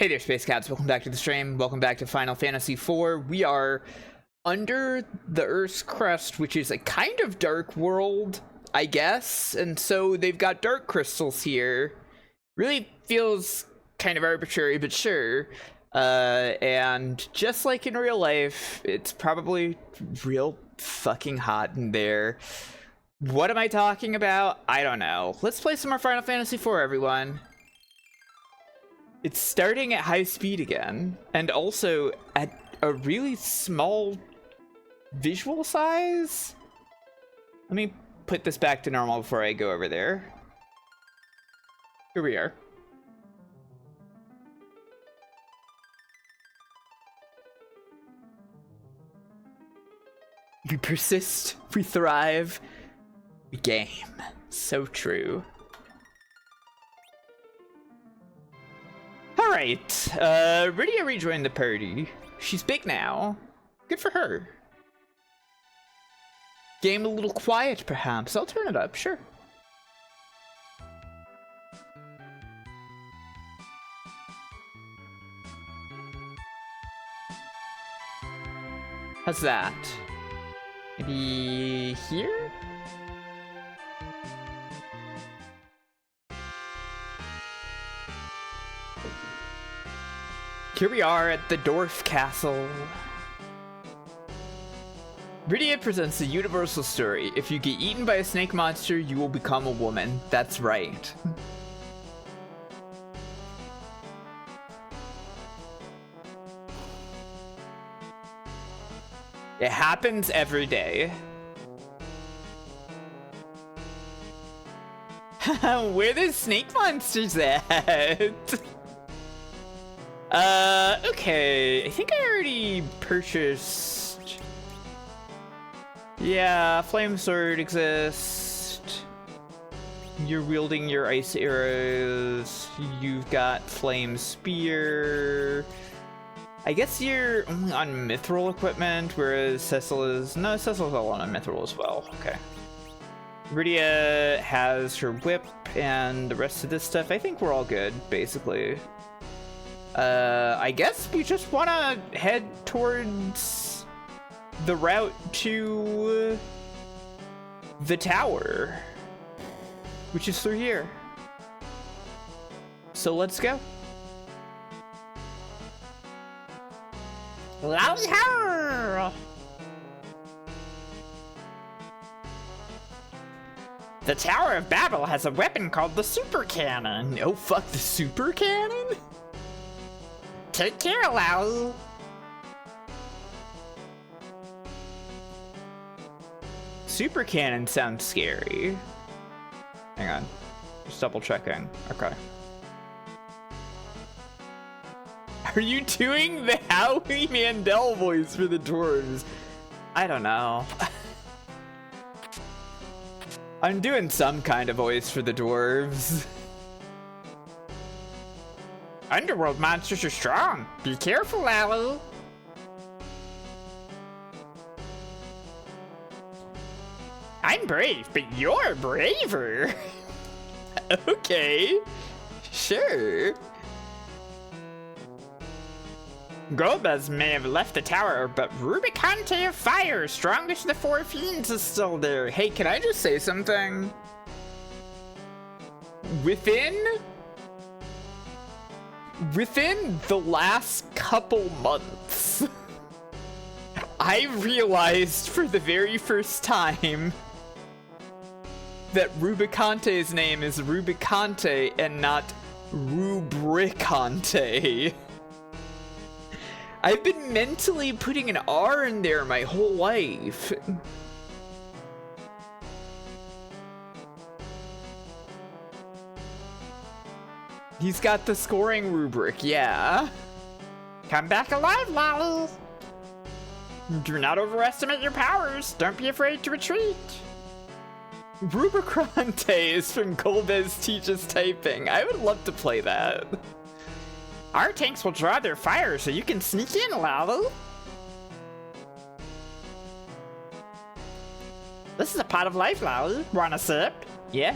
Hey there, Space Cats. Welcome back to the stream. Welcome back to Final Fantasy IV. We are under the Earth's crust, which is a kind of dark world, I guess. And so they've got dark crystals here. Really feels kind of arbitrary, but sure. And just like in real life, it's probably real fucking hot in there. What am I talking about? I don't know. Let's play some more Final Fantasy IV, everyone. It's starting at high speed again, and also at a really small visual size. Let me put this back to normal before I go over there. Here we are. We persist, we thrive, we game. So true. Alright, Rydia rejoined the party. She's big now. Good for her. Game a little quiet, perhaps. I'll turn it up, sure. How's that? Maybe here? Here we are at the Dwarf Castle. Rydia presents the universal story. If you get eaten by a snake monster, you will become a woman. That's right. It happens every day. Where the snake monsters at? Okay, I think I already purchased. Yeah, flame sword exists. You're wielding your ice arrows. You've got flame spear. I guess you're only on mithril equipment, whereas Cecil is... No, Cecil's all on mithril as well. Okay. Rydia has her whip and the rest of this stuff. I think we're all good, basically. I guess we just want to head towards the route to the tower, which is through here. So let's go. The Tower of Babil has a weapon called the Super Cannon. Oh fuck, the Super Cannon? Take care, Lau. Super Cannon sounds scary. Hang on. Just double checking. Okay. Are you doing the Howie Mandel voice for the dwarves? I don't know. I'm doing some kind of voice for the dwarves. Underworld monsters are strong. Be careful, Alu. I'm brave, but you're braver. Okay, sure. Golbez may have left the tower, but Rubicante of Fire, strongest of the four fiends, is still there. Hey, can I just say something? Within the last couple months, I realized for the very first time that Rubicante's name is Rubicante and not Rubricante. I've been mentally putting an R in there my whole life. He's got the scoring rubric, yeah. Come back alive, Lolly. Do not overestimate your powers. Don't be afraid to retreat. Rubicante is from Golbez Teaches Typing. I would love to play that. Our tanks will draw their fire so you can sneak in, Lolly. This is a pot of life, Lolly. Want a sip? Yeah.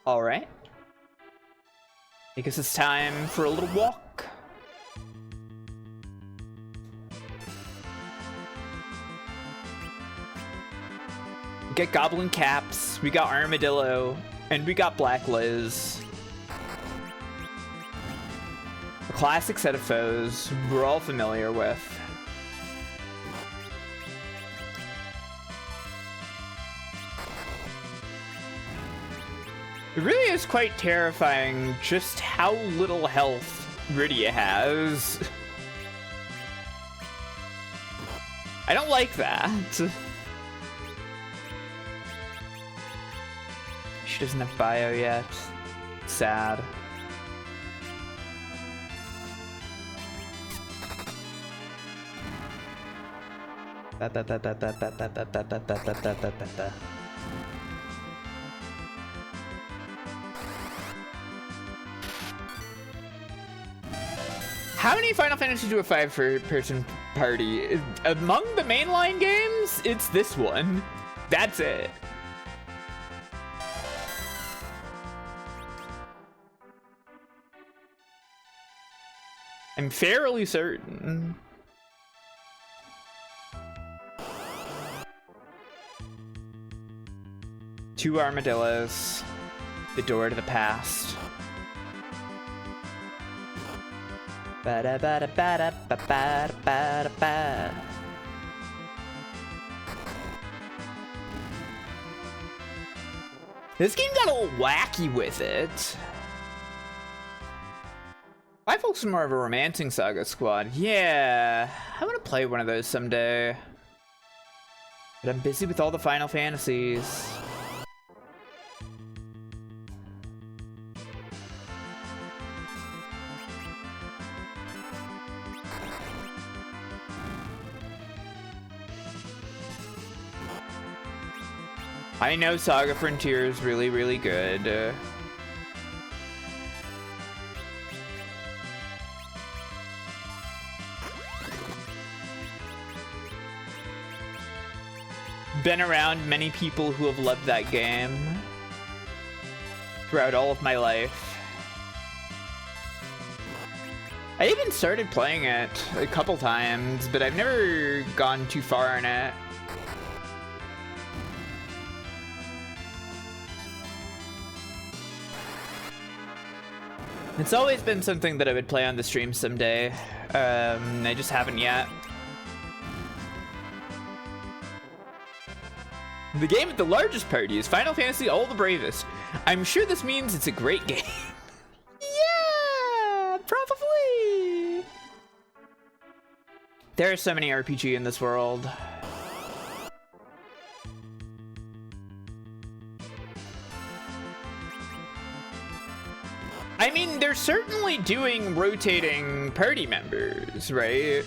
Alright. I guess it's time for a little walk. We got Goblin Caps, we got Armadillo, and we got Black Liz. A classic set of foes we're all familiar with. It really is quite terrifying just how little health Rydia has. I don't like that. She doesn't have bio yet. Sad. How many Final Fantasy do a 5-person party? Among the mainline games, it's this one. That's it. I'm fairly certain. Two armadillos. The door to the past. Ba-da-ba-da-ba-da-ba-ba-da-ba-da-ba. This game got a little wacky with it. My folks are more of a romancing saga squad. Yeah, I want to play one of those someday. But I'm busy with all the Final Fantasies. I know Saga Frontier is really, really good. Been around many people who have loved that game throughout all of my life. I even started playing it a couple times, but I've never gone too far in it. It's always been something that I would play on the stream someday. I just haven't yet. The game with the largest party is Final Fantasy All the Bravest. I'm sure this means it's a great game. Yeah, probably. There are so many RPG in this world. I mean, they're certainly doing rotating party members, right?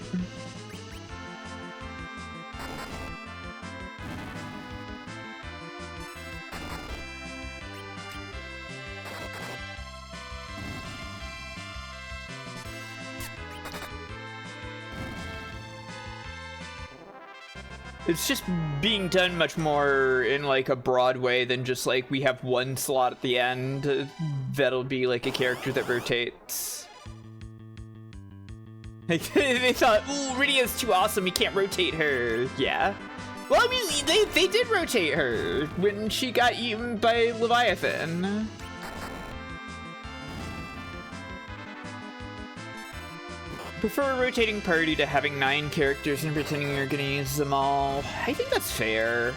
It's just being done much more in like a broad way than just like we have one slot at the end that'll be like a character that rotates. Like, they thought, ooh, Rydia's too awesome, we can't rotate her. Yeah. Well, I mean, they did rotate her when she got eaten by Leviathan. Prefer a rotating party to having 9 characters and pretending you're gonna use them all. I think that's fair.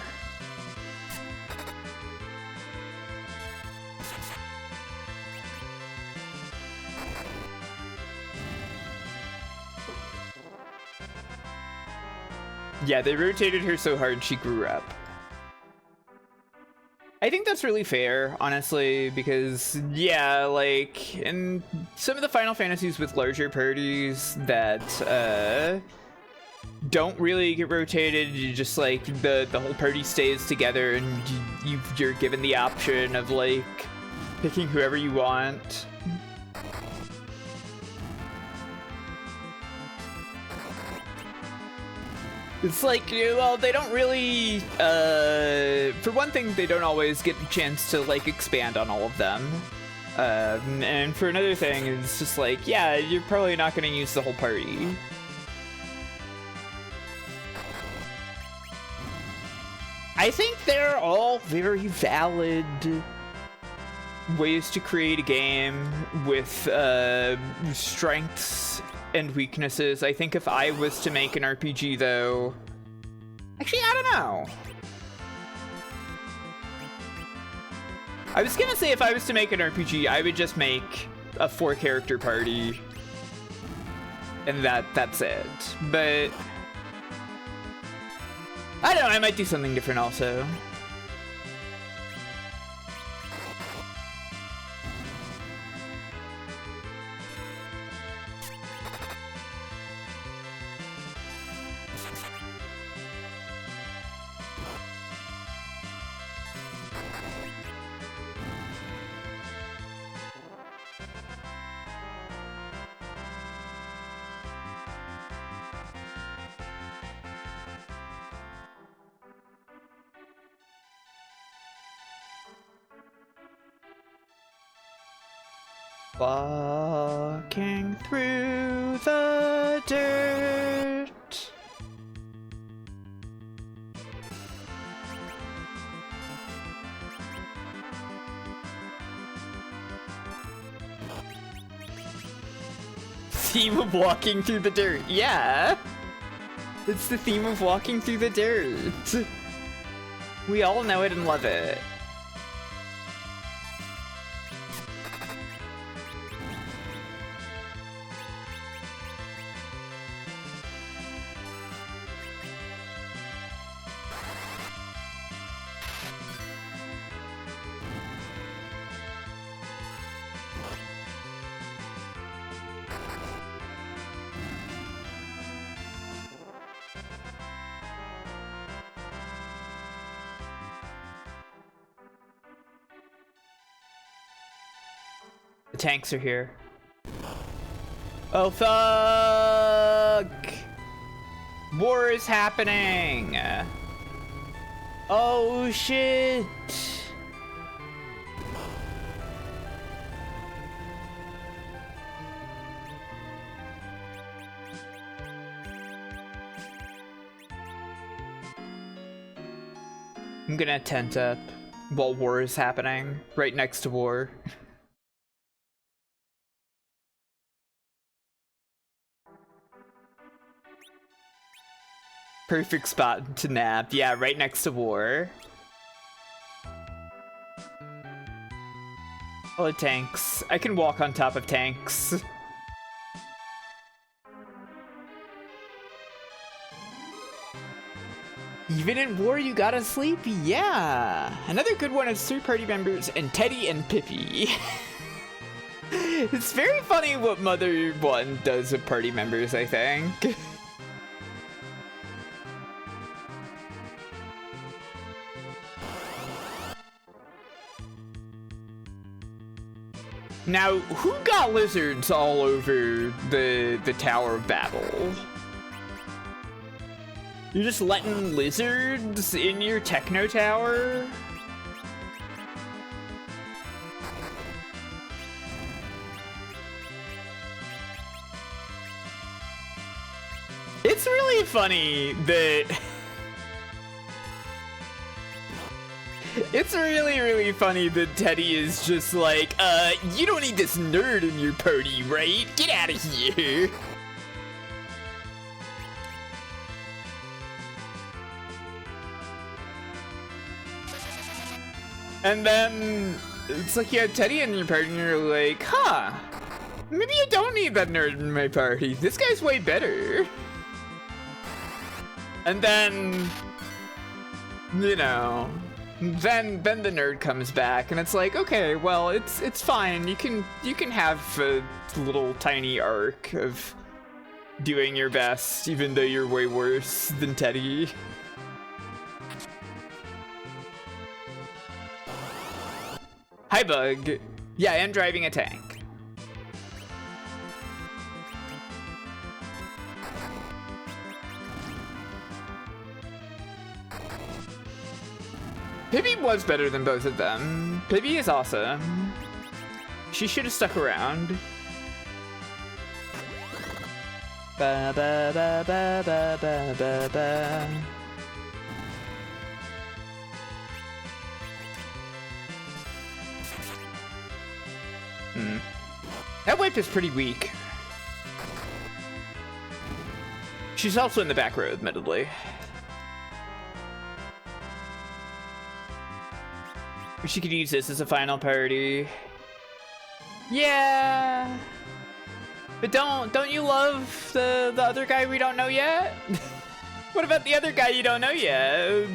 Yeah, they rotated her so hard she grew up. I think that's really fair, honestly, because, yeah, like, in some of the Final Fantasies with larger parties that, don't really get rotated, you just, like, the whole party stays together and you're given the option of, like, picking whoever you want. It's like, well, they don't really, for one thing, they don't always get a chance to, like, expand on all of them. And for another thing, it's just like, yeah, you're probably not going to use the whole party. I think they're all very valid ways to create a game with strengths and weaknesses. I think if I was to make an RPG, though... Actually, I don't know. I was gonna say if I was to make an RPG, I would just make a 4-character party. And that's it. But... I don't know, I might do something different also. Walking through the dirt. Theme of walking through the dirt. Yeah. It's the theme of walking through the dirt. We all know it and love it. The tanks are here. Oh fuck! War is happening! Oh shit! I'm gonna tent up while war is happening, right next to war. Perfect spot to nap. Yeah, right next to war. Oh, tanks. I can walk on top of tanks. Even in war, you gotta sleep. Yeah. Another good one is 3 party members and Teddy and Pippi. It's very funny what Mother 1 does with party members, I think. Now, who got lizards all over the Tower of Babel? You're just letting lizards in your techno tower? It's really funny that... It's really funny that Teddy is just like, you don't need this nerd in your party, right? Get out of here! And then, it's like you have Teddy in your party and you're like, huh, maybe you don't need that nerd in my party. This guy's way better. And then, you know... Then the nerd comes back, and it's like, okay, well, it's fine. You can have a little tiny arc of doing your best, even though you're way worse than Teddy. Hi, Bug. Yeah, I am driving a tank. Pibby was better than both of them. Pibby is awesome. She should have stuck around. Ba ba ba ba ba ba ba ba. That whip is pretty weak. She's also in the back row, admittedly. She could use this as a final party. Yeah. But don't you love the other guy we don't know yet? What about the other guy you don't know yet?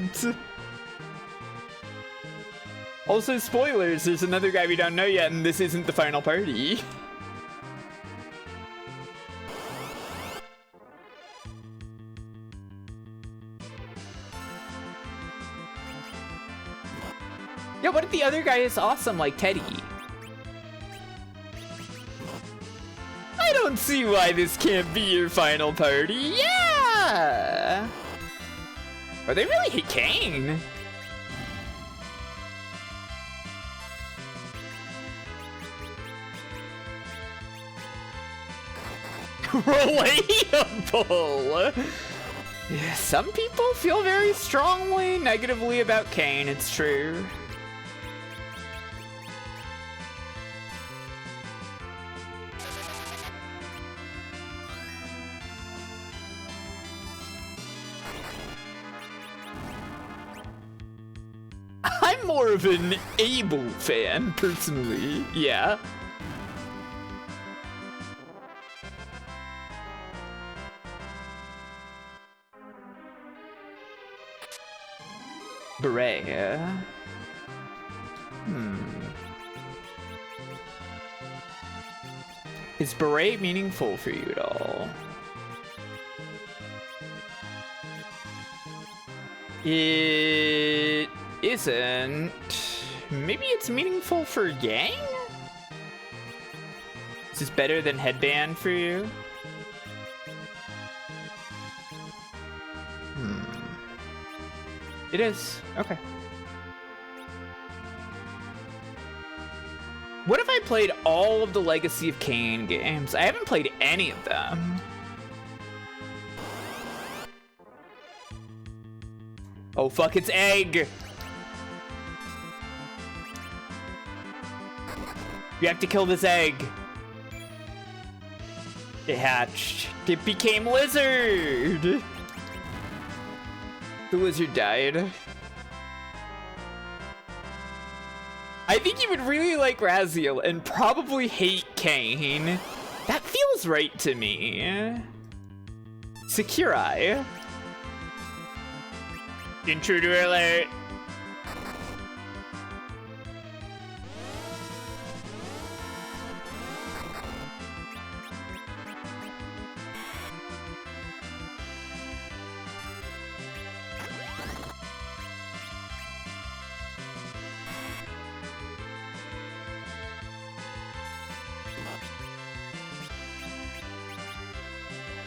Also, spoilers, there's another guy we don't know yet, and this isn't the final party. Yeah, what if the other guy is awesome like Teddy? I don't see why this can't be your final party. Yeah! Or they really hate Kain. Relatable! Yeah, some people feel very strongly negatively about Kain, it's true. I'm more of an Abel fan, personally. Yeah. Beret, yeah. Is beret meaningful for you at all? It isn't. Maybe it's meaningful for gang? Is this better than headband for you? It is. Okay. What if I played all of the Legacy of Kain games? I haven't played any of them. Oh fuck, it's egg! You have to kill this egg. It hatched. It became lizard! The lizard died. I think you would really like Raziel and probably hate Kain. That feels right to me. Sakurai. Intruder alert.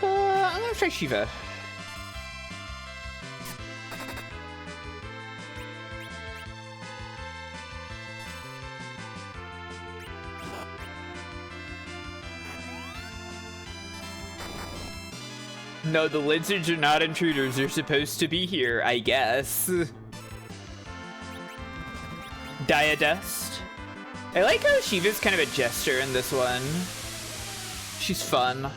I'm gonna try Shiva. No, the lizards are not intruders. They're supposed to be here, I guess. Diadust. I like how Shiva's kind of a jester in this one. She's fun.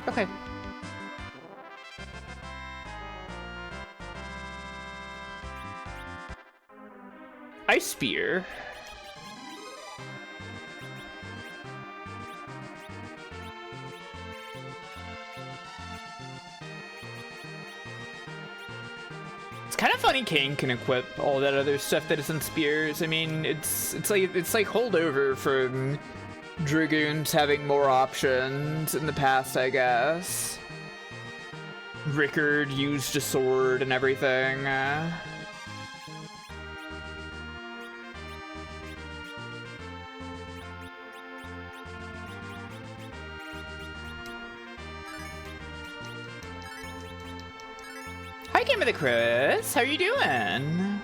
Okay. Ice Spear. It's kind of funny Kain can equip all that other stuff that isn't spears. I mean, it's like holdover from Dragoons having more options in the past, I guess. Rickard used a sword and everything. Hi, Game of the Chris. How are you doing?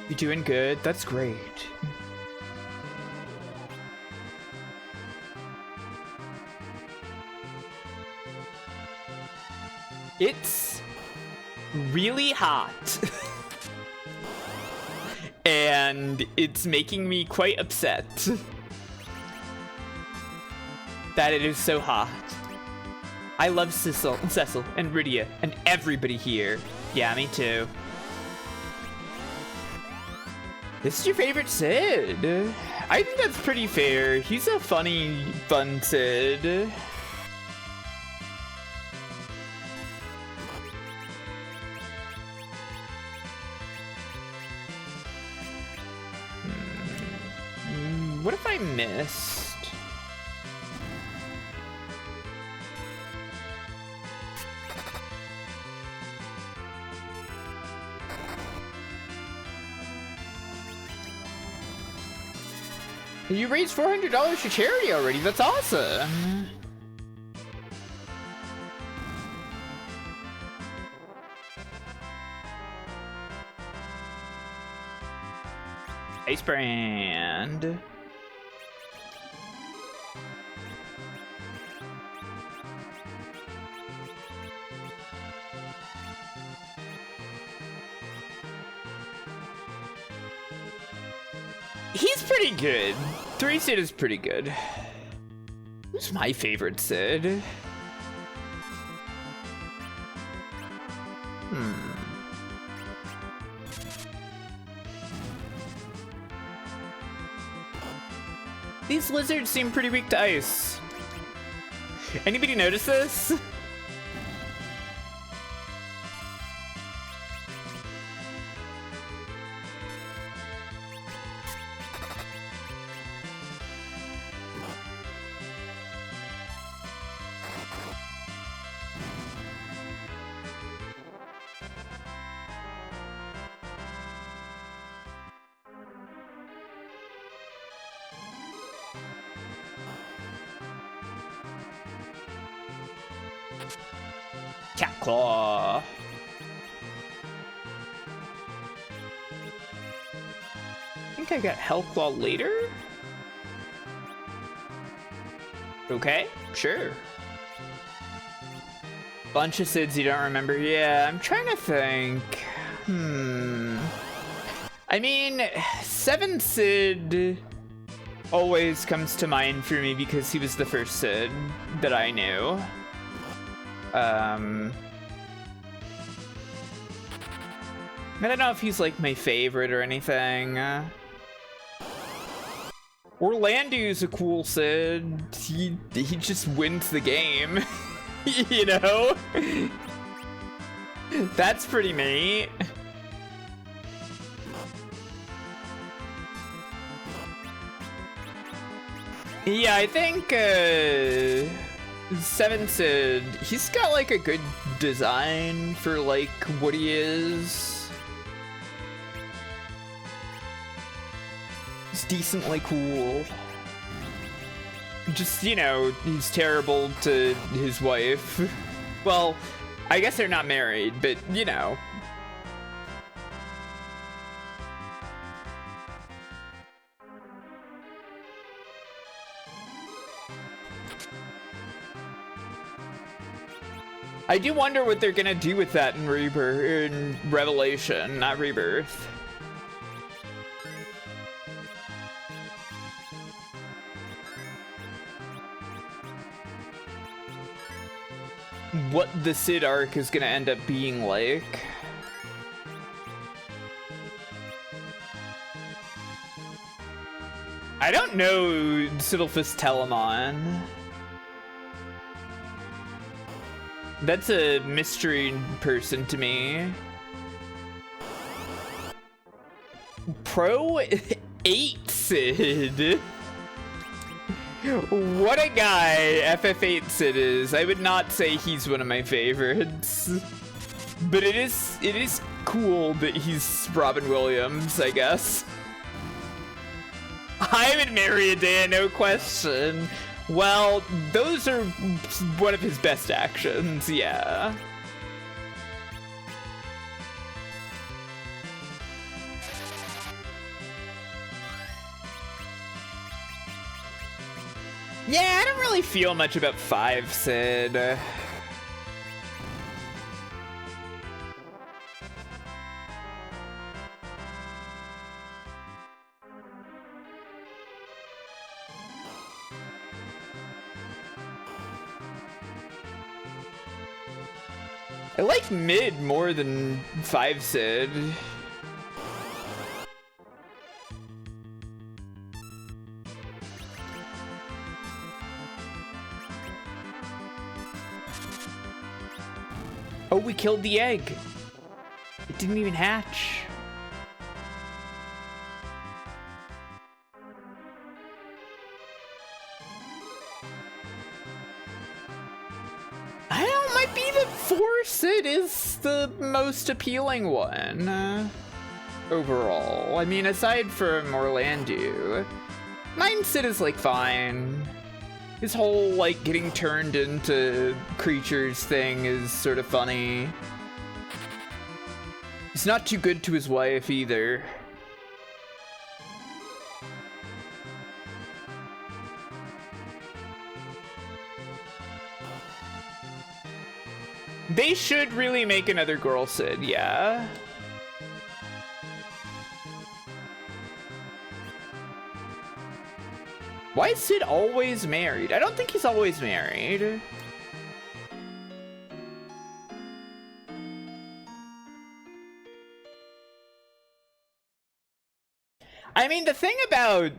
You doing good? That's great. It's really hot. And it's making me quite upset that it is so hot. I love Cecil and Rydia and everybody here. Yeah, me too. This is your favorite Sid? I think that's pretty fair. He's a funny, fun Sid. What if I missed? You raised $400 to charity already. That's awesome. Ice brand. He's pretty good. 3 Sid is pretty good. Who's my favorite Sid? These lizards seem pretty weak to ice. Anybody notice this? Cat Claw. I think I got Hell Claw later? Okay, sure. Bunch of Sids you don't remember. Yeah, I'm trying to think. I mean, 7 Sid always comes to mind for me because he was the first Sid that I knew. I don't know if he's like my favorite or anything. Orlando's a cool Sid. He just wins the game. You know? That's pretty neat. Yeah, I think 7 Sid, he's got like a good design for like what he is. He's decently cool. Just, you know, he's terrible to his wife. Well, I guess they're not married, but you know. I do wonder what they're gonna do with that in Rebirth, in Revelation, not Rebirth. what the Sid arc is gonna end up being like. I don't know Siddlephus Telemon. That's a mystery person to me. Pro 8 Sid. What a guy FF8 Sid is. I would not say he's one of my favorites. But it is cool that he's Robin Williams, I guess. I would marry Adea, no question. Well, those are one of his best actions, yeah. Yeah, I don't really feel much about 5 Sid. I like mid more than 5 Sid. Oh, we killed the egg. It didn't even hatch. I don't, might be that 4 Sid is the most appealing one overall. I mean, aside from Orlando, 9 Sid is like fine. His whole, like, getting turned into creatures thing is sort of funny. He's not too good to his wife either. They should really make another girl Sid, yeah. Why is Sid always married? I don't think he's always married. I mean, the thing about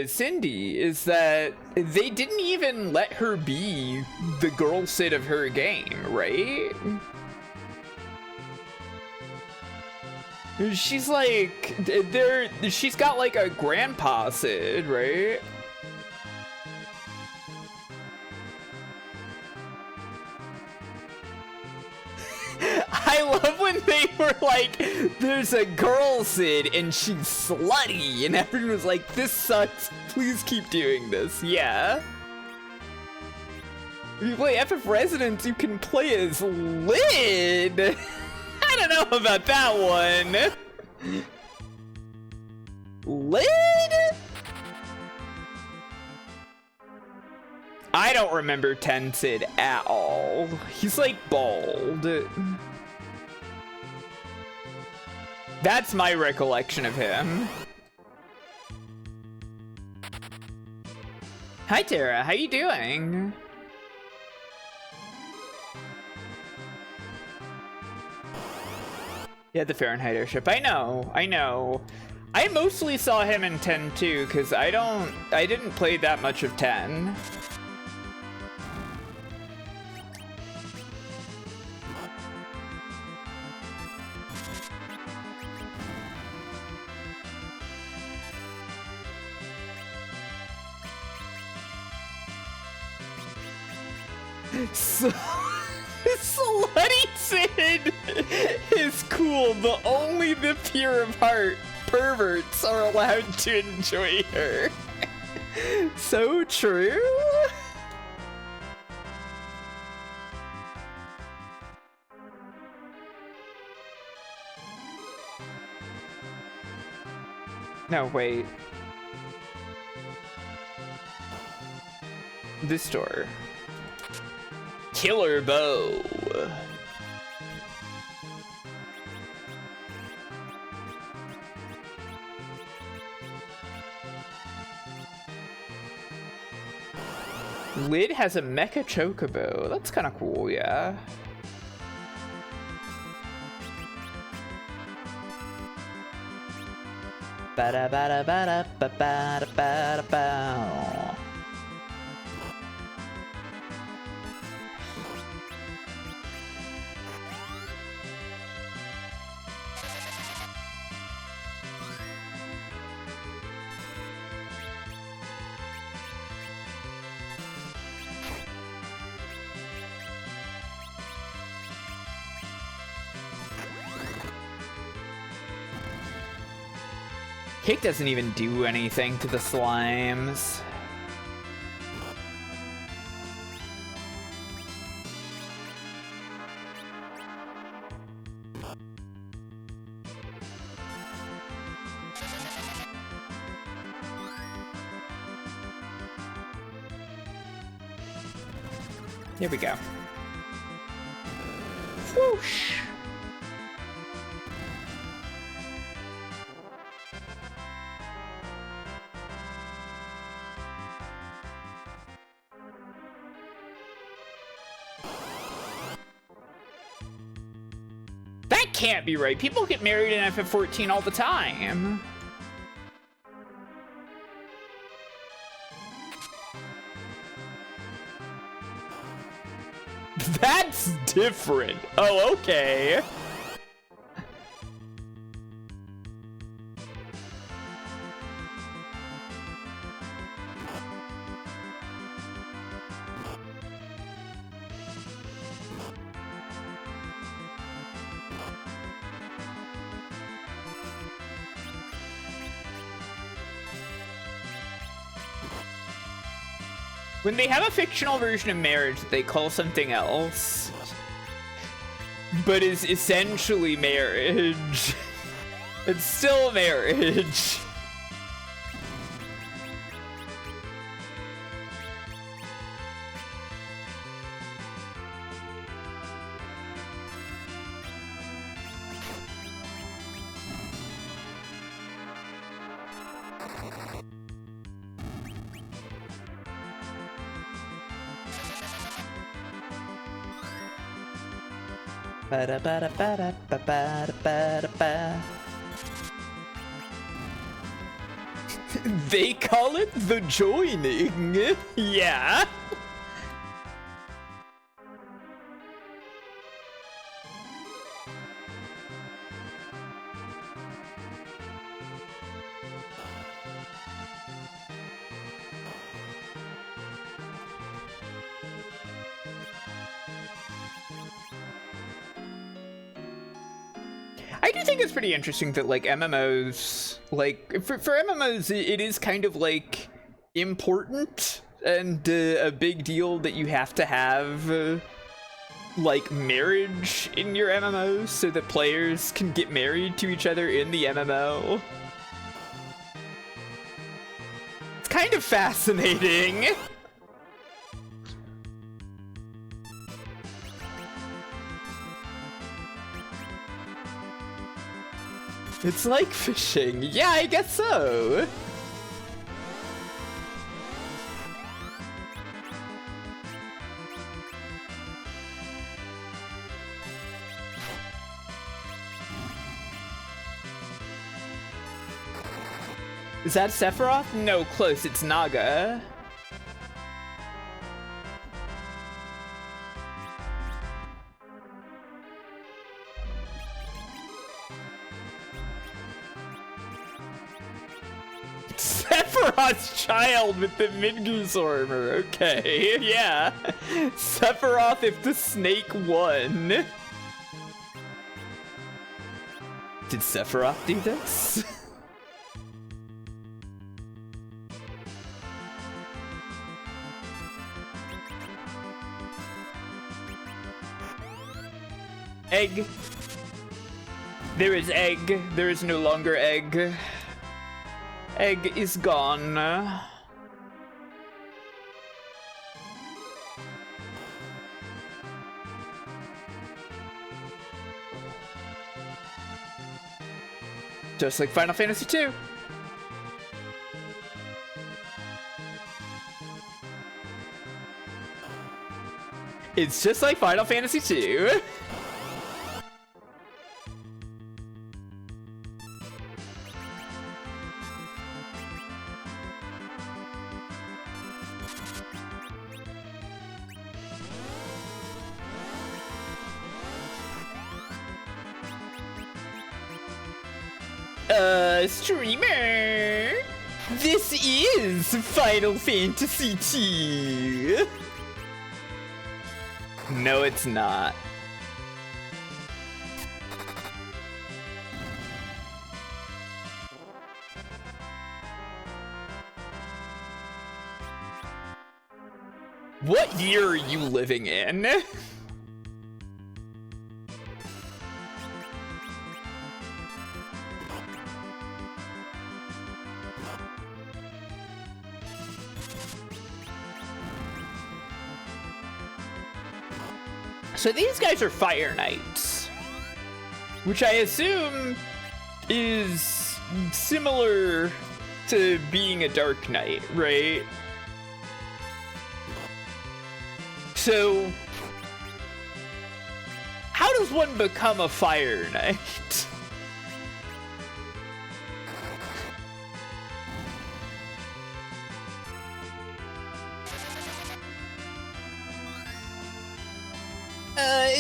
Cindy is that they didn't even let her be the girl Sid of her game, right? She's like, she's got like a grandpa Sid, right? I love when they were like, there's a girl Sid and she's slutty, and everyone was like, this sucks, please keep doing this. Yeah. If you play FF Resonance, you can play as Lid. I don't know about that one. Lid? I don't remember 10 Sid at all. He's like bald. That's my recollection of him. Hi Tara, how you doing? Yeah, the Fahrenheit airship. I know. I mostly saw him in 10 too, because I didn't play that much of 10. So, Slutty Sid is cool, but only the pure of heart perverts are allowed to enjoy her. So true. No, wait. This door. Killer bow. Lid has a mecha chocobo. That's kind of cool, yeah. Ba-da ba-da ba-da ba-ba-da ba-da-ba. Kick doesn't even do anything to the slimes. Here we go. Whoosh! That can't be right. People get married in FF14 all the time. That's different. Oh, okay. When they have a fictional version of marriage that they call something else, but is essentially marriage, it's still marriage. They call it the joining. Yeah. I do think it's pretty interesting that, like, MMOs, like, for MMOs, it is kind of, like, important and a big deal that you have to have, like, marriage in your MMOs so that players can get married to each other in the MMO. It's kind of fascinating. It's like fishing. Yeah, I guess so. Is that Sephiroth? No, close. It's Naga. Sephiroth's child with the Mingus armor. Okay, yeah. Sephiroth if the snake won. Did Sephiroth do this? Egg. There is egg. There is no longer egg. Egg is gone. Just like Final Fantasy II. It's just like Final Fantasy II. Streamer! This is Final Fantasy II! No, it's not. What year are you living in? So these guys are Fire Knights, which I assume is similar to being a Dark Knight, right? So how does one become a Fire Knight?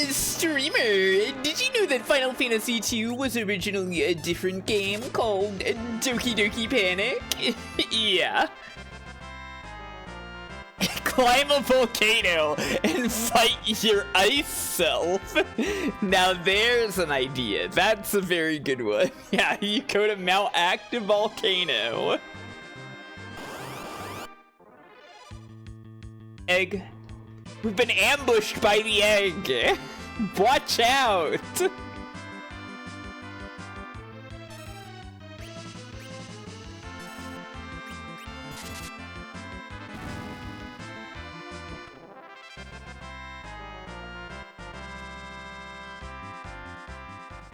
Streamer, did you know that Final Fantasy II was originally a different game called Doki Doki Panic? Yeah. Climb a volcano and fight your ice self. Now there's an idea. That's a very good one. Yeah, you go to Mount Active Volcano. Egg. We've been ambushed by the egg. Watch out.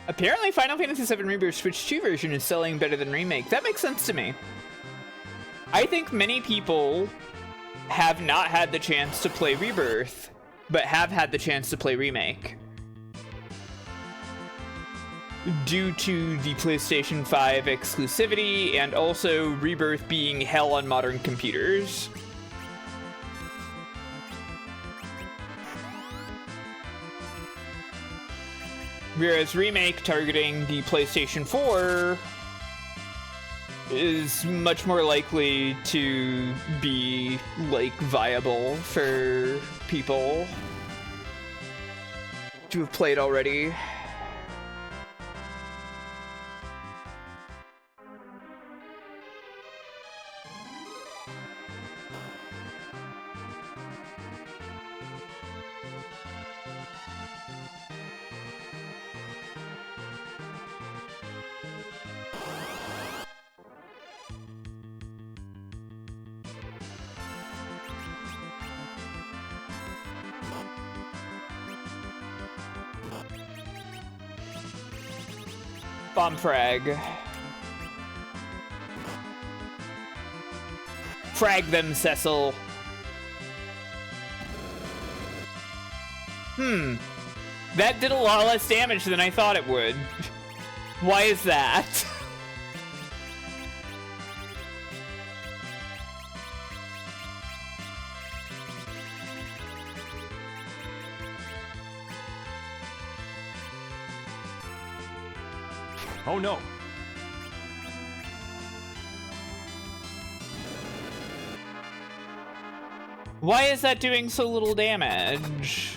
Apparently Final Fantasy VII Rebirth Switch 2 version is selling better than Remake. That makes sense to me. I think many people have not had the chance to play Rebirth, but have had the chance to play Remake, due to the PlayStation 5 exclusivity and also Rebirth being hell on modern computers. Whereas Remake, targeting the PlayStation 4, is much more likely to be, like, viable for people to have played already. Bomb frag. Frag them, Cecil. That did a lot less damage than I thought it would. Why is that? Oh no. Why is that doing so little damage?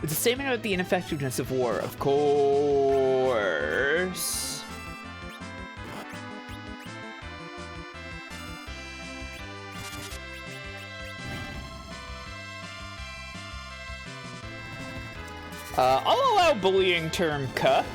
It's a statement about the ineffectiveness of war, of course. I'll allow bullying term cuck.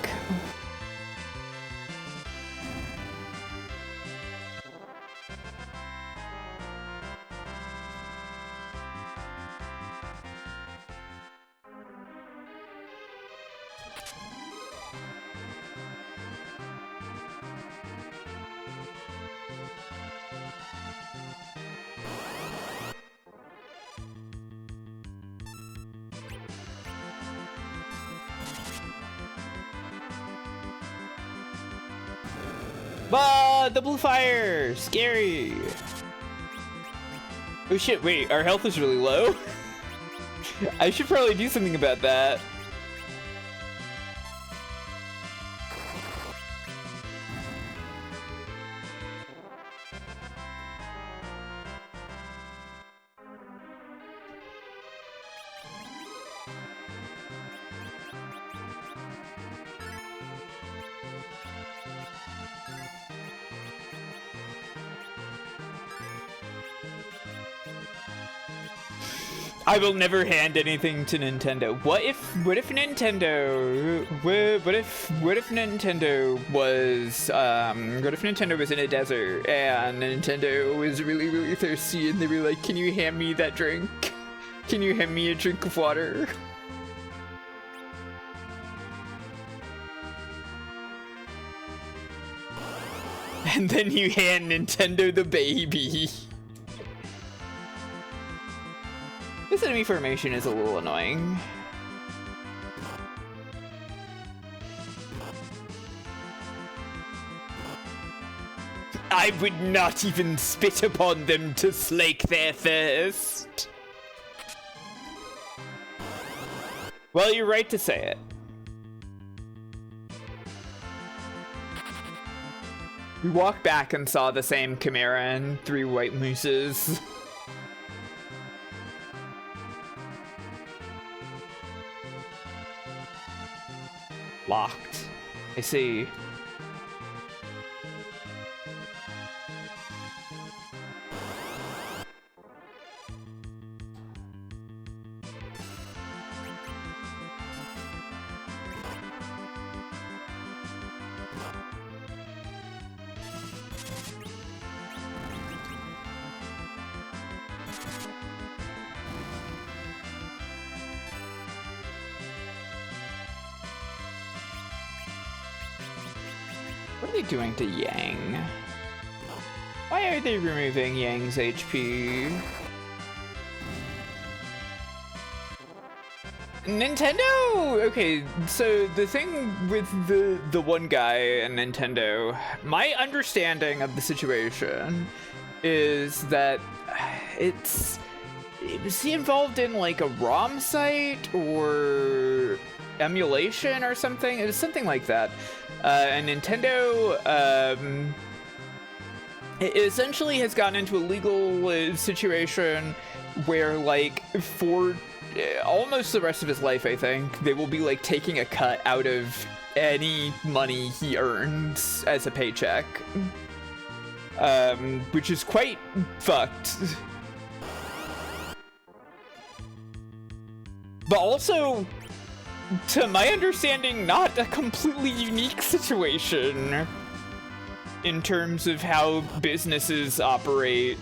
Bah, the blue fire! Scary! Oh shit, wait, our health is really low? I should probably do something about that. I will never hand anything to Nintendo. What if Nintendo was in a desert and Nintendo was really, really thirsty and they were like, can you hand me that drink? Can you hand me a drink of water? And then you hand Nintendo the baby. This enemy formation is a little annoying. I would not even spit upon them to slake their thirst. Well, you're right to say it. We walked back and saw the same chimera and 3 white mooses. Locked. I see. What are they doing to Yang? Why are they removing Yang's HP? Nintendo! Okay, so the thing with the one guy and Nintendo, my understanding of the situation is that was he involved in like a ROM site or emulation or something? It was something like that. And Nintendo it essentially has gotten into a legal situation where, like, for almost the rest of his life, I think, they will be, like, taking a cut out of any money he earns as a paycheck. Which is quite fucked. But also, to my understanding, not a completely unique situation in terms of how businesses operate,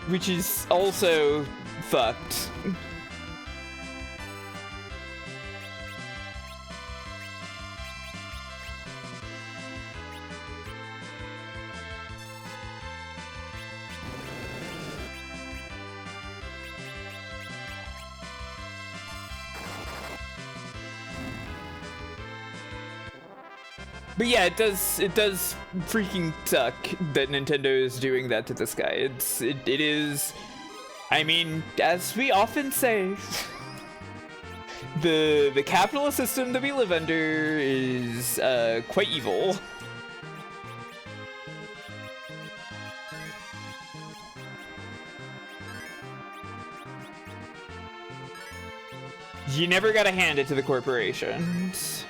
which is also fucked. But yeah, it does freaking suck that Nintendo is doing that to this guy. It is, I mean, as we often say, the capitalist system that we live under is quite evil. You never gotta hand it to the corporations.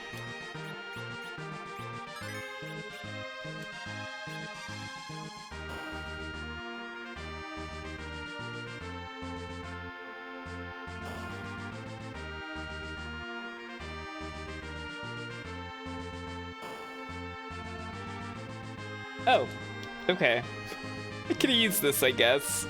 Oh, okay. I could use this, I guess.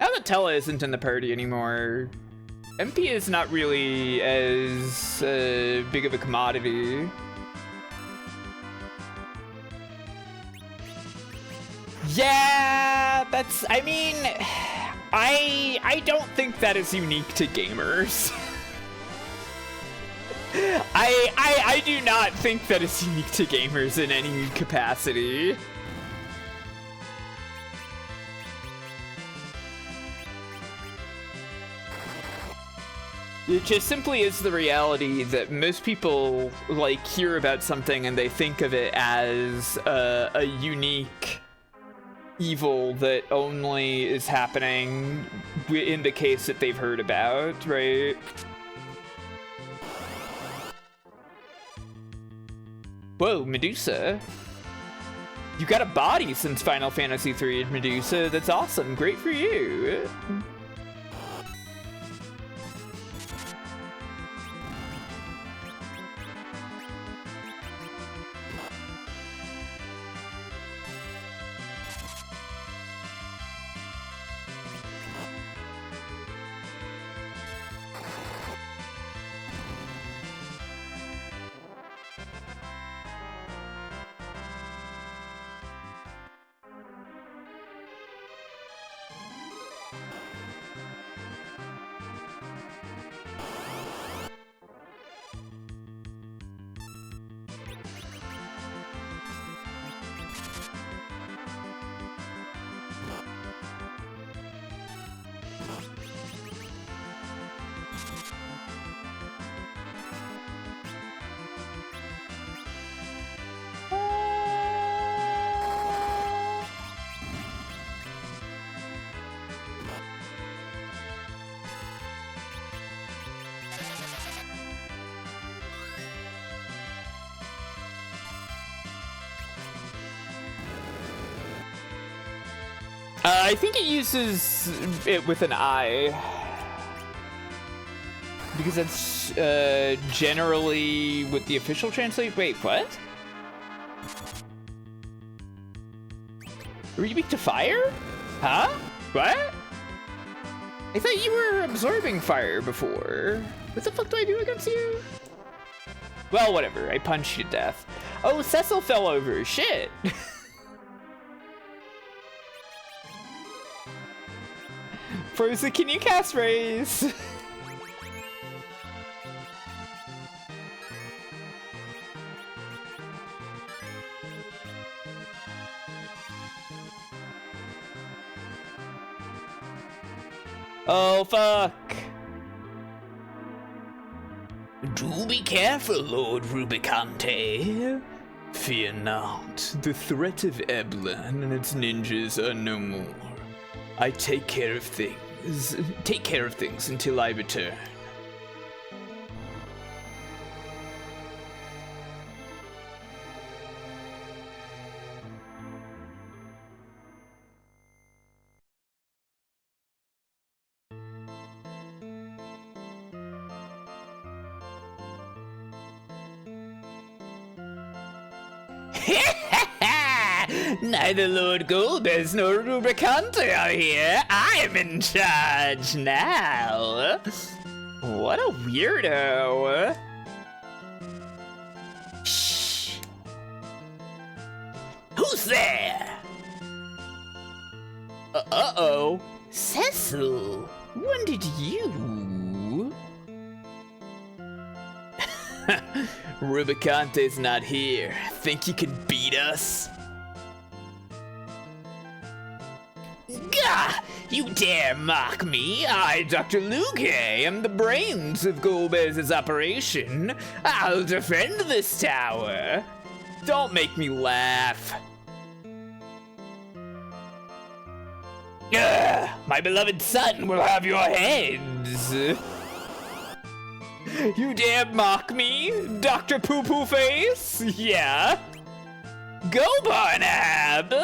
Now that Tella isn't in the party anymore, MP is not really as big of a commodity. Yeah! that's, I mean, I don't think that is unique to gamers. I do not think that is unique to gamers in any capacity. It just simply is the reality that most people, like, hear about something and they think of it as a unique evil that only is happening in the case that they've heard about, right? Whoa, Medusa. You got a body since Final Fantasy III, Medusa. That's awesome. Great for you. I think it uses it with an I. Because that's generally what the official translate. Wait, what? Are you weak to fire? Huh? What? I thought you were absorbing fire before. What the fuck do I do against you? Well, whatever. I punched you to death. Oh, Cecil fell over. Shit. Frozen, can you cast Raise? Oh, fuck. Do be careful, Lord Rubicante. Fear not. The threat of Eblan and its ninjas are no more. I take care of things until I return. Neither Lord Golbez nor Rubicante are here. I am in charge now. What a weirdo. Shh. Who's there? Uh-oh. Cecil, when did you? Rubicante's not here. Think you can beat us? Gah! You dare mock me? I, Dr. Luque, am the brains of Golbez's operation. I'll defend this tower. Don't make me laugh. Ugh, my beloved son will have your heads. You dare mock me, Dr. Poo-Poo Face? Yeah. Go, Barnab!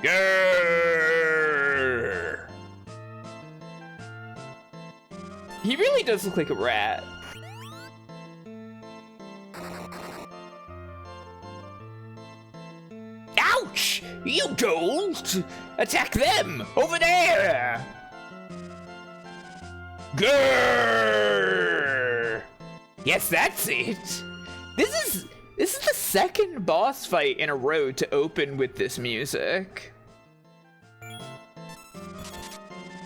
Grrr. He really does look like a rat. Ouch! You don't! Attack them! Over there! Grrr! Yes, that's it. This This is the second boss fight in a row to open with this music.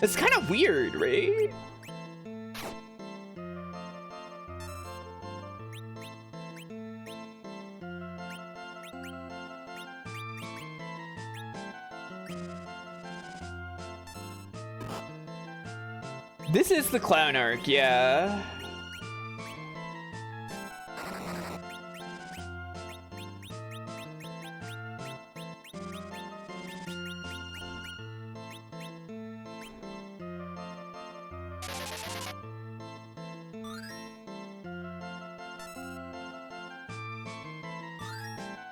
It's kind of weird, right? This is the clown arc, yeah.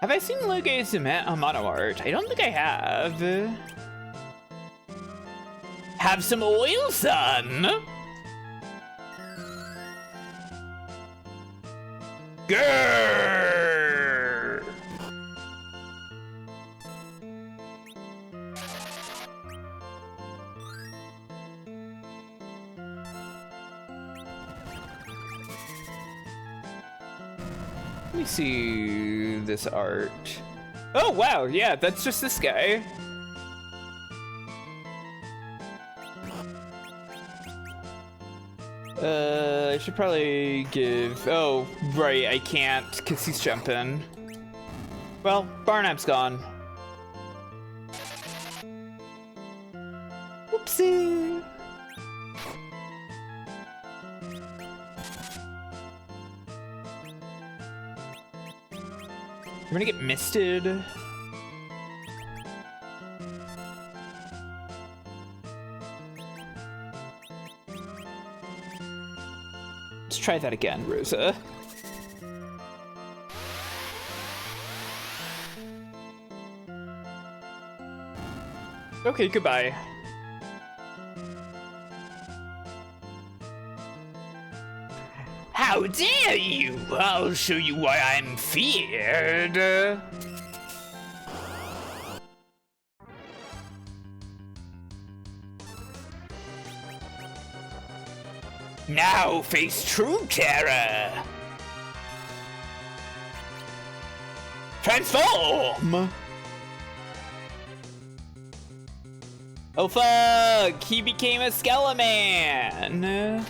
Have I seen Loge's mono art? I don't think I have. Have some oil, son! Grrr! Let me see this art. Oh, wow, yeah, that's just this guy. I should probably give... Oh, right, I can't, because he's jumping. Well, Barnab's gone. Whoopsie! I'm gonna get misted. Let's try that again, Rosa. Okay, goodbye. How dare you! I'll show you why I'm feared. Now face true terror! Transform! Oh fuck! He became a Skeleman!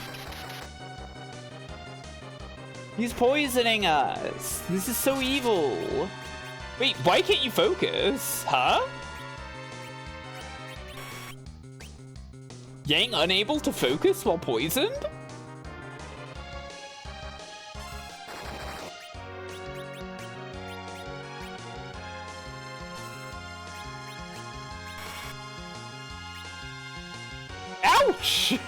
He's poisoning us! This is so evil! Wait, why can't you focus? Huh? Yang unable to focus while poisoned? Ouch!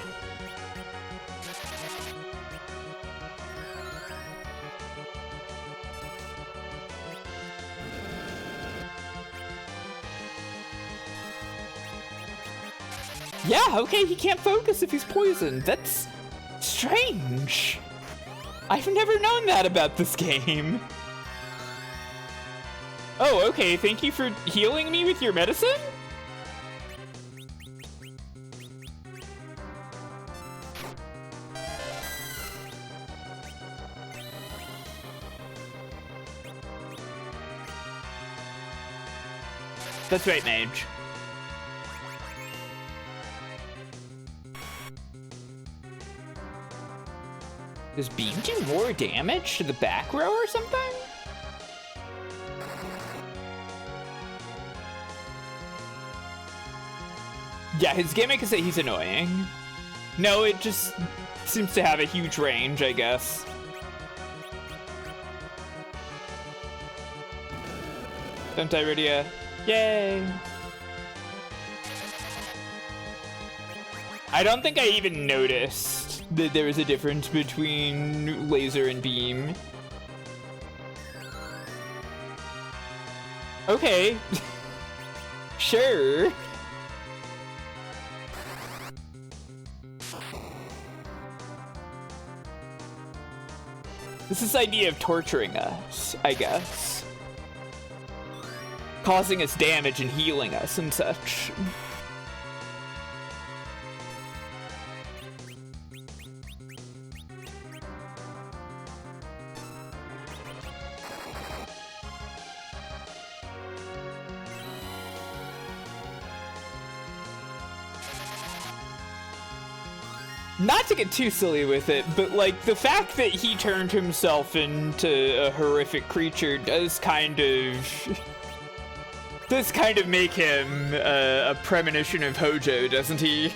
Yeah, okay, he can't focus if he's poisoned. That's strange. I've never known that about this game. Oh, okay, thank you for healing me with your medicine? That's right, Mage. Does Beam do more damage to the back row or something? Yeah, his gimmick is that he's annoying. No, it just seems to have a huge range, I guess. Don't die, Rydia. Yay! I don't think I even noticed that there was a difference between laser and beam. Okay. Sure. This is the idea of torturing us, I guess. Causing us damage and healing us and such. not to get too silly with it, but like the fact that he turned himself into a horrific creature does kind of make him a premonition of Hojo, doesn't he?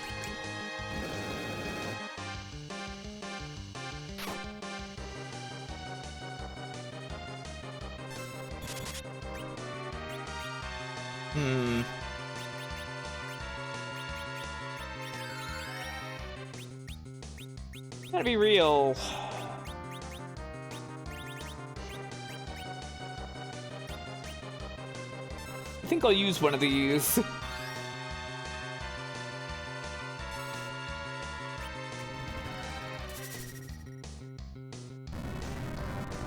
Gotta be real. I think I'll use one of these.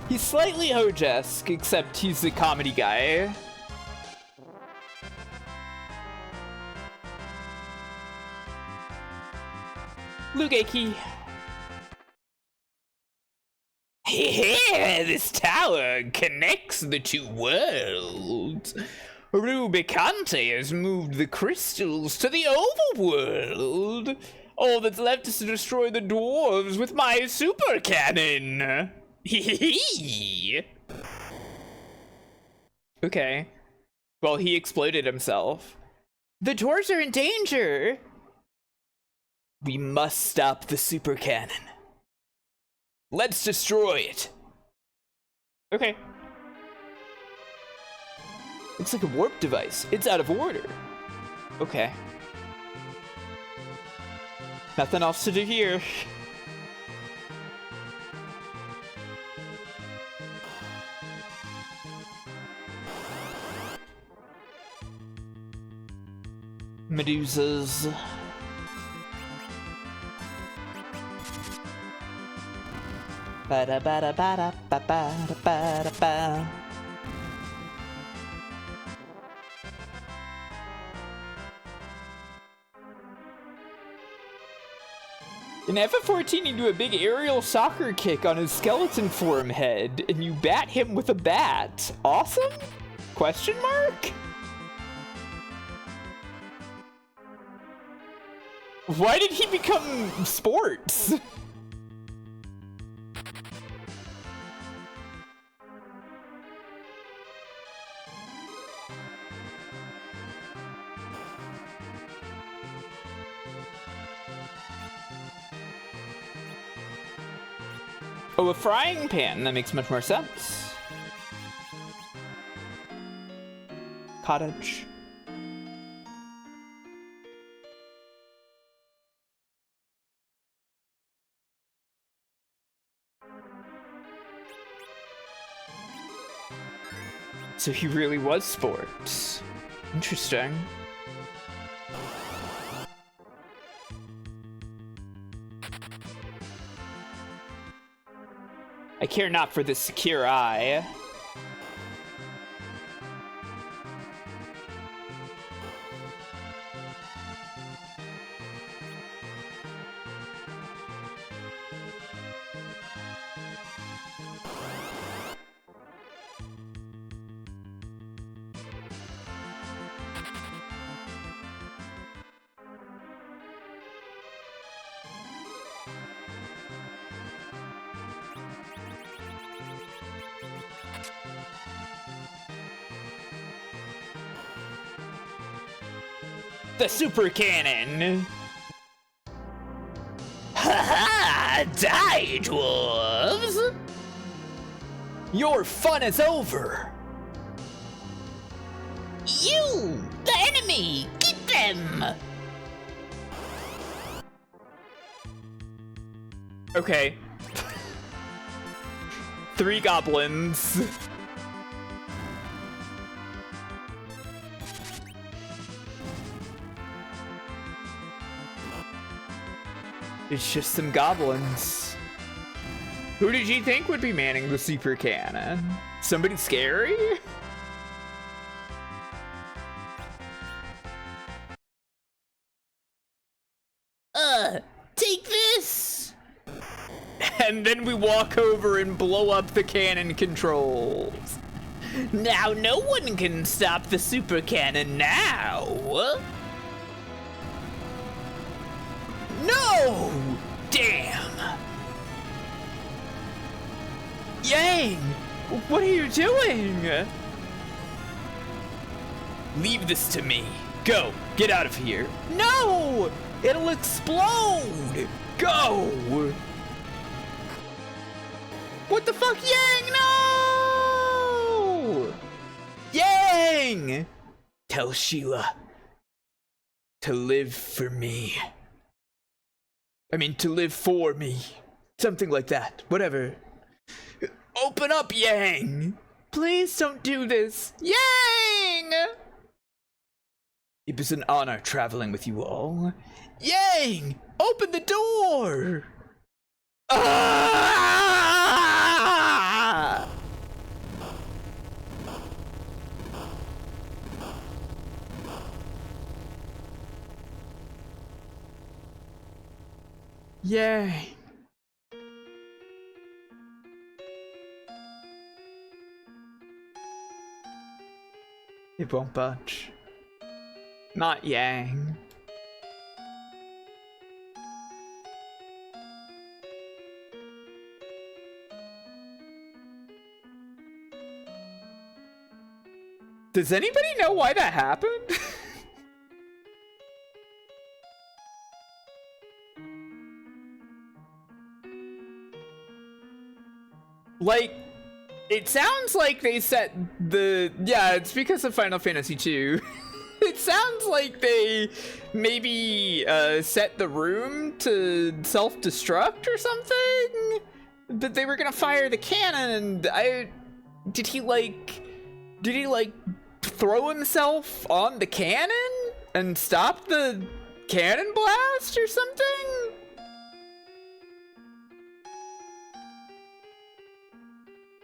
He's slightly Hojesque, except he's the comedy guy. Lugeki. Here, this tower connects the two worlds. Rubicante has moved the crystals to the overworld. All that's left is to destroy the dwarves with my super cannon. Okay. Well, he exploded himself. The dwarves are in danger. We must stop the super cannon. Let's destroy it. Okay. Looks like a warp device. It's out of order. Okay. Nothing else to do here. Medusas. Ba-da-ba-da-ba-da-ba-ba-da-ba-da-ba. In FF14, you do a big aerial soccer kick on his skeleton form head, and you bat him with a bat. Awesome? Question mark? Why did he become sports? Oh, a frying pan. That makes much more sense. Cottage. So he really was sports. Interesting. I care not for this secure eye. The super cannon! Ha-ha! Die, dwarves! Your fun is over! You! The enemy! Get them! Okay. 3 goblins. It's just some goblins. Who did you think would be manning the super cannon? Somebody scary? Take this! And then we walk over and blow up the cannon controls. Now no one can stop the super cannon now. No! Damn! Yang! What are you doing? Leave this to me. Go! Get out of here. No! It'll explode! Go! What the fuck, Yang? No! Yang! Tell Sheila to live for me. I mean, to live for me. Something like that. Whatever. Open up, Yang! Please don't do this. Yang! It was an honor traveling with you all. Yang! Open the door! Ah! Yang! It won't budge. Not Yang. Does anybody know why that happened? Like, it sounds like they set the... Yeah, it's because of Final Fantasy II. It sounds like they maybe set the room to self-destruct or something? But they were gonna fire the cannon and Did he like throw himself on the cannon and stop the cannon blast or something?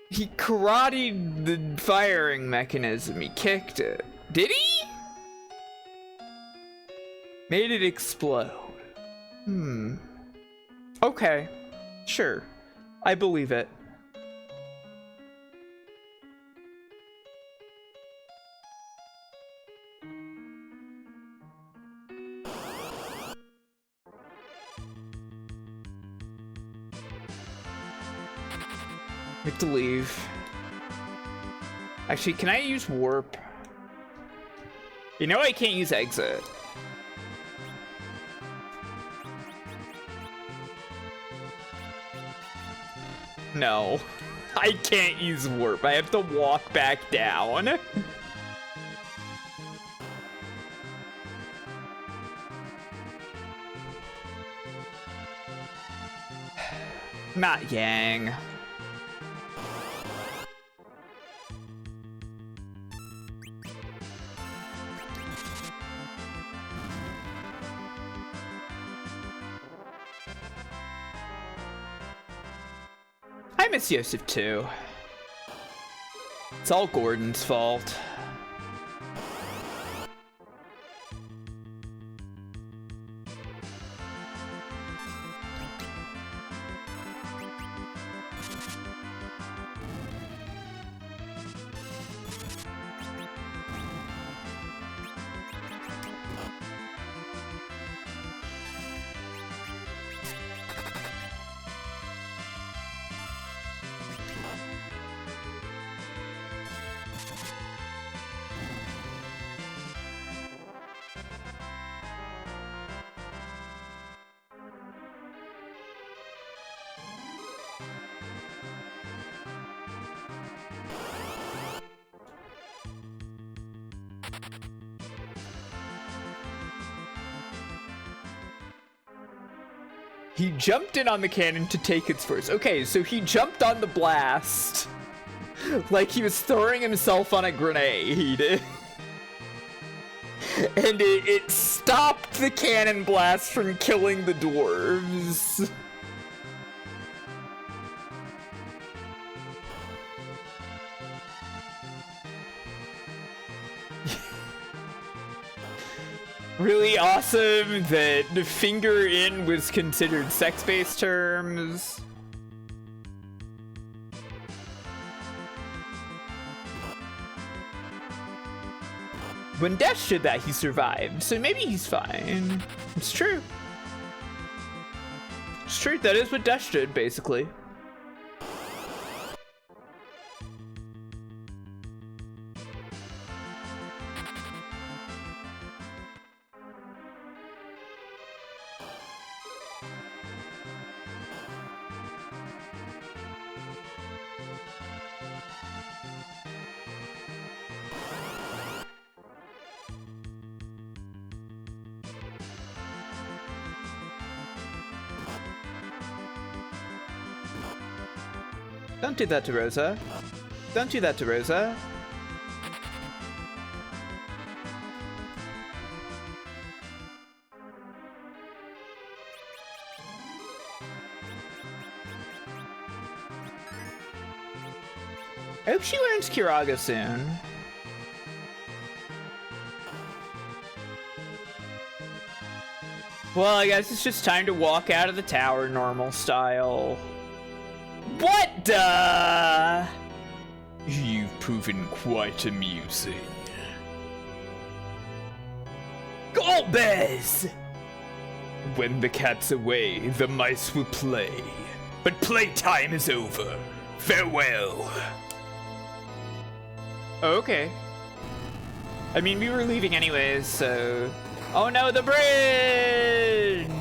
He karate'd the firing mechanism. He kicked it. Did he? Made it explode. Okay. Sure. I believe it. We have to leave. Actually, can I use warp? You know I can't use exit. No, I can't use warp. I have to walk back down. Not Yang. I miss Yosef too. It's all Gordon's fault. He jumped in on the cannon to take its first. Okay, so he jumped on the blast like he was throwing himself on a grenade. And it stopped the cannon blast from killing the dwarves. Really awesome that the finger in was considered sex-based terms. When Desh did that, he survived, so maybe he's fine. It's true. It's true. That is what Dash did, basically. Don't do that to Rosa. Don't do that to Rosa. I hope she learns Kiraga soon. Well, I guess it's just time to walk out of the tower normal style. What the? You've proven quite amusing. Golbez! When the cat's away, the mice will play. But playtime is over. Farewell. Okay. I mean, we were leaving anyways, so... Oh no, the bridge!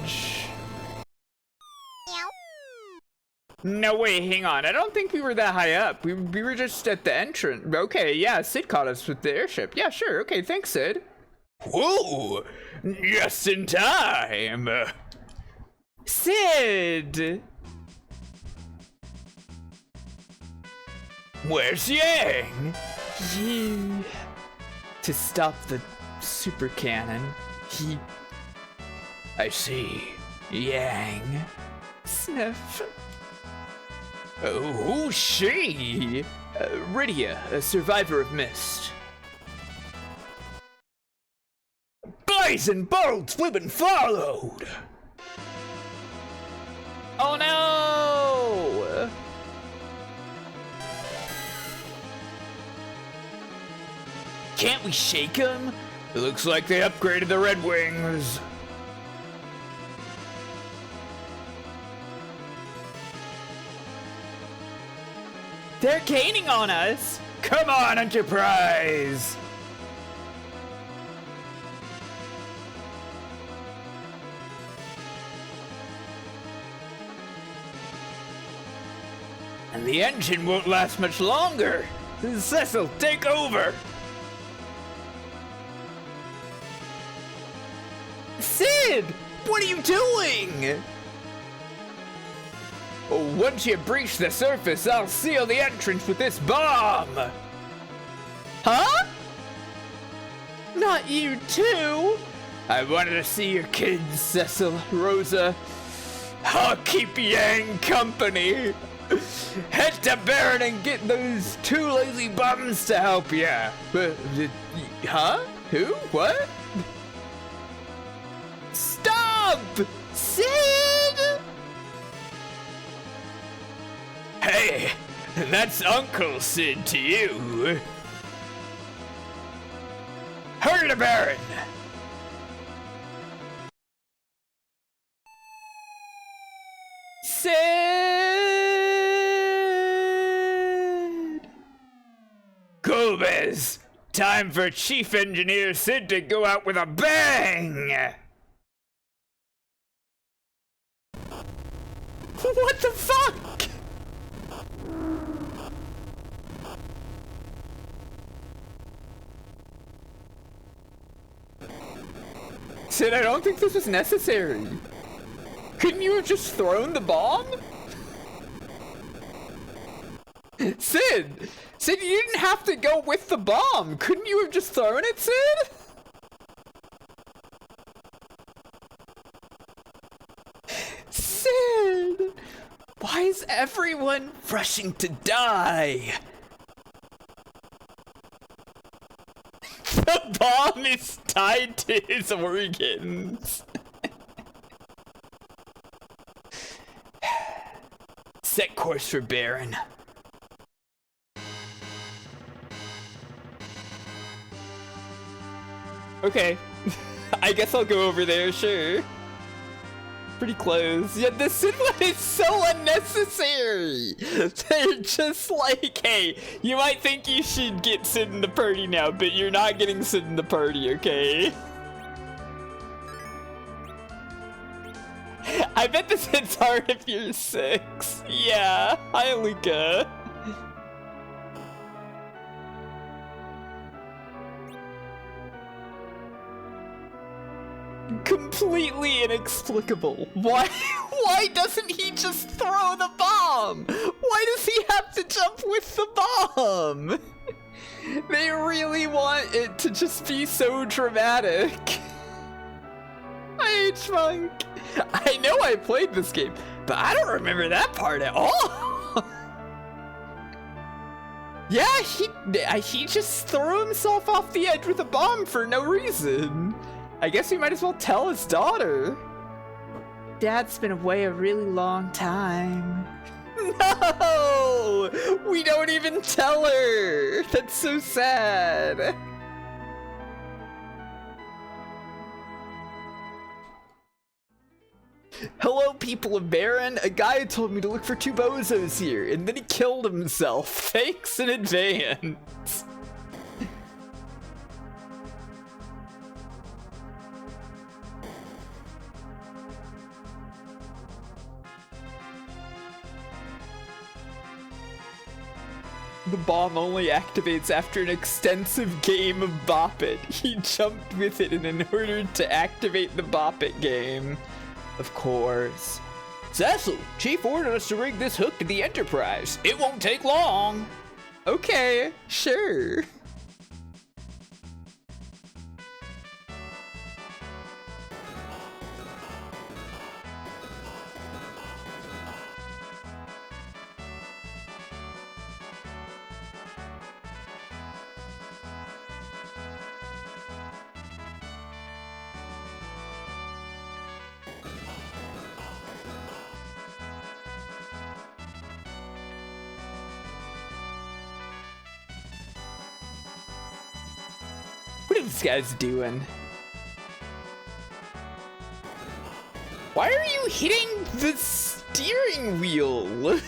No, wait, hang on. I don't think we were that high up. We were just at the entrance. Okay, yeah, Sid caught us with the airship. Yeah, sure. Okay, thanks, Sid. Whoa! Just in time! Sid! Where's Yang? To stop the super cannon, he... I see. Yang. Sniff. Who's she? Rydia, a survivor of Mist. Bison bolts, we've been followed! Oh no! Can't we shake them? It looks like they upgraded the Red Wings. They're gaining on us! Come on, Enterprise! And the engine won't last much longer! Cecil, take over! Sid! What are you doing? Once you breach the surface, I'll seal the entrance with this bomb! Huh? Not you too? I wanted to see your kids, Cecil, Rosa. I'll keep Yang company. Head to Baron and get those two lazy bums to help you. Huh? Who? What? Stop! Sid! Hey, that's Uncle Sid to you. Hurry to Baron! Sid! Golbez! Time for Chief Engineer Sid to go out with a bang! What the fuck? Sid, I don't think this was necessary. Couldn't you have just thrown the bomb? Sid! Sid, you didn't have to go with the bomb. Couldn't you have just thrown it, Sid? Sid! Why is everyone rushing to die? The bomb is tied to his organs. Set course for Baron. Okay. I guess I'll go over there, sure. pretty close. Yeah, the Sid one is so unnecessary. They're just like, hey, you might think you should get Sid in the party now, but you're not getting Sid in the party, okay? I bet this hits hard if you're 6. Yeah, hi, Luca. Completely inexplicable. Why doesn't he just throw the bomb? Why does he have to jump with the bomb? They really want it to just be so dramatic. H-Funk. I know I played this game, but I don't remember that part at all. Yeah, he just threw himself off the edge with a bomb for no reason. I guess we might as well tell his daughter. Dad's been away a really long time. No! We don't even tell her! That's so sad. Hello, people of Baron. A guy told me to look for 2 bozos here, and then he killed himself. Thanks in advance. The bomb only activates after an extensive game of Bop It. He jumped with it in order to activate the Bop It game. Of course. Cecil, Chief ordered us to rig this hook to the Enterprise. It won't take long. Okay, sure. What are these guys doing? Why are you hitting the steering wheel?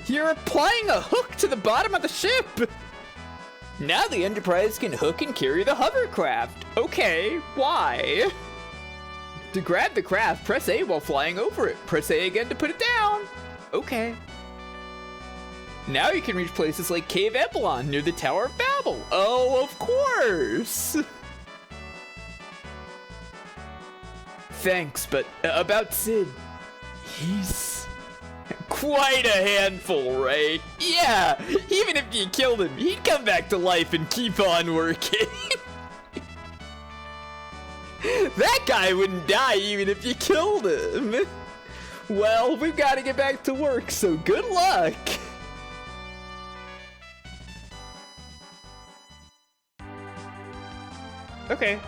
You're applying a hook to the bottom of the ship. Now the Enterprise can hook and carry the hovercraft. Okay, why? To grab the craft, press A while flying over it. Press A again to put it down. Okay. Now you can reach places like Cave Eblan near the Tower of Babel. Oh, of course. Thanks, but about Sid, he's quite a handful, right? Yeah, even if you killed him, he'd come back to life and keep on working. That guy wouldn't die even if you killed him. Well, we've got to get back to work, so good luck. Okay.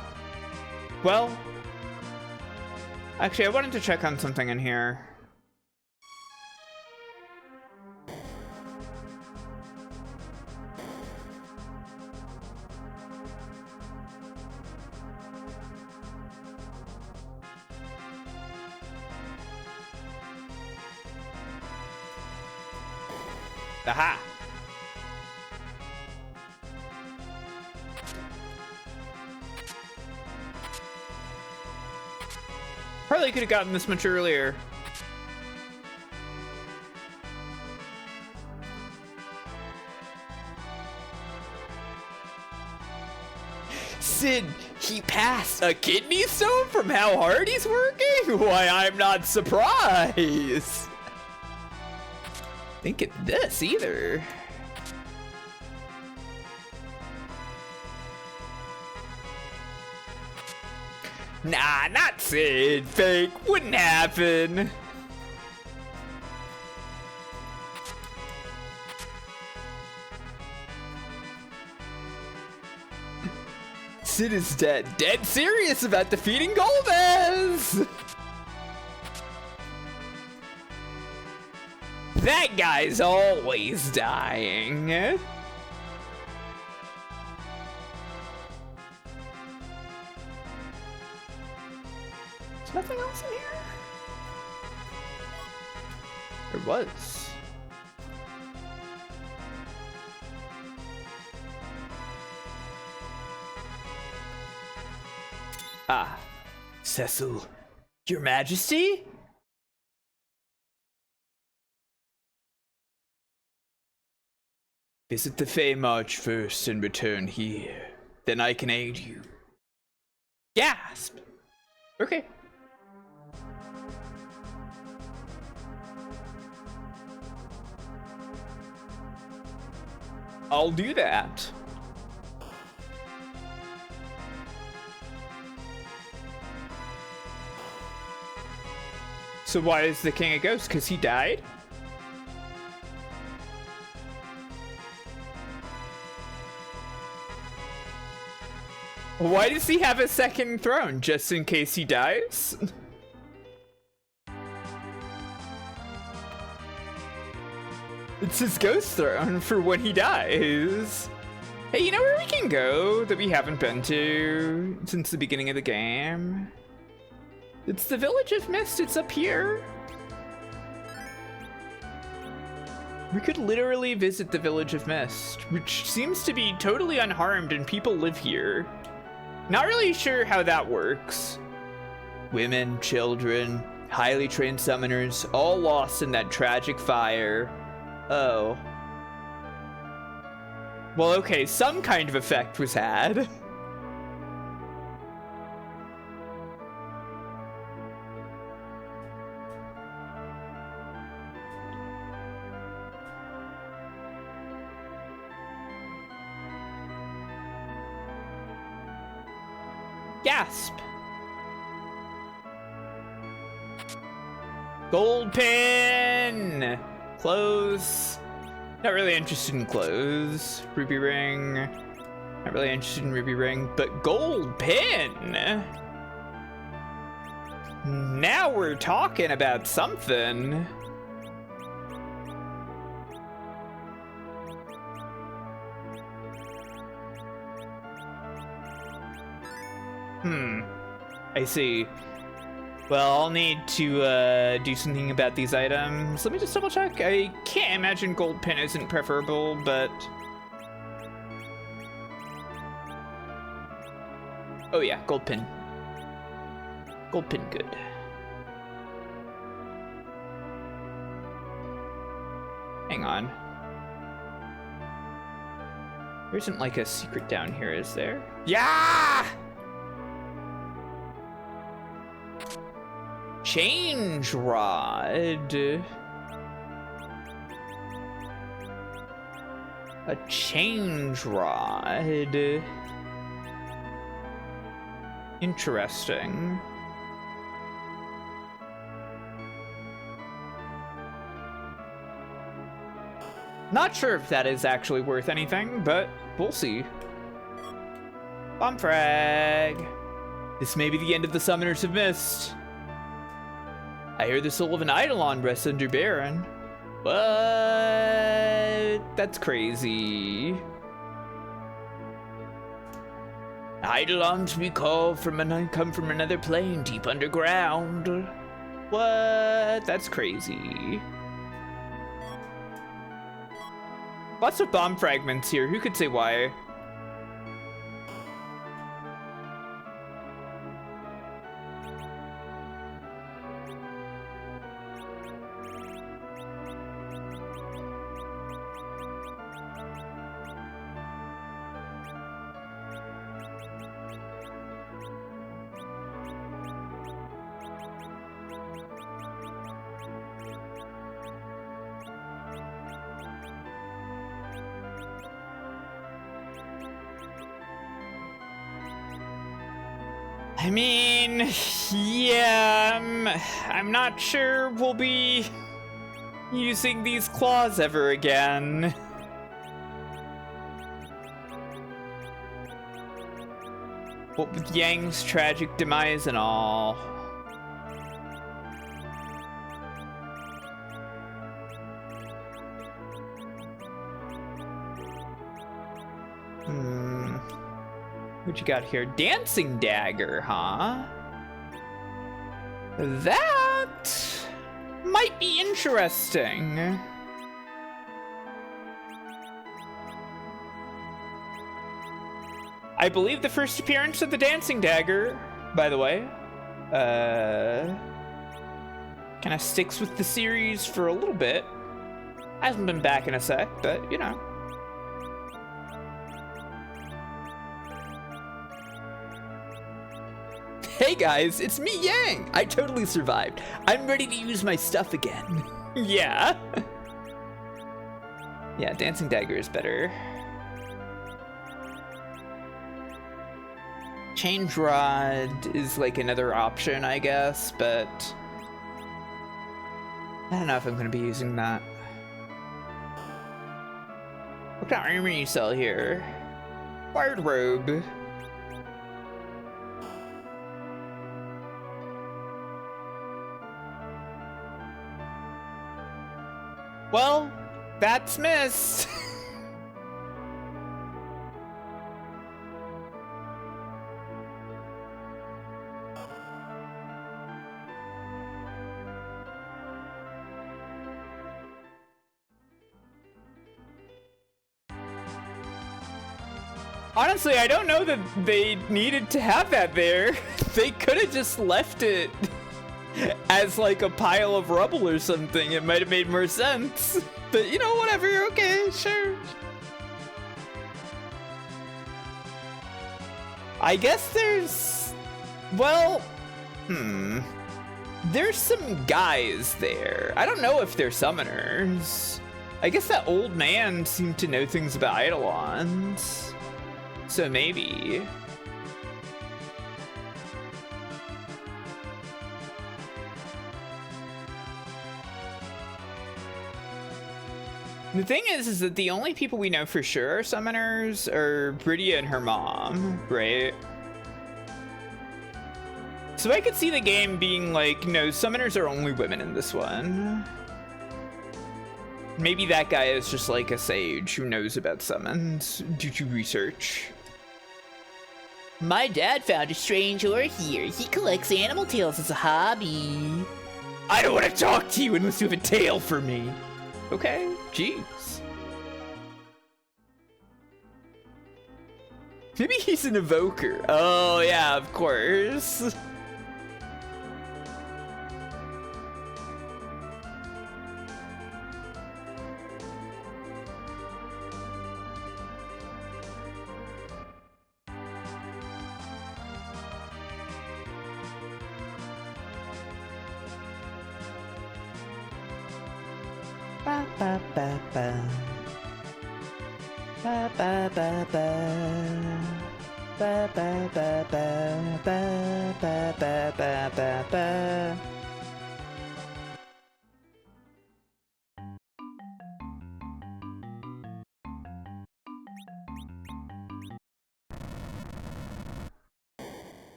Well, actually, I wanted to check on something in here. Aha! Probably could have gotten this much earlier. Sid, he passed a kidney stone from how hard he's working? Why, I'm not surprised. Think it's this either. Nah, not Sid. Fake. Wouldn't happen. Sid is dead. Dead serious about defeating Golbez! That guy's always dying. There's nothing else in here? There was. Ah, Cecil, Your Majesty? Visit the Fey March first and return here. Then I can aid you. Gasp! Okay. I'll do that. So why is the king a ghost? Because he died? Why does he have a second throne? Just in case he dies? It's his ghost throne for when he dies. Hey, you know where we can go that we haven't been to since the beginning of the game? It's the Village of Mist. It's up here. We could literally visit the Village of Mist, which seems to be totally unharmed and people live here. Not really sure how that works. Women, children, highly trained summoners, all lost in that tragic fire. Oh. Well, okay, some kind of effect was had. Gasp! Gold pin! Clothes. Not really interested in clothes. Ruby ring. Not really interested in ruby ring, but gold pin! Now we're talking about something. I see. Well, I'll need to do something about these items. Let me just double check. I can't imagine gold pin isn't preferable, but... Oh yeah, gold pin. Gold pin good. Hang on. There isn't like a secret down here, is there? Yeah! Change rod. A change rod. Interesting. Not sure if that is actually worth anything, but we'll see. Bomb frag. This may be the end of the Summoners of Mist. I hear the soul of an Eidolon rests under Baron. What? That's crazy. Eidolons we call come from another plane deep underground. What? That's crazy. Lots of bomb fragments here. Who could say why? I mean, yeah, I'm not sure we'll be using these claws ever again. What with Yang's tragic demise and all. What you got here? Dancing dagger, huh? That might be interesting. I believe the first appearance of the dancing dagger, by the way, kind of sticks with the series for a little bit. Hasn't been back in a sec, but you know. Hey guys, it's me, Yang! I totally survived. I'm ready to use my stuff again. Yeah. Yeah, dancing dagger is better. Change rod is like another option, I guess, but I don't know if I'm gonna be using that. What kind of armor you sell here? Wired robe. Well, that's missed. Honestly, I don't know that they needed to have that there. They could have just left it as like a pile of rubble or something. It might have made more sense. But you know, whatever, okay, sure. I guess there's, well, there's some guys there. I don't know if they're summoners. I guess that old man seemed to know things about Eidolons. So maybe. The thing is that the only people we know for sure are summoners are Bridia and her mom, right? So I could see the game being like, no, summoners are only women in this one. Maybe that guy is just like a sage who knows about summons due to research. My dad found a strange ore here. He collects animal tails as a hobby. I don't want to talk to you unless you have a tail for me. Okay, jeez. Maybe he's an evoker. Oh yeah, of course. Ba ba ba ba. Ba ba ba ba. Ba ba ba ba ba ba ba ba ba ba.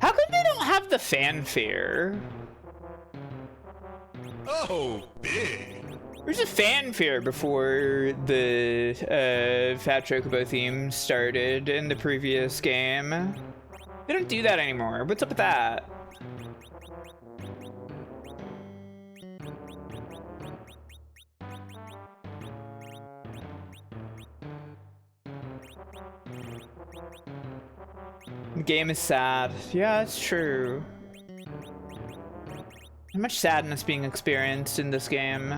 How come they don't have the fanfare? Oh, big. There's a fanfare before the Fat Chocobo theme started in the previous game. They don't do that anymore. What's up with that? The game is sad. Yeah, it's true. How much sadness being experienced in this game?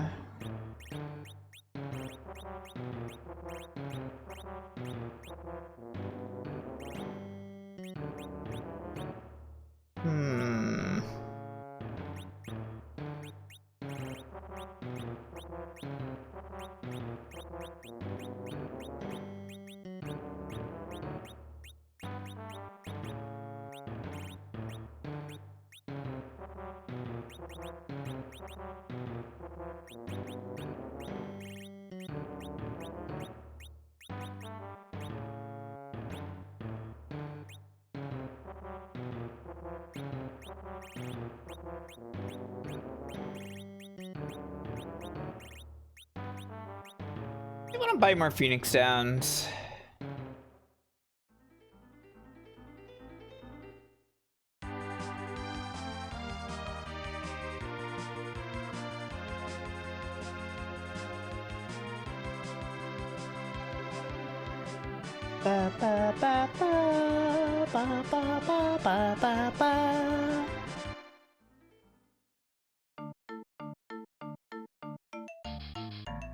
I want to buy more Phoenix Downs. Ba, ba, ba, ba, ba, ba, ba, ba, ba, ba.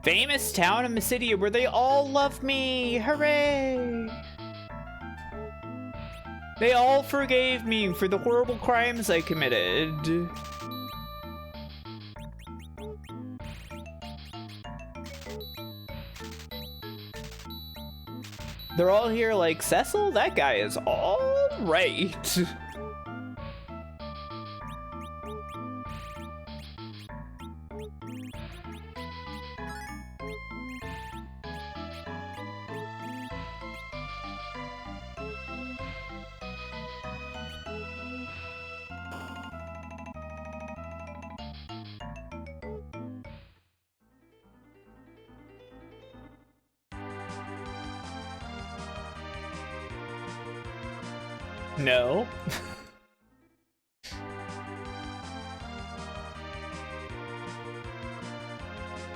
Famous town in the city where they all love me! Hooray! They all forgave me for the horrible crimes I committed. They're all here like, Cecil? That guy is all right. No.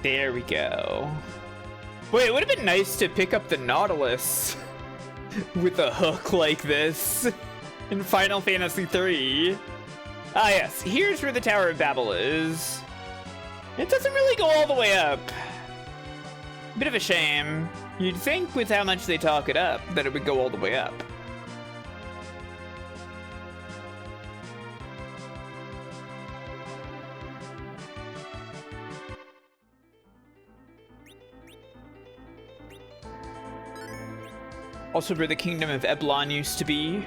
There we go. Wait, it would have been nice to pick up the Nautilus with a hook like this in Final Fantasy III. Ah yes, here's where the Tower of Babel is. It doesn't really go all the way up. Bit of a shame. You'd think with how much they talk it up that it would go all the way up. Also where the kingdom of Eblan used to be.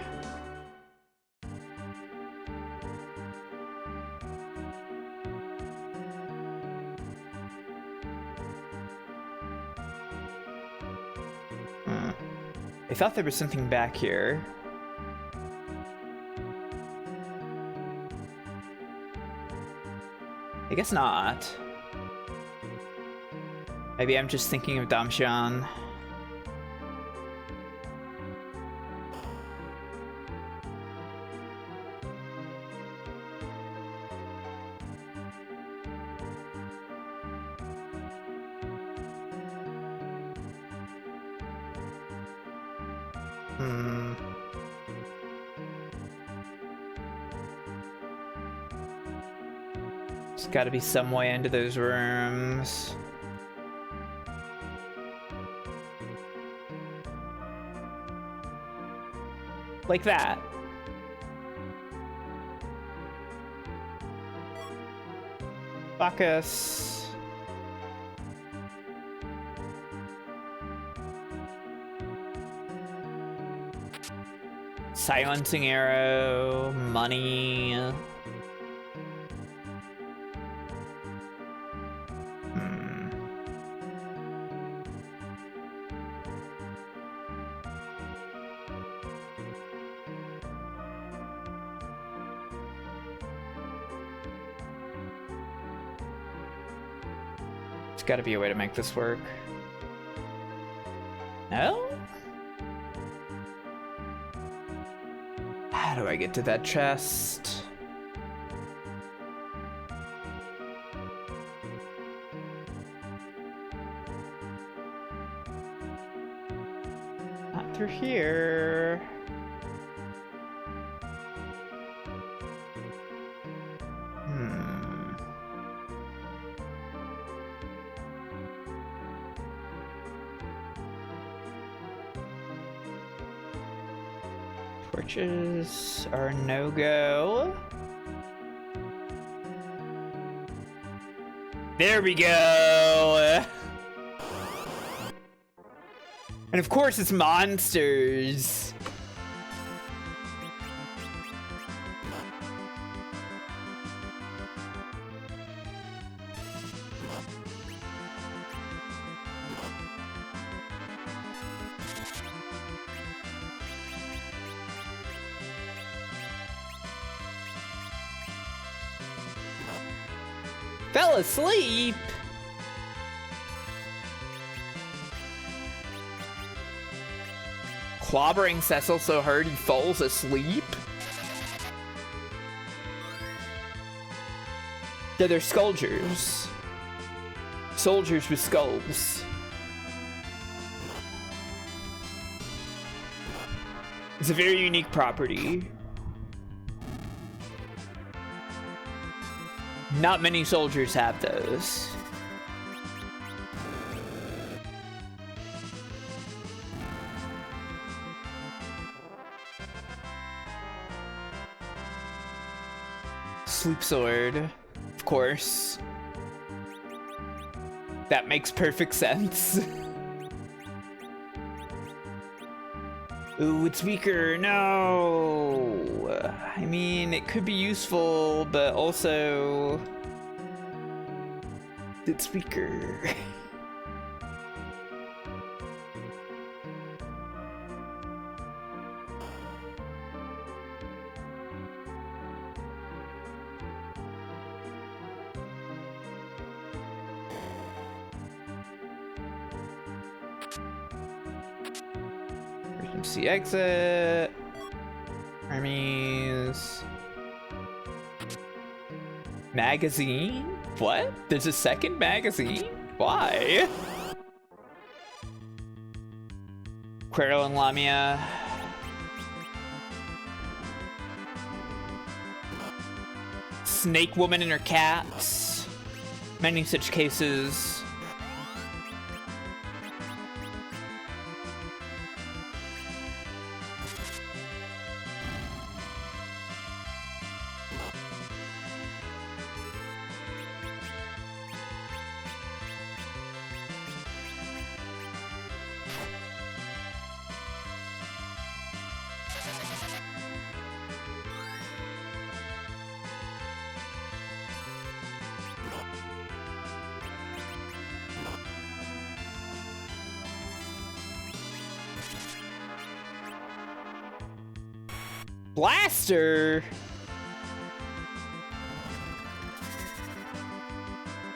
I thought there was something back here. I guess not. Maybe I'm just thinking of Damshan. There's gotta be some way into those rooms. Like that. Bacchus. Silencing arrow, money. There's gotta be a way to make this work. No? How do I get to that chest? Not through here. Torches are no-go. There we go! And of course it's monsters! Fell asleep. Clobbering Cecil so hard he falls asleep. Yeah, they're scolders. Soldiers with skulls. It's a very unique property. Not many soldiers have those. Sleep sword, of course. That makes perfect sense. Ooh, it's weaker. No. I mean, it could be useful, but also it's weaker. Emergency exit. Armies. Magazine? What? There's a second magazine? Why? Quero and Lamia. Snake woman and her cats. Many such cases. Blaster?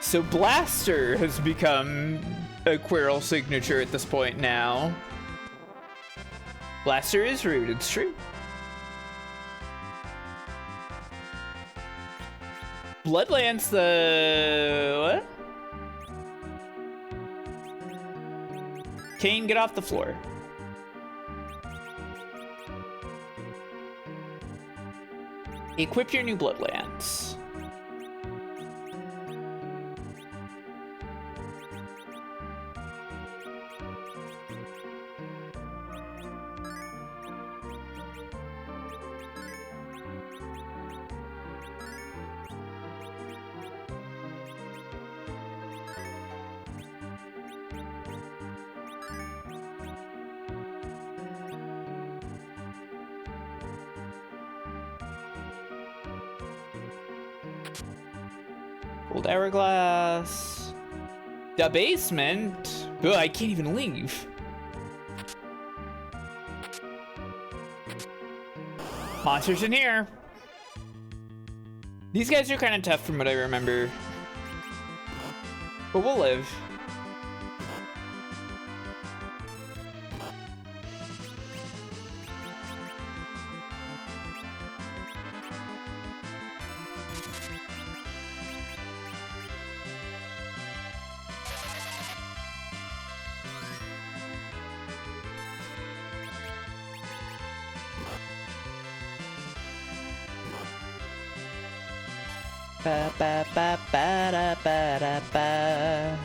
So Blaster has become a Quirrell signature at this point now. Blaster is rude, it's true. Bloodlands the... what? Kain, get off the floor. Equip your new Bloodlands. Gold hourglass. The basement? Ugh, I can't even leave. Monsters in here. These guys are kind of tough from what I remember. But we'll live. Ba ba ba ba da ba da ba.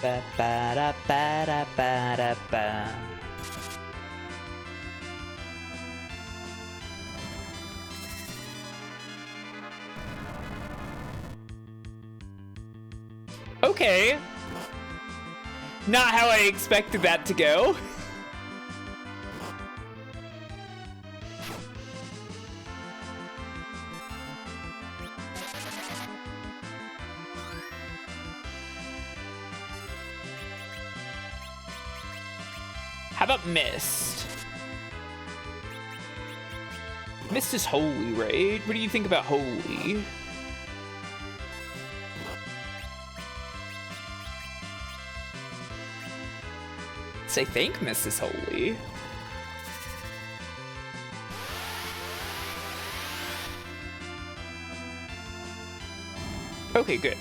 Ba ba da ba da ba da ba. Okay. Not how I expected that to go. How about Mist? Mist is holy, right? What do you think about holy? I think Mist is holy. Okay, good.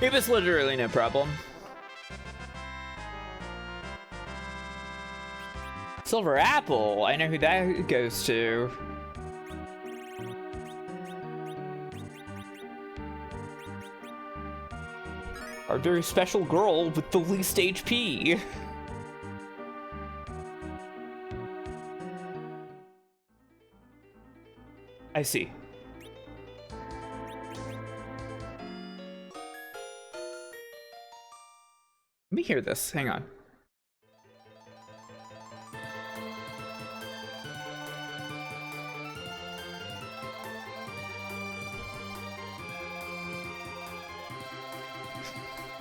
It was literally no problem. Silver apple, I know who that goes to. Our very special girl with the least HP. I see. Let me hear this, hang on.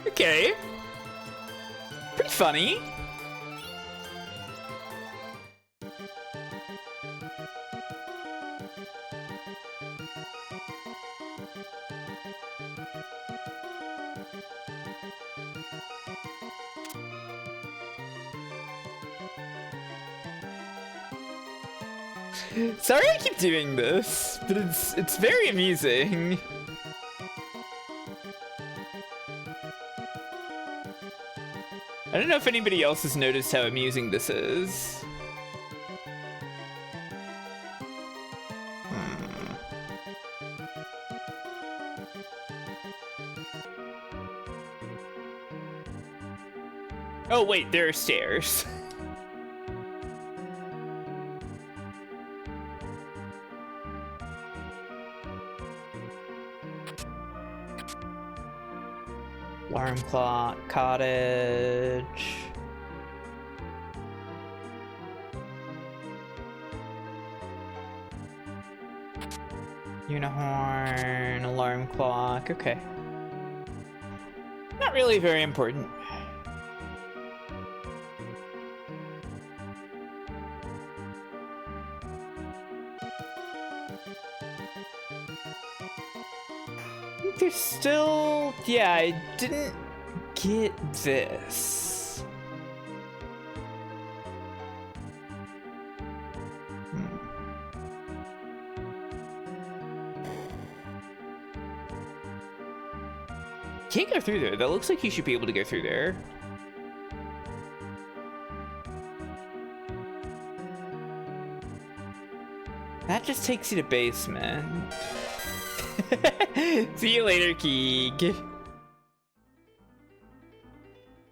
Okay. Pretty funny. Sorry I keep doing this, but it's very amusing. I don't know if anybody else has noticed how amusing this is. Oh wait, there are stairs. Alarm clock, cottage. Unihorn, alarm clock, okay. Not really very important. There's still... yeah, I didn't get this. Can't go through there. That looks like you should be able to go through there. That just takes you to basement. See you later, Keeg.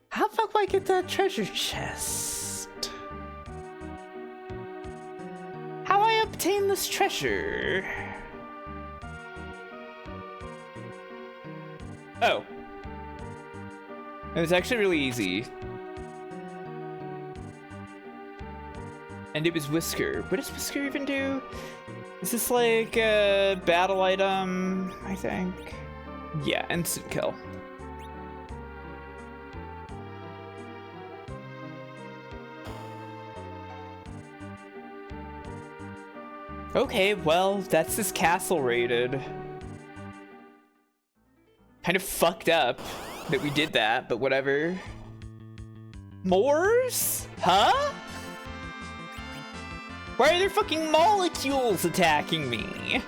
How the fuck do I get that treasure chest? How I obtain this treasure? Oh. It was actually really easy. And it was Whisker. What does Whisker even do? Is this like a battle item, I think? Yeah, instant kill. Okay, well, that's this castle raided. Kind of fucked up that we did that, but whatever. Moors? Huh? Why are there fucking molecules attacking me?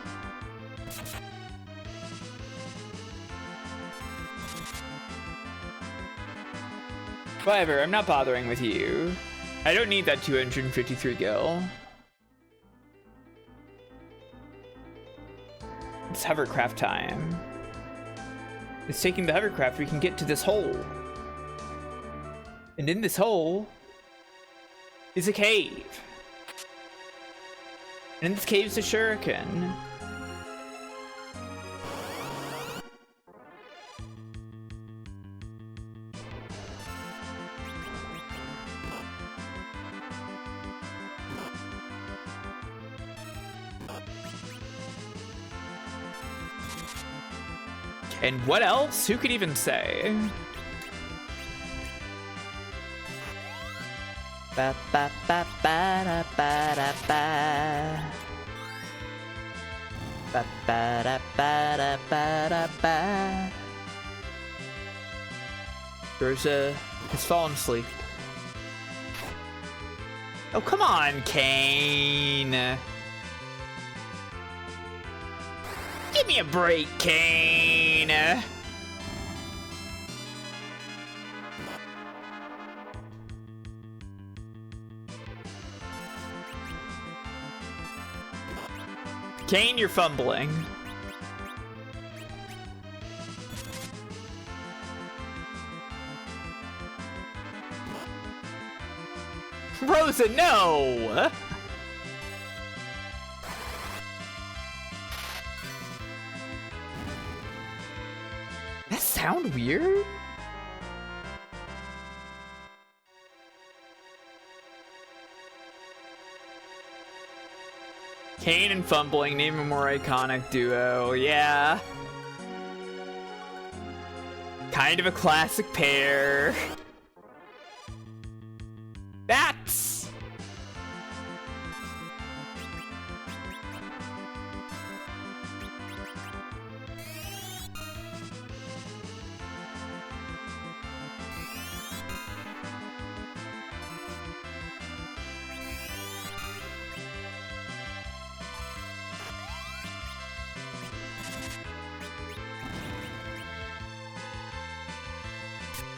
Whatever, I'm not bothering with you. I don't need that 253 gil. It's hovercraft time. It's taking the hovercraft, we can get to this hole. And in this hole is a cave. And in this cave is a shuriken. And what else? Who could even say? Ba ba ba ba da ba da ba. Ba ba da ba da ba da ba. Rosa has fallen asleep. Oh, come on, Kain. Give me a break, Kain. Kain, you're fumbling. Rosa, no! That sound weird? Kain and fumbling, name a more iconic duo. Yeah. Kind of a classic pair. Bats!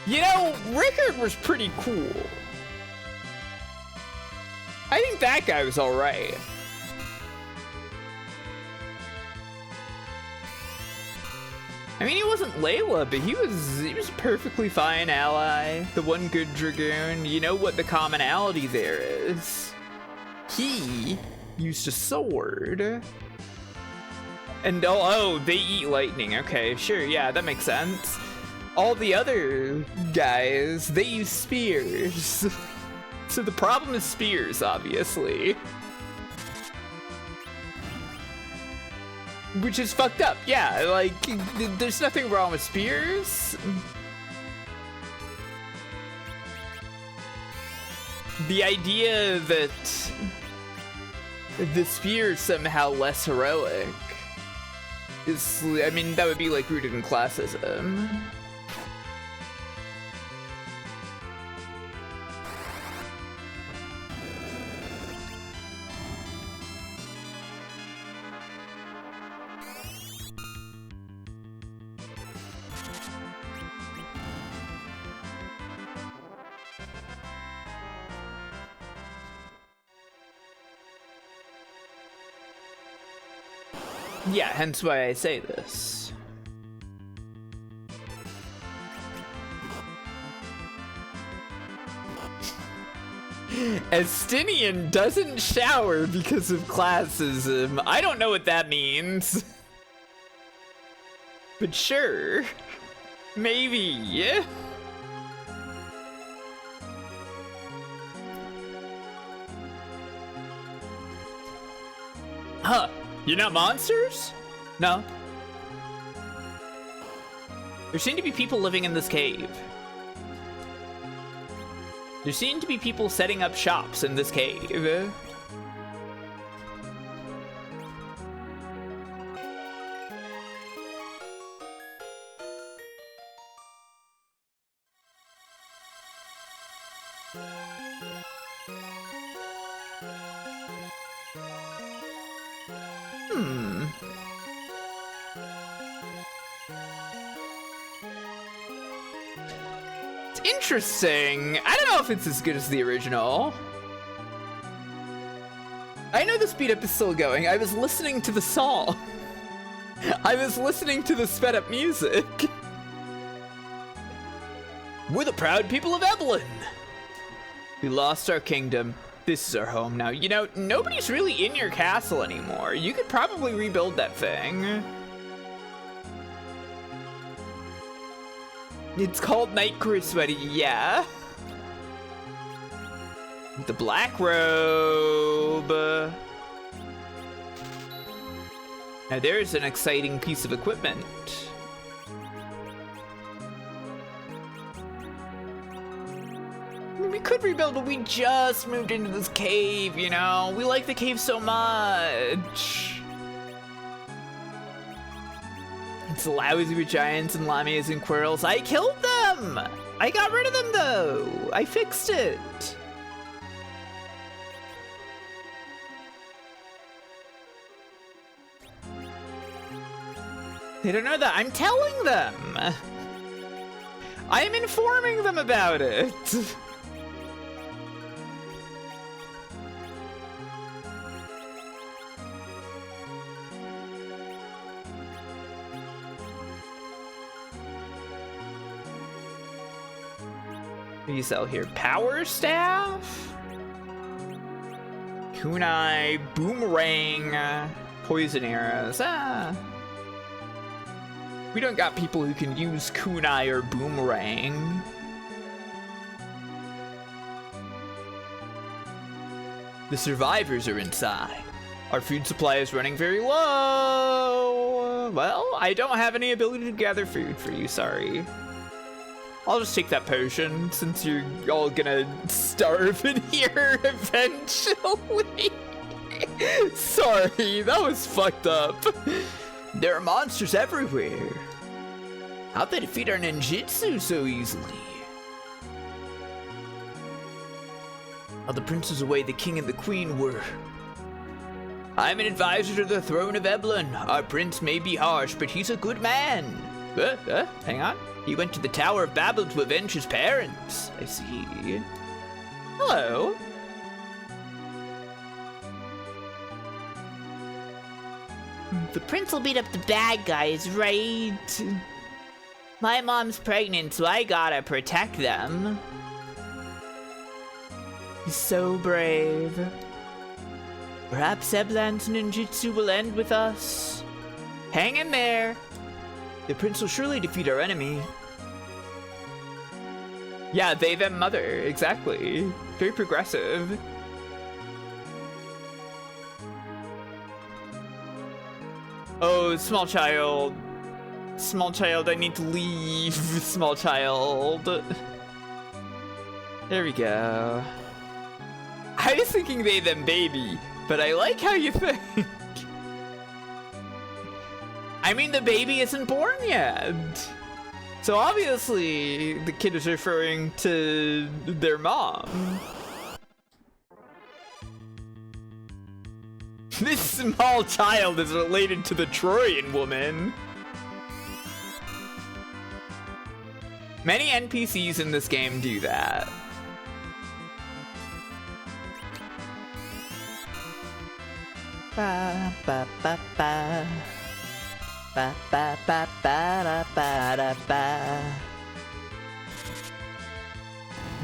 You know, Rickard was pretty cool. I think that guy was alright. I mean, he wasn't Layla, but he was a perfectly fine ally. The one good Dragoon. You know what the commonality there is? He used a sword. And oh, they eat lightning. Okay, sure, yeah, that makes sense. All the other guys, they use spears. So the problem is spears, obviously. Which is fucked up, yeah, like, there's nothing wrong with spears. The idea that the spear is somehow less heroic is, I mean, that would be like rooted in classism. Yeah, hence why I say this. Estinian doesn't shower because of classism. I don't know what that means. But sure. Maybe, yeah. Huh. You're not monsters? No. There seem to be people living in this cave. There seem to be people setting up shops in this cave. Interesting. I don't know if it's as good as the original. I know the speed up is still going. I was listening to the song. I was listening to the sped up music. We're the proud people of Eblan. We lost our kingdom. This is our home now. You know, nobody's really in your castle anymore. You could probably rebuild that thing. It's called Night Sweaty, yeah. The black robe. Now there's an exciting piece of equipment. I mean, we could rebuild, but we just moved into this cave, you know? We like the cave so much. It's lousy with giants and llamas and squirrels. I killed them! I got rid of them, though. I fixed it. They don't know that. I'm telling them. I'm informing them about it. What do you sell here? Power staff? Kunai, boomerang, poison arrows. We don't got people who can use kunai or boomerang. The survivors are inside. Our food supply is running very low. Well, I don't have any ability to gather food for you, sorry. I'll just take that potion since you're all gonna starve in here eventually. Sorry, that was fucked up. There are monsters everywhere. How'd they defeat our ninjutsu so easily? While the prince was away, the king and the queen were. I'm an advisor to the throne of Eblan. Our prince may be harsh, but he's a good man. Hang on. He went to the Tower of Babil to avenge his parents. I see. Hello. The prince will beat up the bad guys, right? My mom's pregnant, so I gotta protect them. He's so brave. Perhaps Eblan's ninjutsu will end with us. Hang in there. The prince will surely defeat our enemy. Yeah, they, them, mother. Exactly. Very progressive. Oh, small child. Small child, I need to leave. Small child. There we go. I was thinking they, them, baby. But I like how you think. I mean, the baby isn't born yet. So obviously, the kid is referring to their mom. This small child is related to the Trojan woman. Many NPCs in this game do that. Ba ba ba ba. Ba ba ba ba da ba da ba.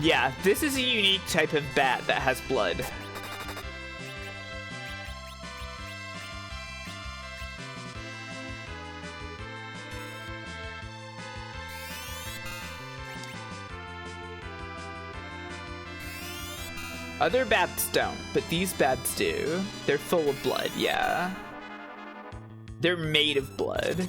Yeah, this is a unique type of bat that has blood. Other bats don't, but these bats do. They're full of blood, yeah. They're made of blood.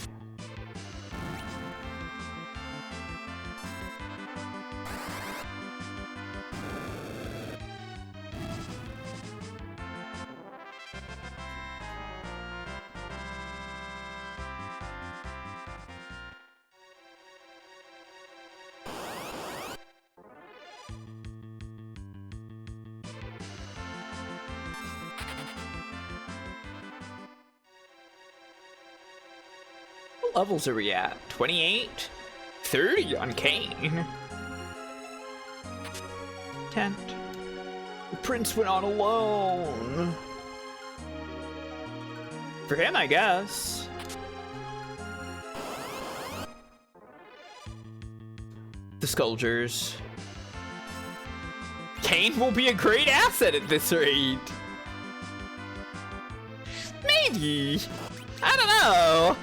What levels are we at? 28? 30 on Kain. Tent. The prince went on alone. For him, I guess. The Scourgers. Kain will be a great asset at this rate. Maybe. I don't know.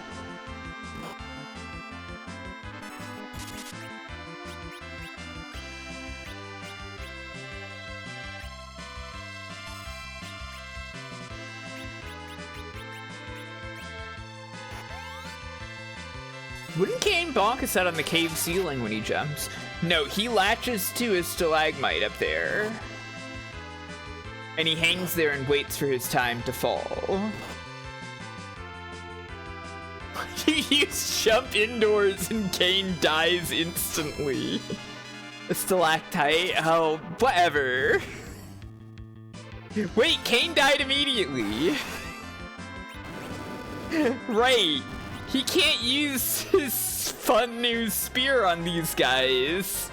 Wouldn't Kain bonk his head on the cave ceiling when he jumps? No, he latches to his stalagmite up there. And he hangs there and waits for his time to fall. You jump indoors and Kain dies instantly. A stalactite? Oh, whatever. Wait, Kain died immediately. Right. He can't use his fun new spear on these guys.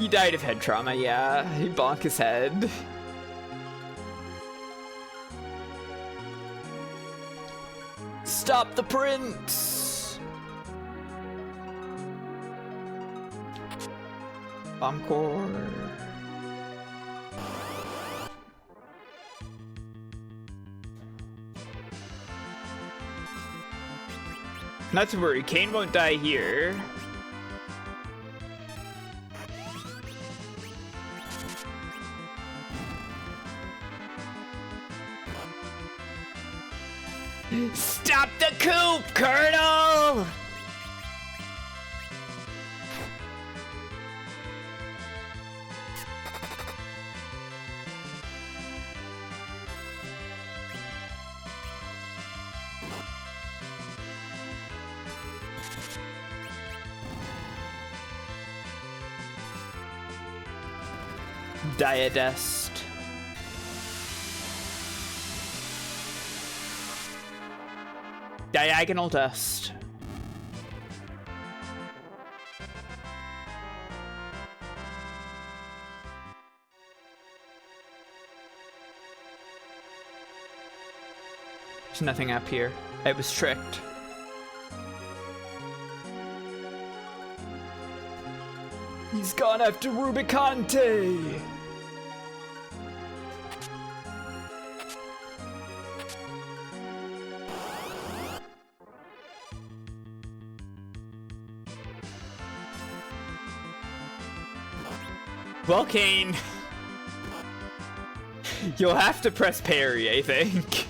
He died of head trauma, yeah. He bonked his head. Stop the prince! Bomb core. Not to worry, Kain won't die here. Stop the coup, Colonel! Diadest. Diagonal dust. There's nothing up here. I was tricked. He's gone after Rubicante! Well, Kain, you'll have to press parry, I think.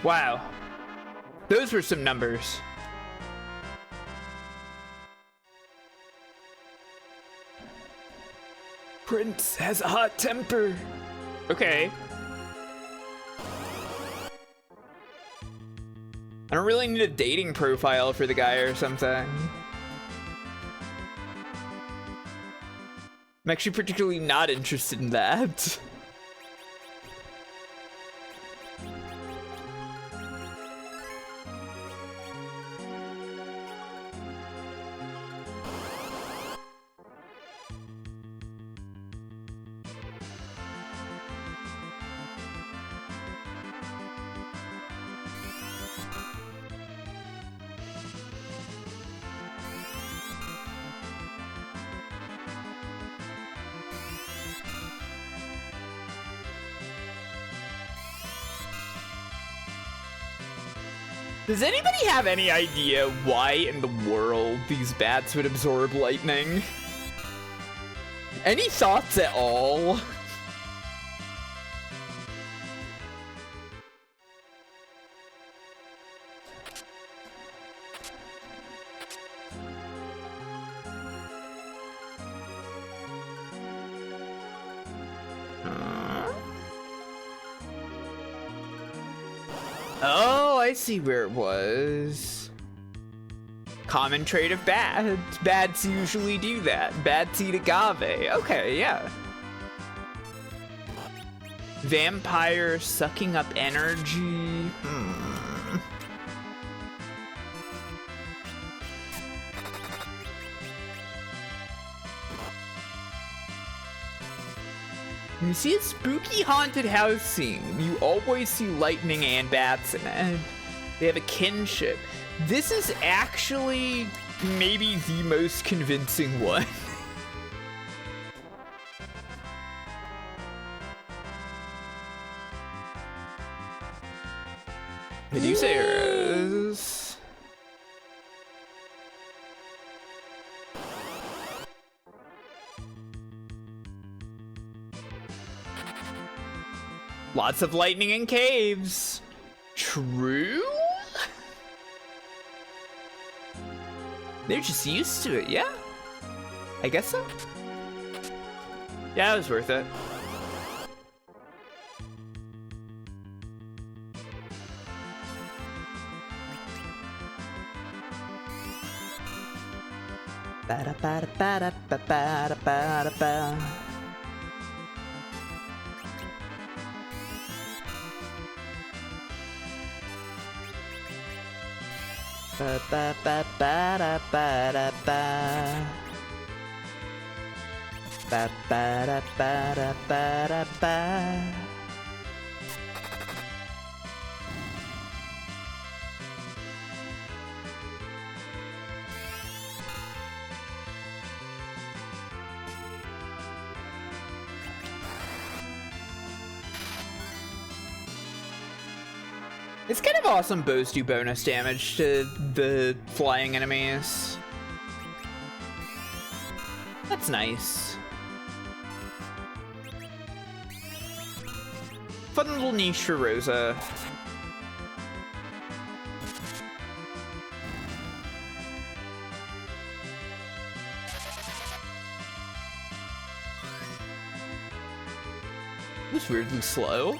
Wow. Those were some numbers. Prince has a hot temper. Okay. I don't really need a dating profile for the guy or something. I'm actually particularly not interested in that. Does anybody have any idea why in the world these bats would absorb lightning? Any thoughts at all? Oh, I see where it was. Common trait of bats. Bats usually do that. Bats eat agave. Okay, yeah. Vampire sucking up energy. When you see a spooky haunted house scene, you always see lightning and bats in it. They have a kinship. This is actually maybe the most convincing one. Medusaurus. Lots of lightning in caves. True? They're just used to it, yeah? I guess so. Yeah, it was worth it. Ba-da-ba-da-ba-da-ba-da-ba-da-ba. Ba-ba-ba-ba-da-ba-da-ba. Ba-ba-da-ba-da-ba-da-ba. It's kind of awesome bows do bonus damage to the flying enemies. That's nice. Fun little niche for Rosa. It was weirdly slow.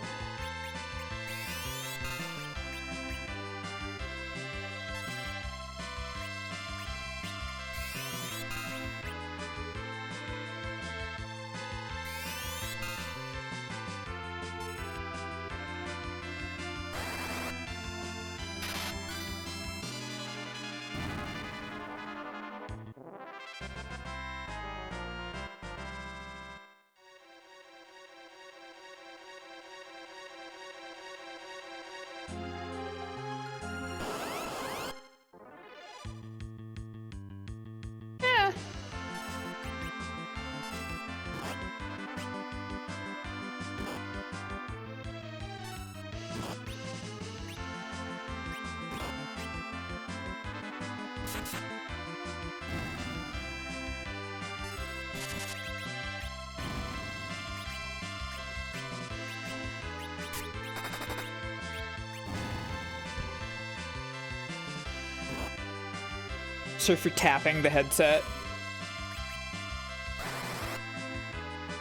So for tapping the headset.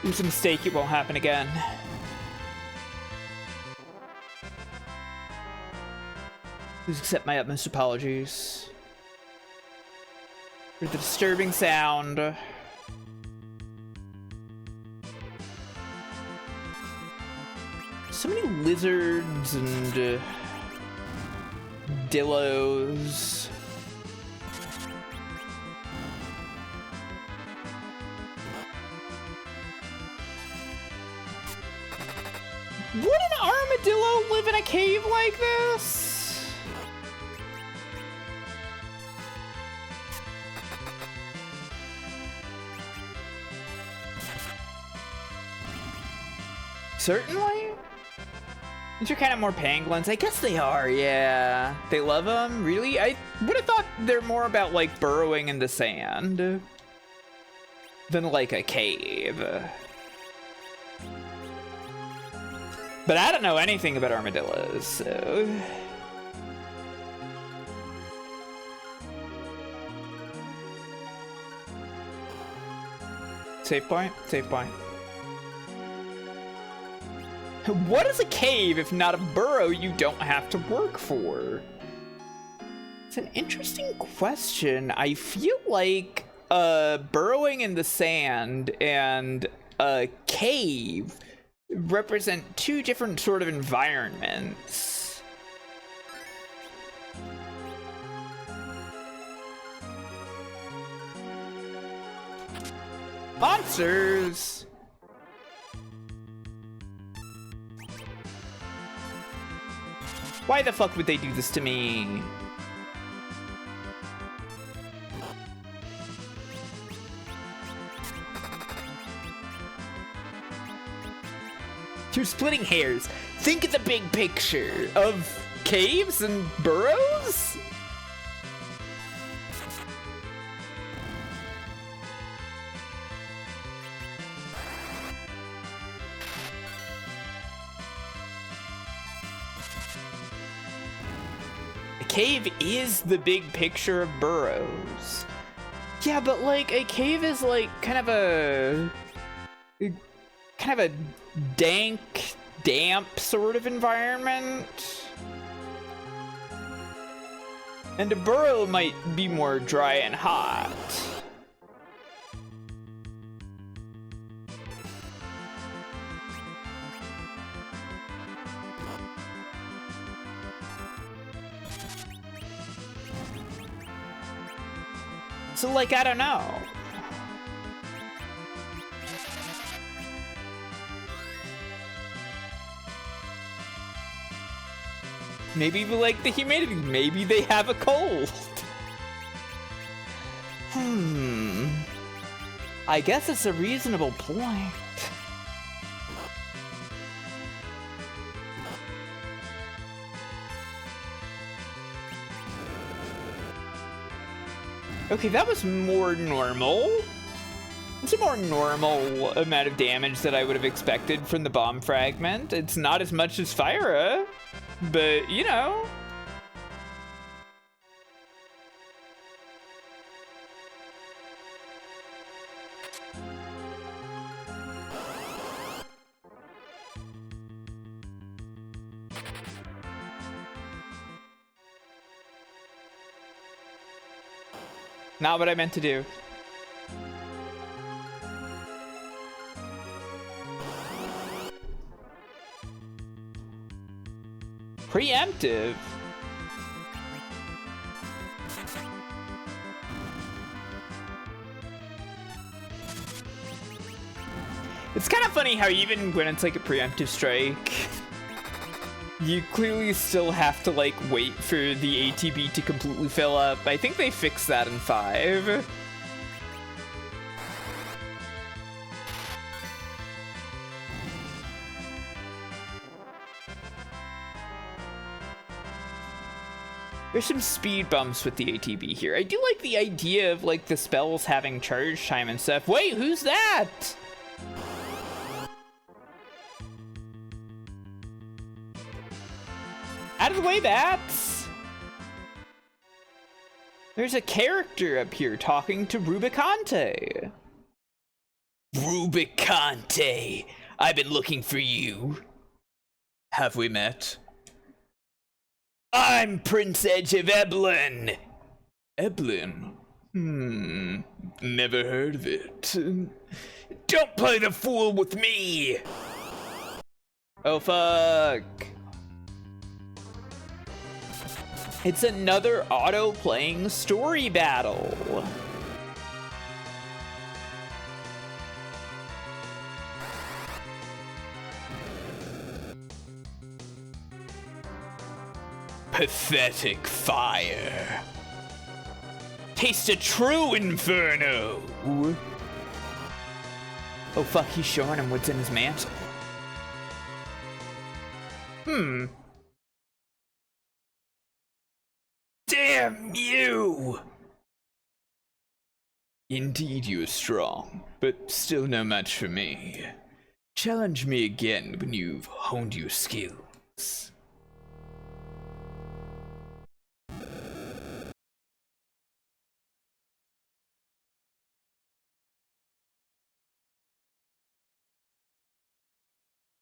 It was a mistake, it won't happen again. Please accept my utmost apologies for the disturbing sound. So many lizards and dillos. Would an armadillo live in a cave like this? Certainly. These are kind of more pangolins. I guess they are, yeah. They love them? Really? I would have thought they're more about, like, burrowing in the sand than, like, a cave. But I don't know anything about armadillos, so... Save point? Save point. What is a cave if not a burrow you don't have to work for? It's an interesting question. I feel like burrowing in the sand and a cave represent two different sort of environments. Monsters! Why the fuck would they do this to me? You're splitting hairs. Think of the big picture of caves and burrows? A cave is the big picture of burrows. Yeah, but like a cave is like kind of a dank, damp sort of environment. And a burrow might be more dry and hot. So like, I don't know. Maybe we like the humidity. Maybe they have a cold. I guess it's a reasonable point. Okay, that was more normal. It's a more normal amount of damage that I would have expected from the bomb fragment. It's not as much as Fyra, but you know. Not what I meant to do. Preemptive? It's kind of funny how even when it's like a preemptive strike, you clearly still have to like wait for the ATB to completely fill up. I think they fixed that in 5. There's some speed bumps with the ATB here. I do like the idea of like the spells having charge time and stuff. Wait, who's that? Out of the way, bats! There's a character up here talking to Rubicante. Rubicante, I've been looking for you. Have we met? I'm Prince Edge of Eblan. Eblan? Never heard of it. Don't play the fool with me! Oh fuck. It's another auto-playing story battle. Pathetic fire. Taste a true inferno. Oh fuck, he's showing him what's in his mantle. Damn you! Indeed you are strong, but still no match for me. Challenge me again when you've honed your skills.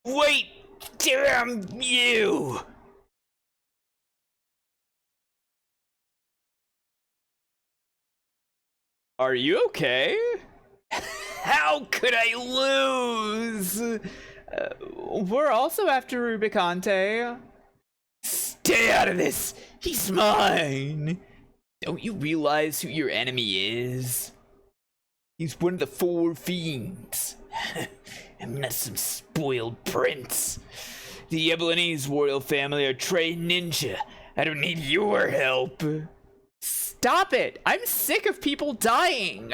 Wait! Damn you! Are you okay? How could I lose? We're also after Rubicante. Stay out of this! He's mine! Don't you realize who your enemy is? He's one of the 4 fiends. I'm not some spoiled prince. The Eblanese royal family are trained ninja. I don't need your help. Stop it! I'm sick of people dying!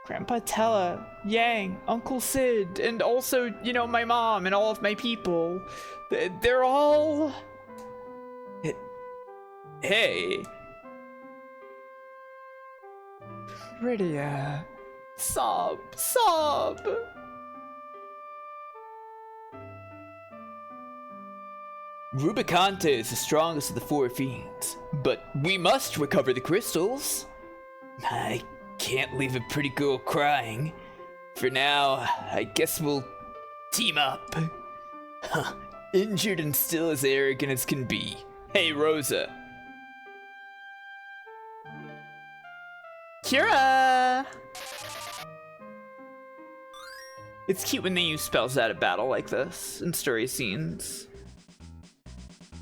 Grandpa Tella, Yang, Uncle Sid, and also, you know, my mom and all of my people. They're all... Hey. Rydia. Sob. Sob. Rubicante is the strongest of the four fiends, but we must recover the crystals. I can't leave a pretty girl crying. For now, I guess we'll team up. Huh. Injured and still as arrogant as can be. Hey, Rosa. Kira! It's cute when they use spells out of battle like this in story scenes.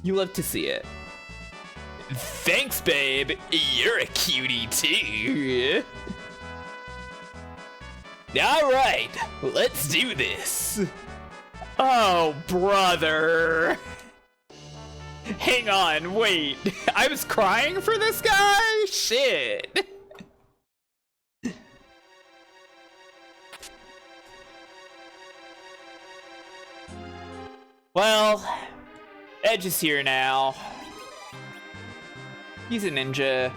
You love to see it. Thanks, babe. You're a cutie too. All right, let's do this. Oh, brother. Hang on, wait. I was crying for this guy? Shit. Well, Edge is here now. He's a ninja.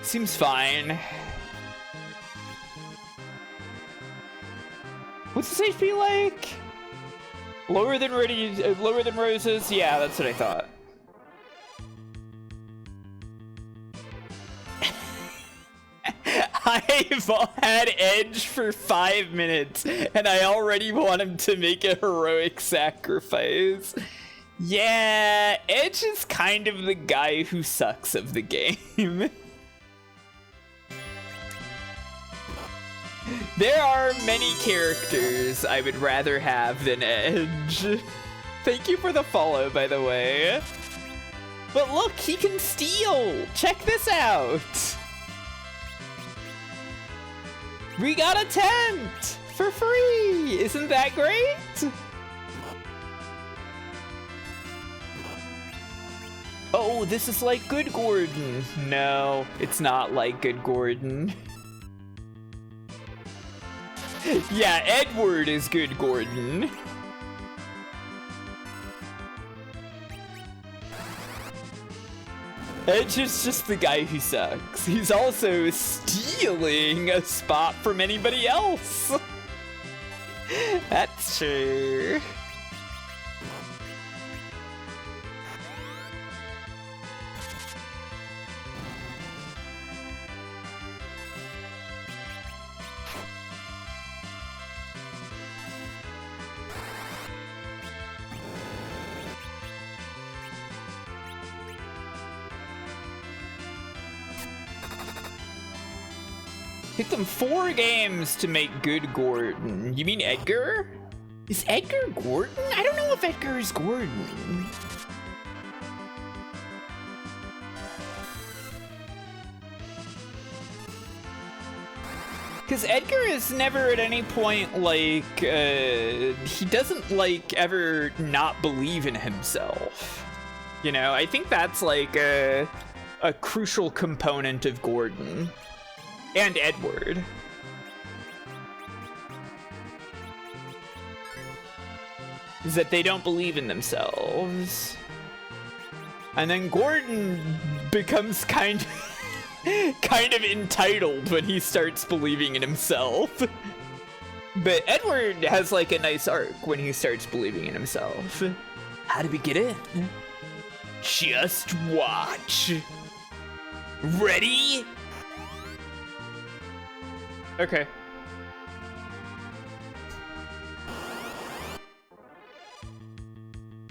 Seems fine. What's his HP like? Lower than Rose's? Yeah, that's what I thought. I've had Edge for 5 minutes, and I already want him to make a heroic sacrifice. Yeah, Edge is kind of the guy who sucks of the game. There are many characters I would rather have than Edge. Thank you for the follow, by the way. But look, he can steal! Check this out! We got a tent! For free! Isn't that great? Oh, this is like Good Gordon. No, it's not like Good Gordon. Yeah, Edward is Good Gordon. Edge is just the guy who sucks. He's also stealing a spot from anybody else. That's true. Took them 4 games to make Good Gordon. You mean Edgar? Is Edgar Gordon? I don't know if Edgar is Gordon. Because Edgar is never at any point like, he doesn't like ever not believe in himself. You know, I think that's like a crucial component of Gordon. And Edward. Is that they don't believe in themselves. And then Gordon becomes kind of entitled when he starts believing in himself. But Edward has like a nice arc when he starts believing in himself. How do we get in? Just watch. Ready? Okay.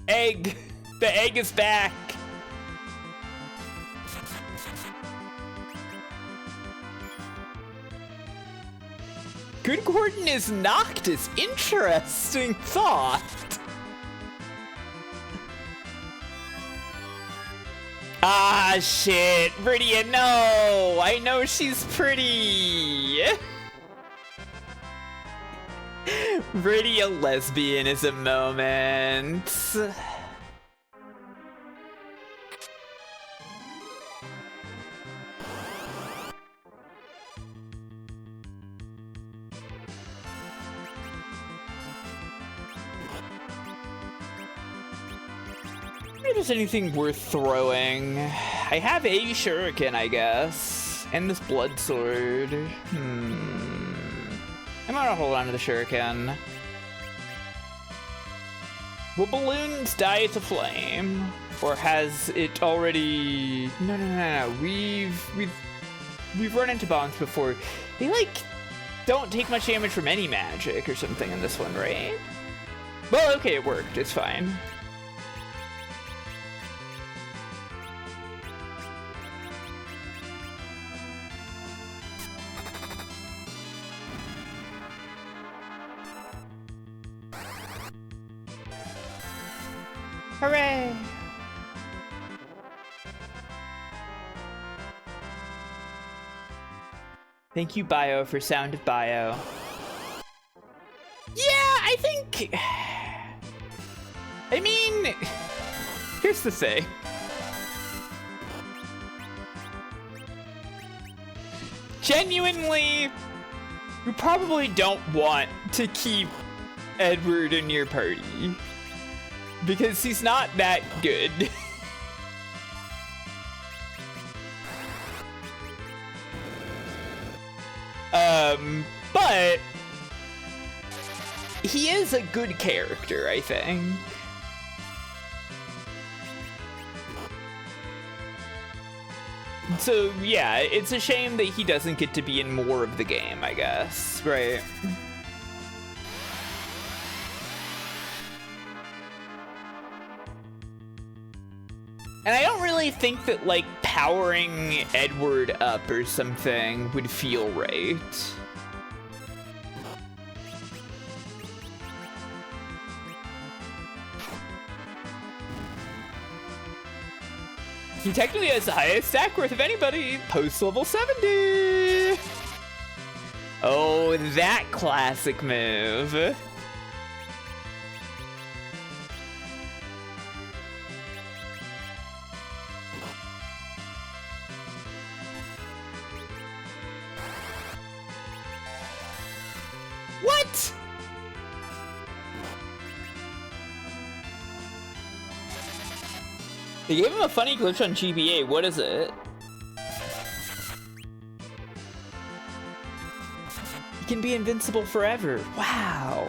Egg! The egg is back! Good Gordon is knocked is interesting thought. Ah, shit. Bridia, no! I know she's pretty! Bridia lesbian is a moment. If there's anything worth throwing, I have a shuriken, I guess, and this blood sword. I'm gonna hold on to the shuriken. Will balloons die to flame? Or has it already... No. We've run into bombs before. They, like, don't take much damage from any magic or something in this one, right? Well, okay, it worked. It's fine. Hooray! Thank you, Bio, for Sound of Bio. Yeah, I think... I mean... Here's the thing. Genuinely, you probably don't want to keep Edward in your party. Because he's not that good. But he is a good character, I think. So yeah, it's a shame that he doesn't get to be in more of the game, I guess, right? And I don't really think that, like, powering Edward up or something would feel right. He technically has the highest stack worth of anybody, post level 70. Oh, that classic move. What? They gave him a funny glitch on GBA. What is it? He can be invincible forever. Wow.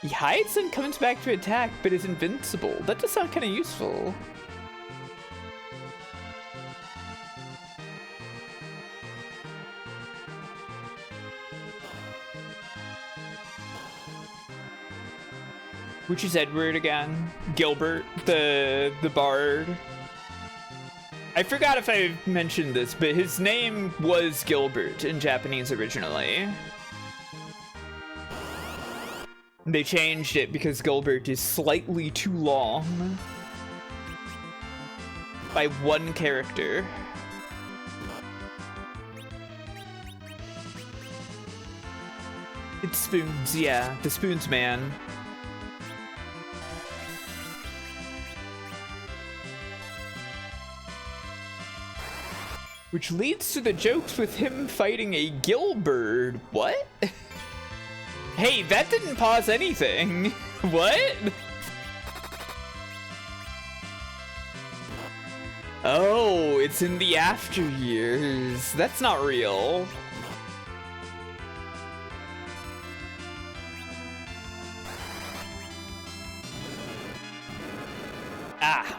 He hides and comes back to attack, but is invincible. That does sound kind of useful. Which is Edward again? Gilbert, the bard. I forgot if I mentioned this, but his name was Gilbert in Japanese originally. They changed it because Gilbert is slightly too long by one character. It's Spoons, yeah, the Spoons man. Which leads to the jokes with him fighting a Gilbert. What? Hey, that didn't pause anything. What? Oh, it's in the after years. That's not real. Ah.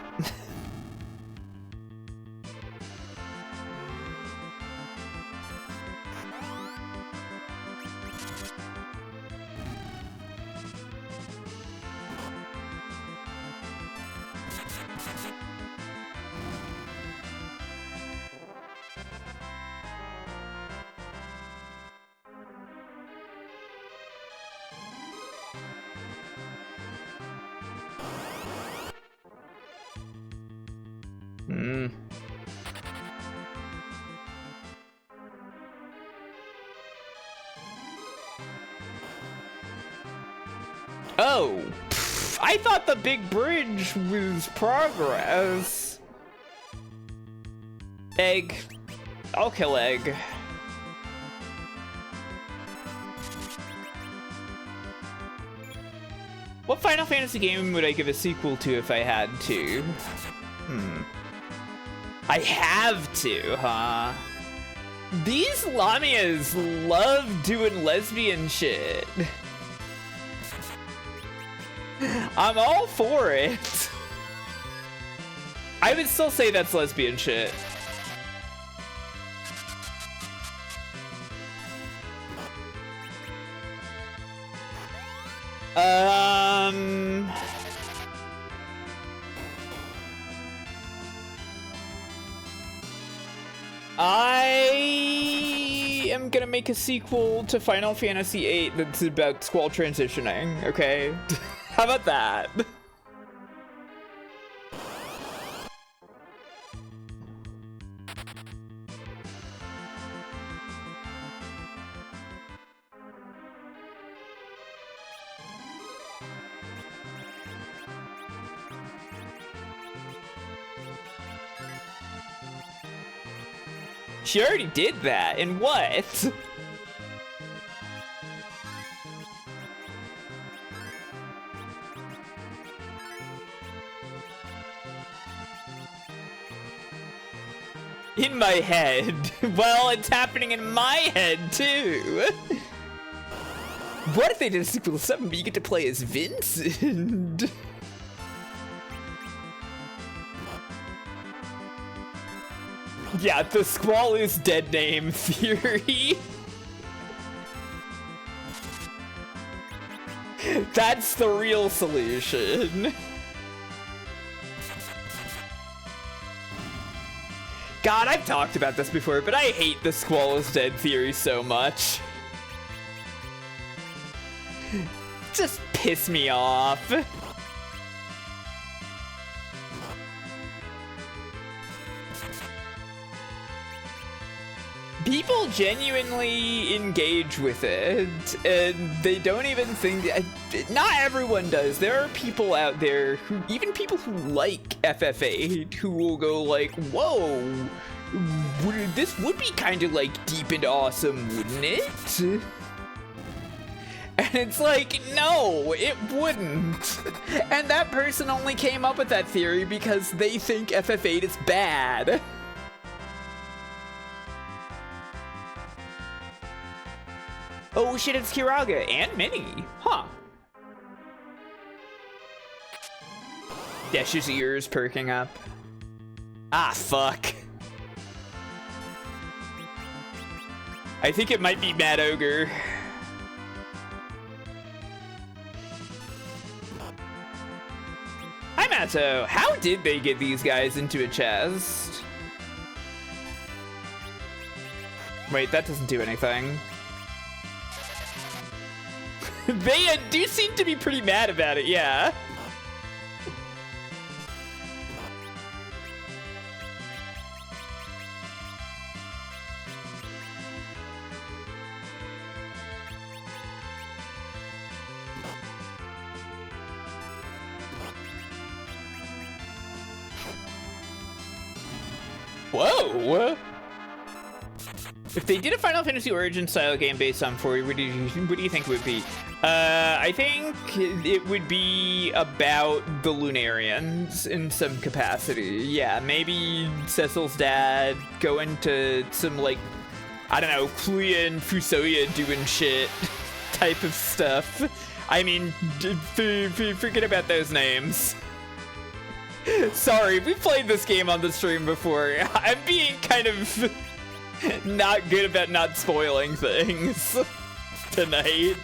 Oh, I thought the big bridge was progress. Egg. I'll kill Egg. What Final Fantasy game would I give a sequel to if I had to? I have to, huh? These Lamias love doing lesbian shit. I'm all for it. I would still say that's lesbian shit. I am gonna make a sequel to Final Fantasy VIII that's about Squall transitioning, okay? How about that? She already did that, and what? In my head. Well, it's happening in my head, too. What if they did a sequel to 7, but you get to play as Vincent? Yeah, the Squall is dead name theory. That's the real solution. God, I've talked about this before, but I hate the Squall is dead theory so much. Just piss me off. People genuinely engage with it, and they don't even think... Not everyone does. There are people out there who, even people who like FF8, who will go like, whoa, this would be kind of like deep and awesome, wouldn't it? And it's like, no, it wouldn't. And that person only came up with that theory because they think FF8 is bad. Oh shit, it's Kiraga and Minnie. Huh. Dash's ears perking up. Ah, fuck. I think it might be Mad Ogre. Hi, Matto. How did they get these guys into a chest? Wait, that doesn't do anything. They do seem to be pretty mad about it, yeah. Whoa! If they did a Final Fantasy Origin style game based on 4, what do you think it would be? I think it would be about the Lunarians in some capacity. Yeah, maybe Cecil's dad go into some, like, I don't know, Kuya and Fusoya doing shit type of stuff. I mean, forget about those names. Sorry, we played this game on the stream before. I'm being kind of not good about not spoiling things tonight.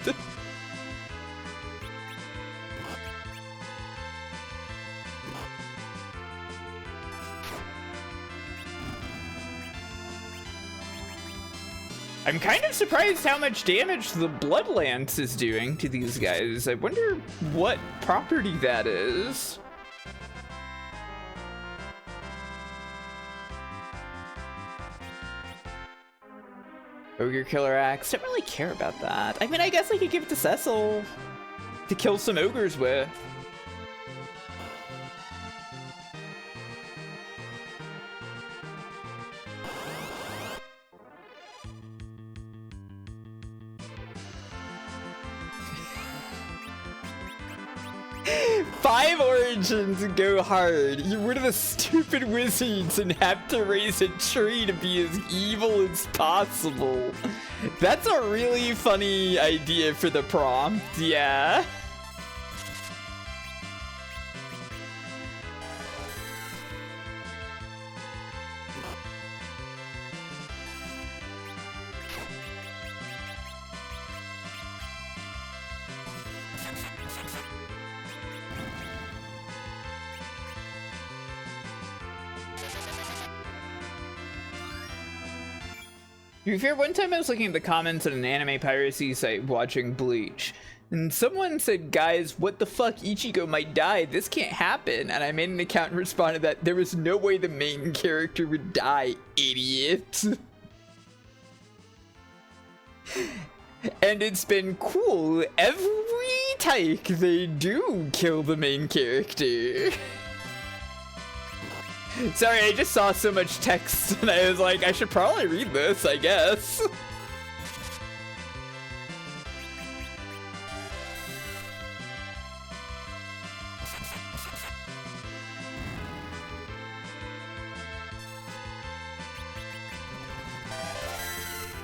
I'm kind of surprised how much damage the Blood Lance is doing to these guys. I wonder what property that is. Ogre Killer Axe. Don't really care about that. I mean, I guess I could give it to Cecil to kill some ogres with. 5 origins and go hard. You're one of the stupid wizards and have to raise a tree to be as evil as possible. That's a really funny idea for the prompt, yeah. To be fair, one time I was looking at the comments on an anime piracy site watching Bleach, and someone said, guys, what the fuck, Ichigo might die, this can't happen, and I made an account and responded that there was no way the main character would die, idiot. And it's been cool, every take they do kill the main character. Sorry, I just saw so much text and I was like, I should probably read this, I guess.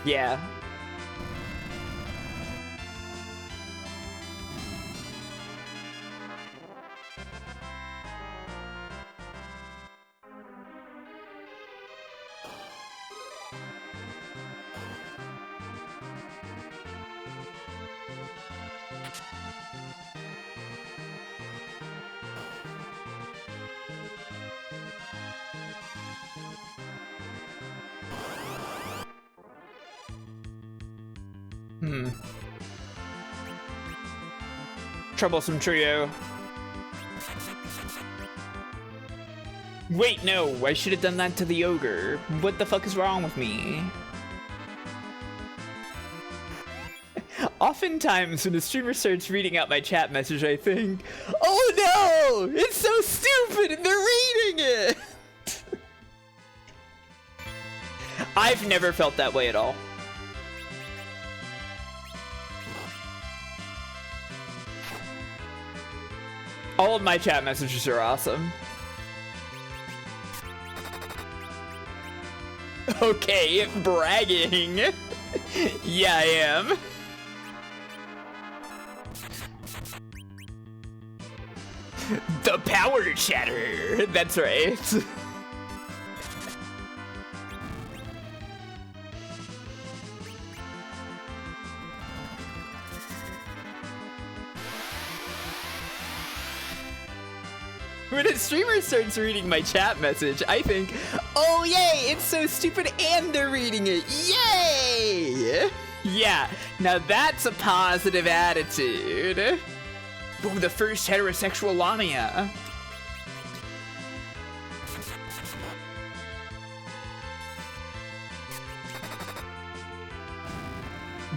Yeah. Troublesome trio. Wait, no, I should have done that to the ogre. What the fuck is wrong with me? Oftentimes, when a streamer starts reading out my chat message, I think, oh no! It's so stupid and they're reading it! I've never felt that way at all. All of my chat messages are awesome. Okay, bragging. Yeah, I am. The power chatter. That's right. When a streamer starts reading my chat message, I think, oh yay, it's so stupid and they're reading it, yay! Yeah, now that's a positive attitude. Ooh, the first heterosexual Lamia.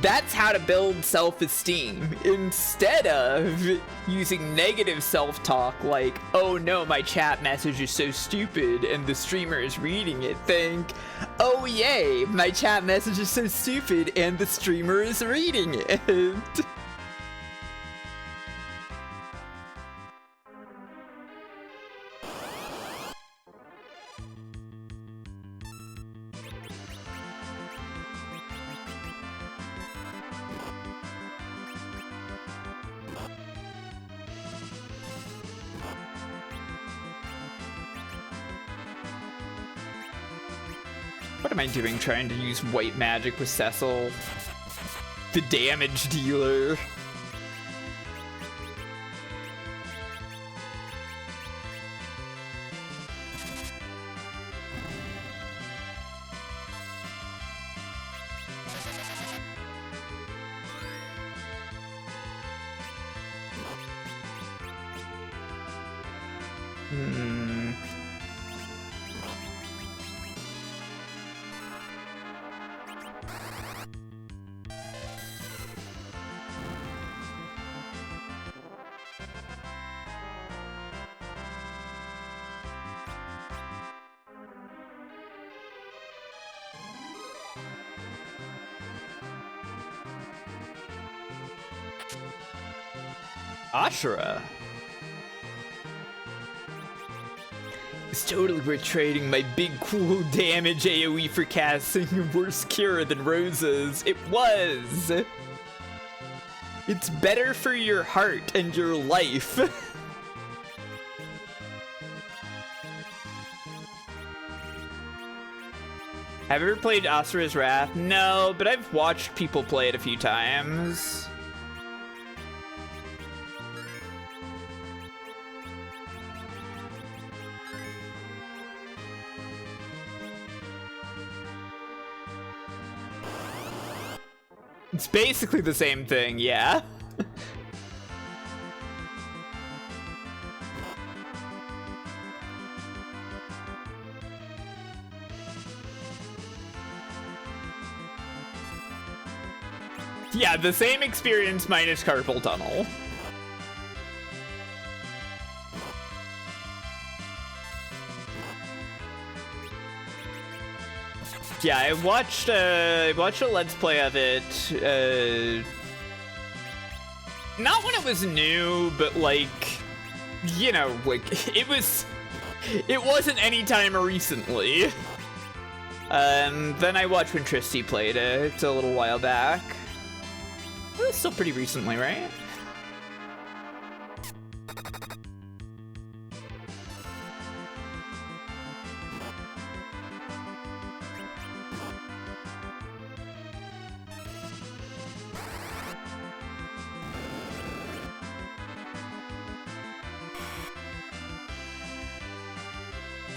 That's how to build self-esteem. Instead of using negative self-talk like, oh no, my chat message is so stupid and the streamer is reading it, think, oh yay, my chat message is so stupid and the streamer is reading it. What am I doing trying to use white magic with Cecil? The damage dealer. Ashura. It's totally worth trading my big cool damage AoE for casting worse cure than Rosa's. It was! It's better for your heart and your life. Have you ever played Asura's Wrath? No, but I've watched people play it a few times. It's basically the same thing, yeah. Yeah, the same experience minus carpal tunnel. Yeah, I watched a Let's Play of it, not when it was new, but like, you know, like, it wasn't any time recently. Then I watched when Tristy played it, it's a little while back. It was still pretty recently, right?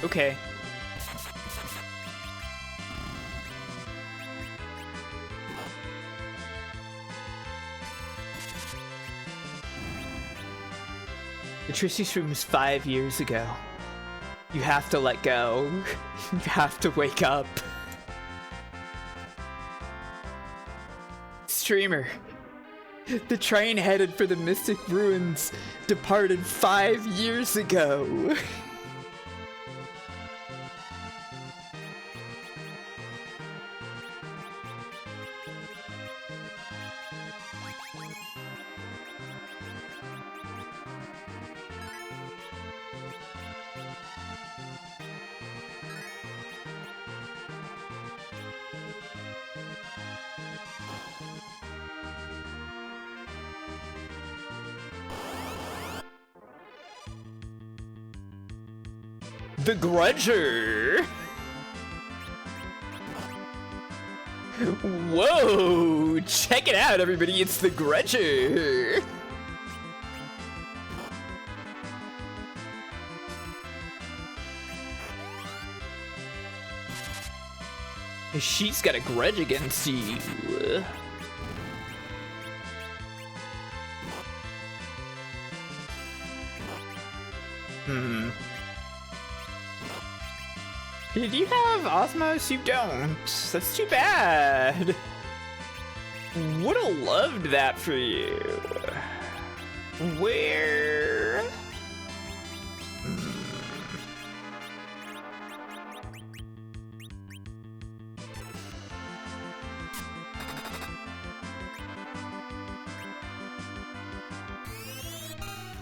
Okay. The Tristy stream was 5 years ago. You have to let go. You have to wake up. Streamer. The train headed for the Mystic Ruins departed 5 years ago. The Grudger! Whoa! Check it out, everybody! It's the Grudger! She's got a grudge against you. Did you have Osmos? You don't. That's too bad. Would've loved that for you. Where?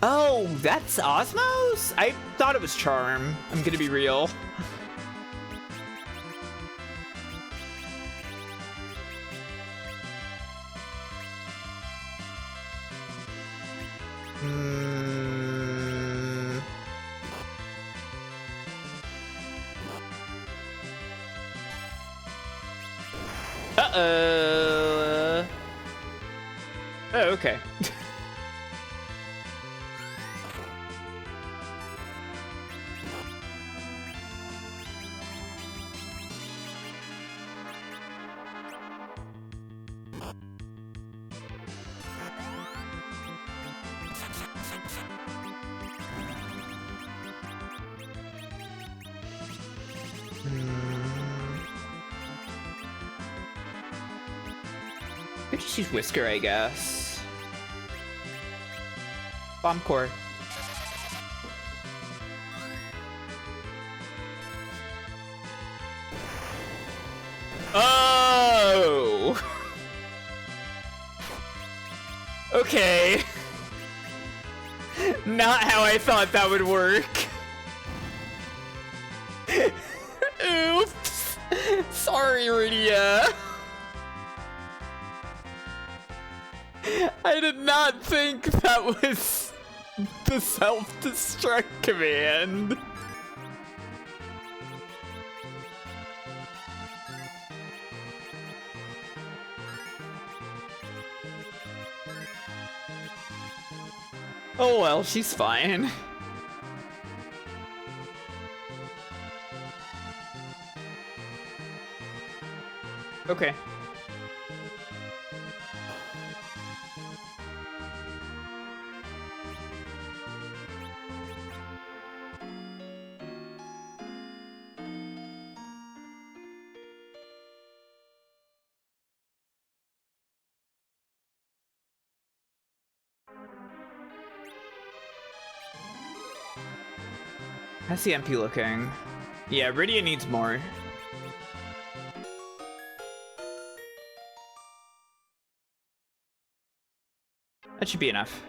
Oh, that's Osmos? I thought it was Charm. I'm gonna be real. Uh-oh. Oh, okay. Could just use Whisker, I guess. Bomb Core. Oh! Okay. Not how I thought that would work. Oops. Sorry, Rydia. I did not think that was the self-destruct command. Oh well, she's fine. Okay. How's the MP looking? Yeah, Rydia needs more. That should be enough.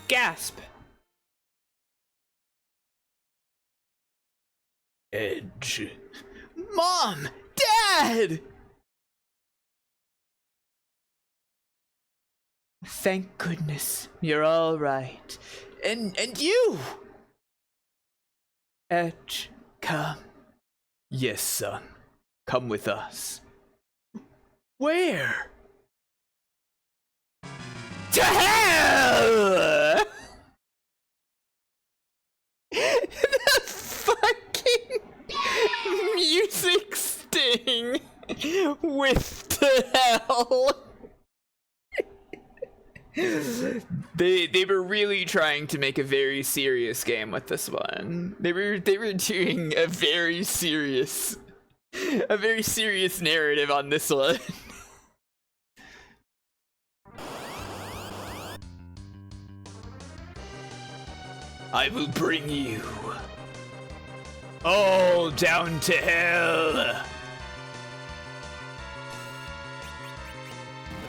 Gasp! Edge. Mom! Dad! Thank goodness you're all right. And you! Edge, come. Yes, son. Come with us. Where? To hell! The fucking music sting with the hell. They were really trying to make a very serious game with this one. They were doing a very serious narrative on this one. I will bring you all down to hell.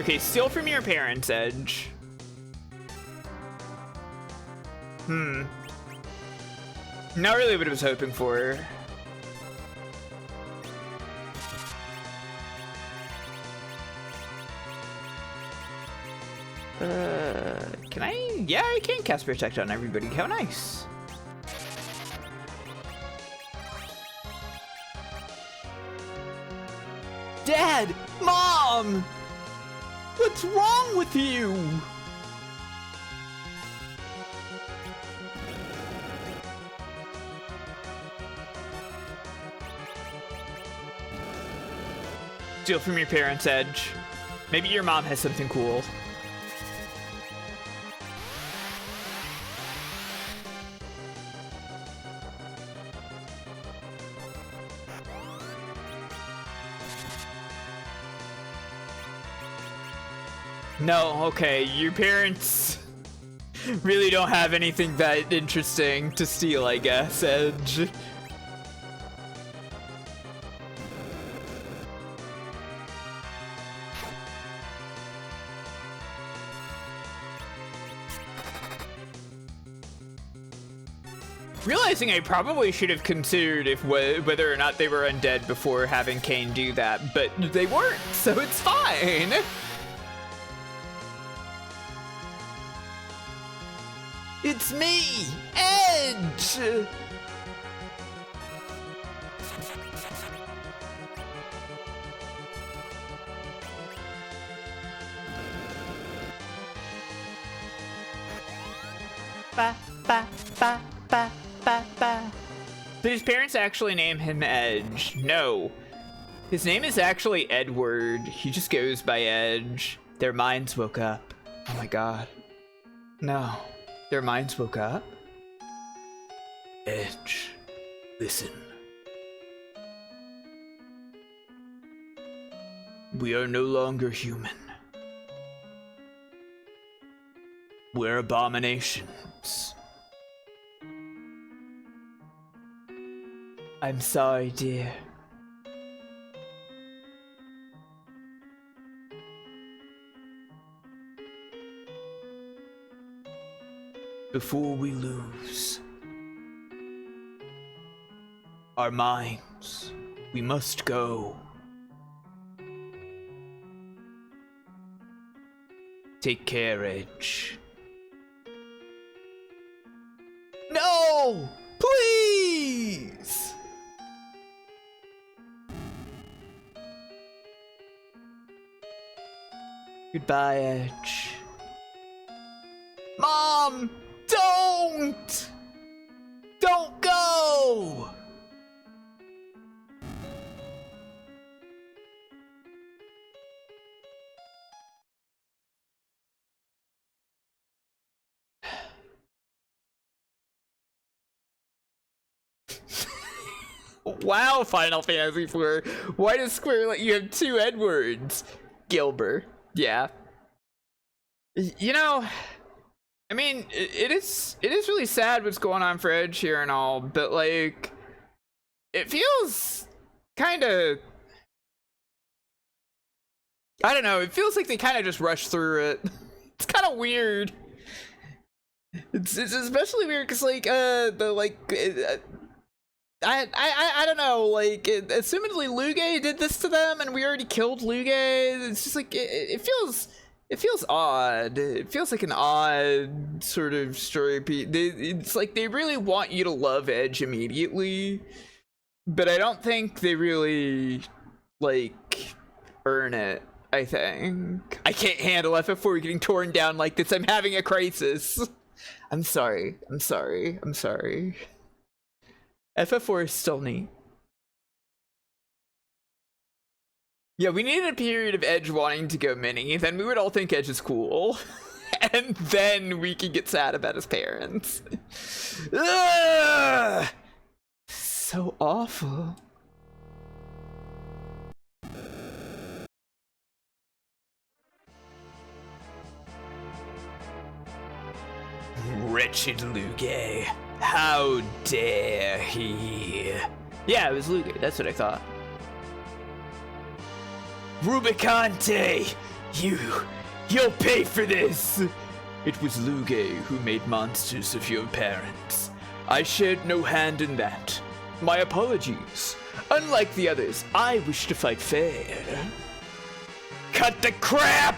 Okay, steal from your parents, Edge. Not really what I was hoping for. Can I? Yeah, I can cast Protect on everybody. How nice. Dad! Mom! What's wrong with you? Steal from your parents, Edge. Maybe your mom has something cool. No, okay, your parents really don't have anything that interesting to steal, I guess, Edge. Realizing I probably should have considered whether or not they were undead before having Kain do that, but they weren't, so it's fine. It's me, Edge! Ba, ba, ba, ba, ba, ba. Did his parents actually name him Edge? No. His name is actually Edward. He just goes by Edge. Their minds woke up. Oh my god. No. Their minds woke up? Edge, listen. We are no longer human. We're abominations. I'm sorry, dear. Before we lose our minds, we must go. Take care, Edge. No! Please! Goodbye, Edge. Mom! Don't! Don't go! Wow, Final Fantasy IV. Why does Square let you have two Edwards? Gilbert. Yeah. You know, I mean, it is really sad what's going on for Edge here and all, but like, it feels kind of, I don't know, it feels like they kind of just rushed through it. It's kind of weird. It's especially weird because like I don't know, like, assumedly Lugae did this to them and we already killed Lugae. It's just like, it feels odd. It feels like an odd sort of story. It's like they really want you to love Edge immediately, but I don't think they really, like, earn it, I think. I can't handle FF4 getting torn down like this. I'm having a crisis. I'm sorry. FF4 is still neat. Yeah, we needed a period of Edge wanting to go mini, then we would all think Edge is cool. And then we could get sad about his parents. Ugh! So awful. Wretched Lugae. How dare he? Yeah, it was Lugae, that's what I thought. Rubicante! You'll pay for this! It was Lugae who made monsters of your parents. I shared no hand in that. My apologies. Unlike the others, I wish to fight fair. Cut the crap!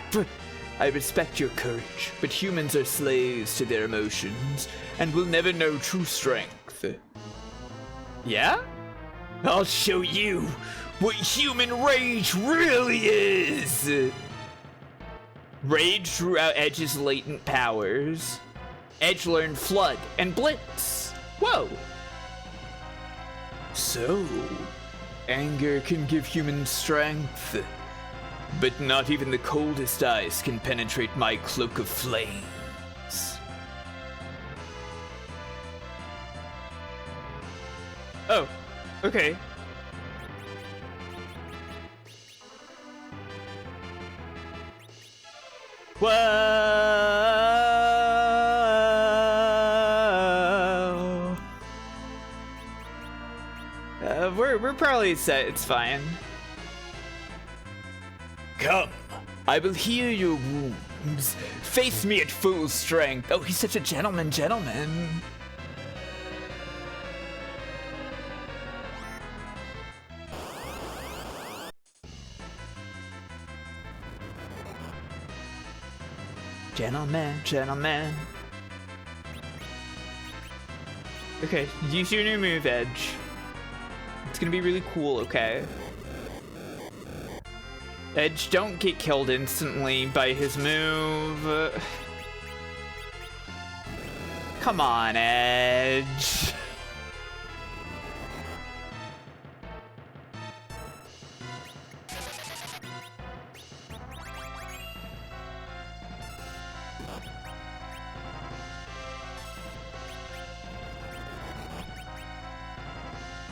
I respect your courage, but humans are slaves to their emotions and will never know true strength. Yeah? I'll show you what human rage really is! Rage drew out Edge's latent powers. Edge learned Flood and Blitz. Whoa! So, anger can give humans strength. But not even the coldest ice can penetrate my cloak of flames. Oh, okay. Whoa! We're probably set. It's fine. Come, I will heal your wounds. Face me at full strength. Oh, he's such a gentleman. Gentleman, gentleman. Okay, use your new move, Edge. It's gonna be really cool, okay? Edge, don't get killed instantly by his move. Come on, Edge.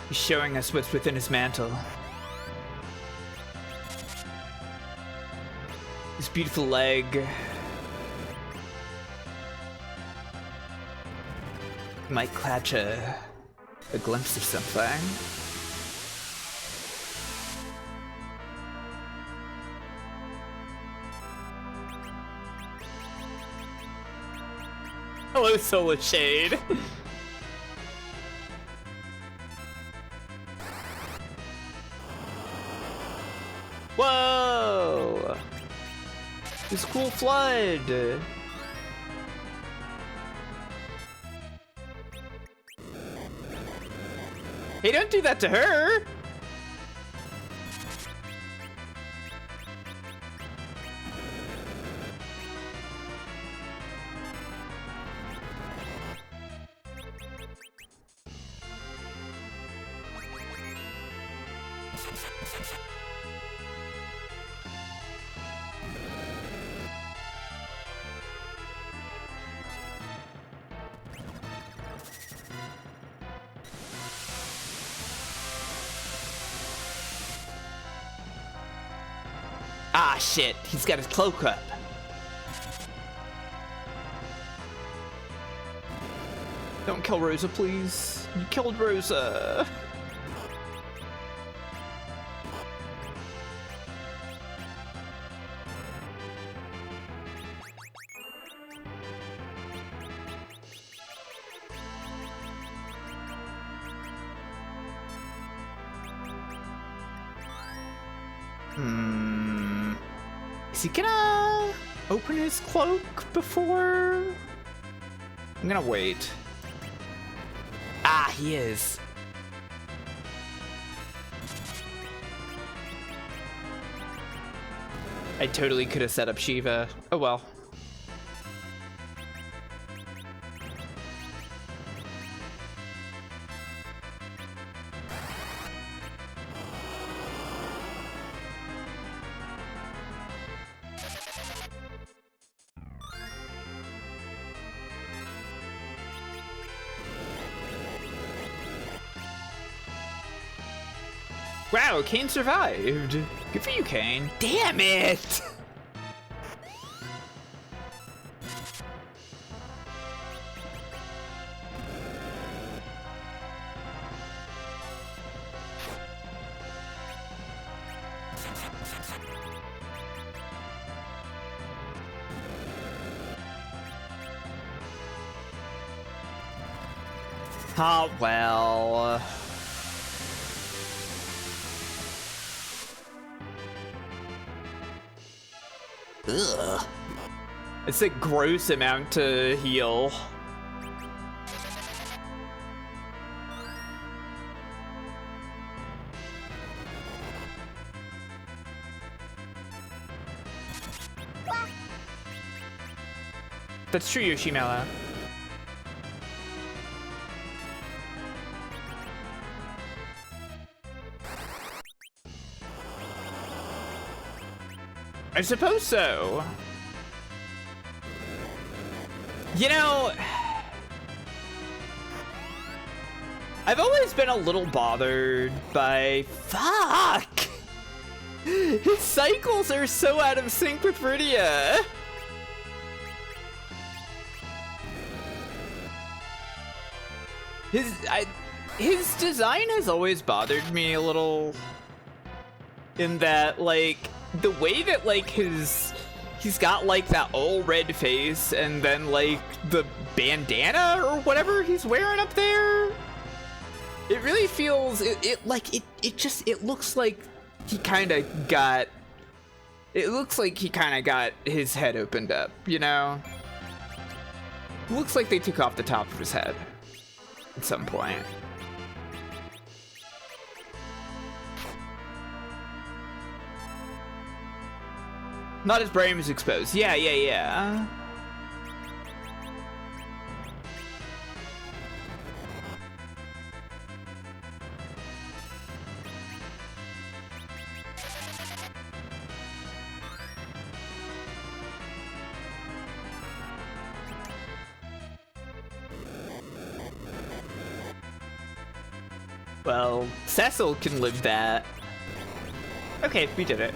He's showing us what's within his mantle. This beautiful leg. Might clutch a A glimpse of something. Hello, Solar Shade. Whoa! This cool flood. Hey, don't do that to her! Ah, shit. He's got his cloak up. Don't kill Rosa, please. You killed Rosa. Is he gonna open his cloak before? I'm gonna wait. Ah, he is. I totally could have set up Shiva. Oh well. Wow, Kain survived. Good for you, Kain. Damn it! Ah, well. Ugh. It's a gross amount to heal. That's true, Yoshimela. I suppose so. You know, I've always been a little bothered by... Fuck! His cycles are so out of sync with Rydia. His design has always bothered me a little. In that, like, the way that, like, he's got, like, that all red face and then, like, the bandana or whatever he's wearing up there. It really feels, it looks like he kind of got, it looks like he kind of got his head opened up, you know? It looks like they took off the top of his head at some point. Not his brain was exposed. Yeah. Well, Cecil can live that. Okay, we did it.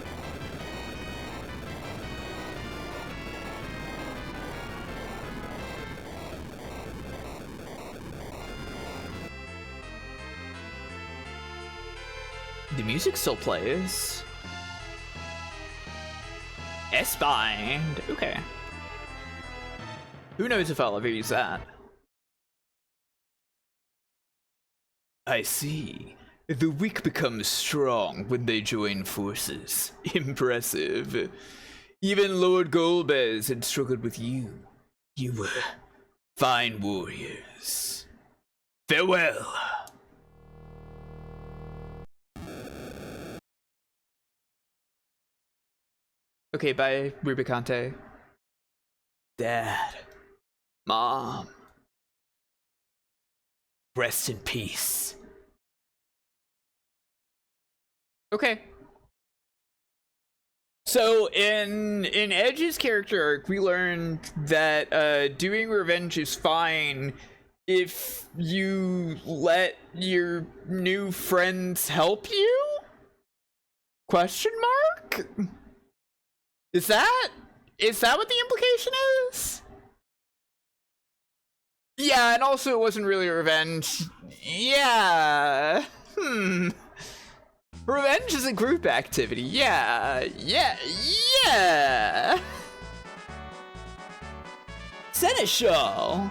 the music still plays. S-bind. Okay. Who knows if I'll ever use that? I see. The weak become strong when they join forces. Impressive. Even Lord Golbez had struggled with you. You were fine warriors. Farewell. Okay, bye, Rubicante. Dad. Mom. Rest in peace. Okay. So in Edge's character arc, we learned that doing revenge is fine if you let your new friends help you? Question mark? Is that what the implication is? Yeah, and also it wasn't really revenge. Yeah. Revenge is a group activity. Yeah. Seneschal,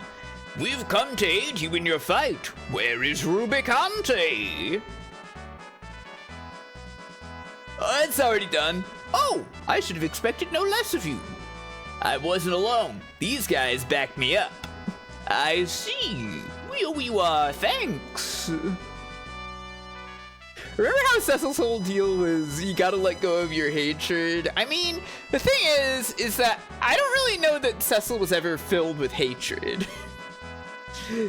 we've come to aid you in your fight. Where is Rubicante? Oh, it's already done. Oh, I should have expected no less of you. I wasn't alone. These guys backed me up. I see. Thanks. Remember how Cecil's whole deal was you gotta let go of your hatred? I mean, the thing is that I don't really know that Cecil was ever filled with hatred.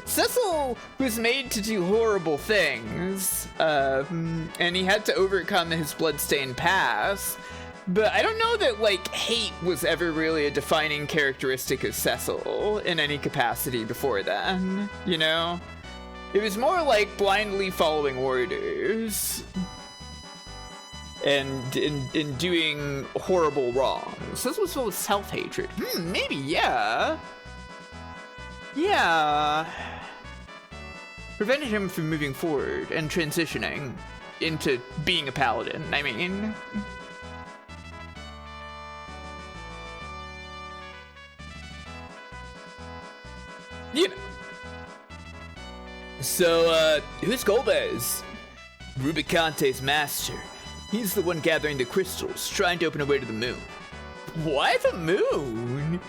Cecil was made to do horrible things, and he had to overcome his bloodstained past. But I don't know that, like, hate was ever really a defining characteristic of Cecil in any capacity before then, you know? It was more like blindly following orders and in doing horrible wrongs. Cecil was full of self-hatred. Maybe, yeah. Yeah. Prevented him from moving forward and transitioning into being a paladin, I mean. You know. So, who's Golbez? Rubicante's master. He's the one gathering the crystals, trying to open a way to the moon. Why the moon?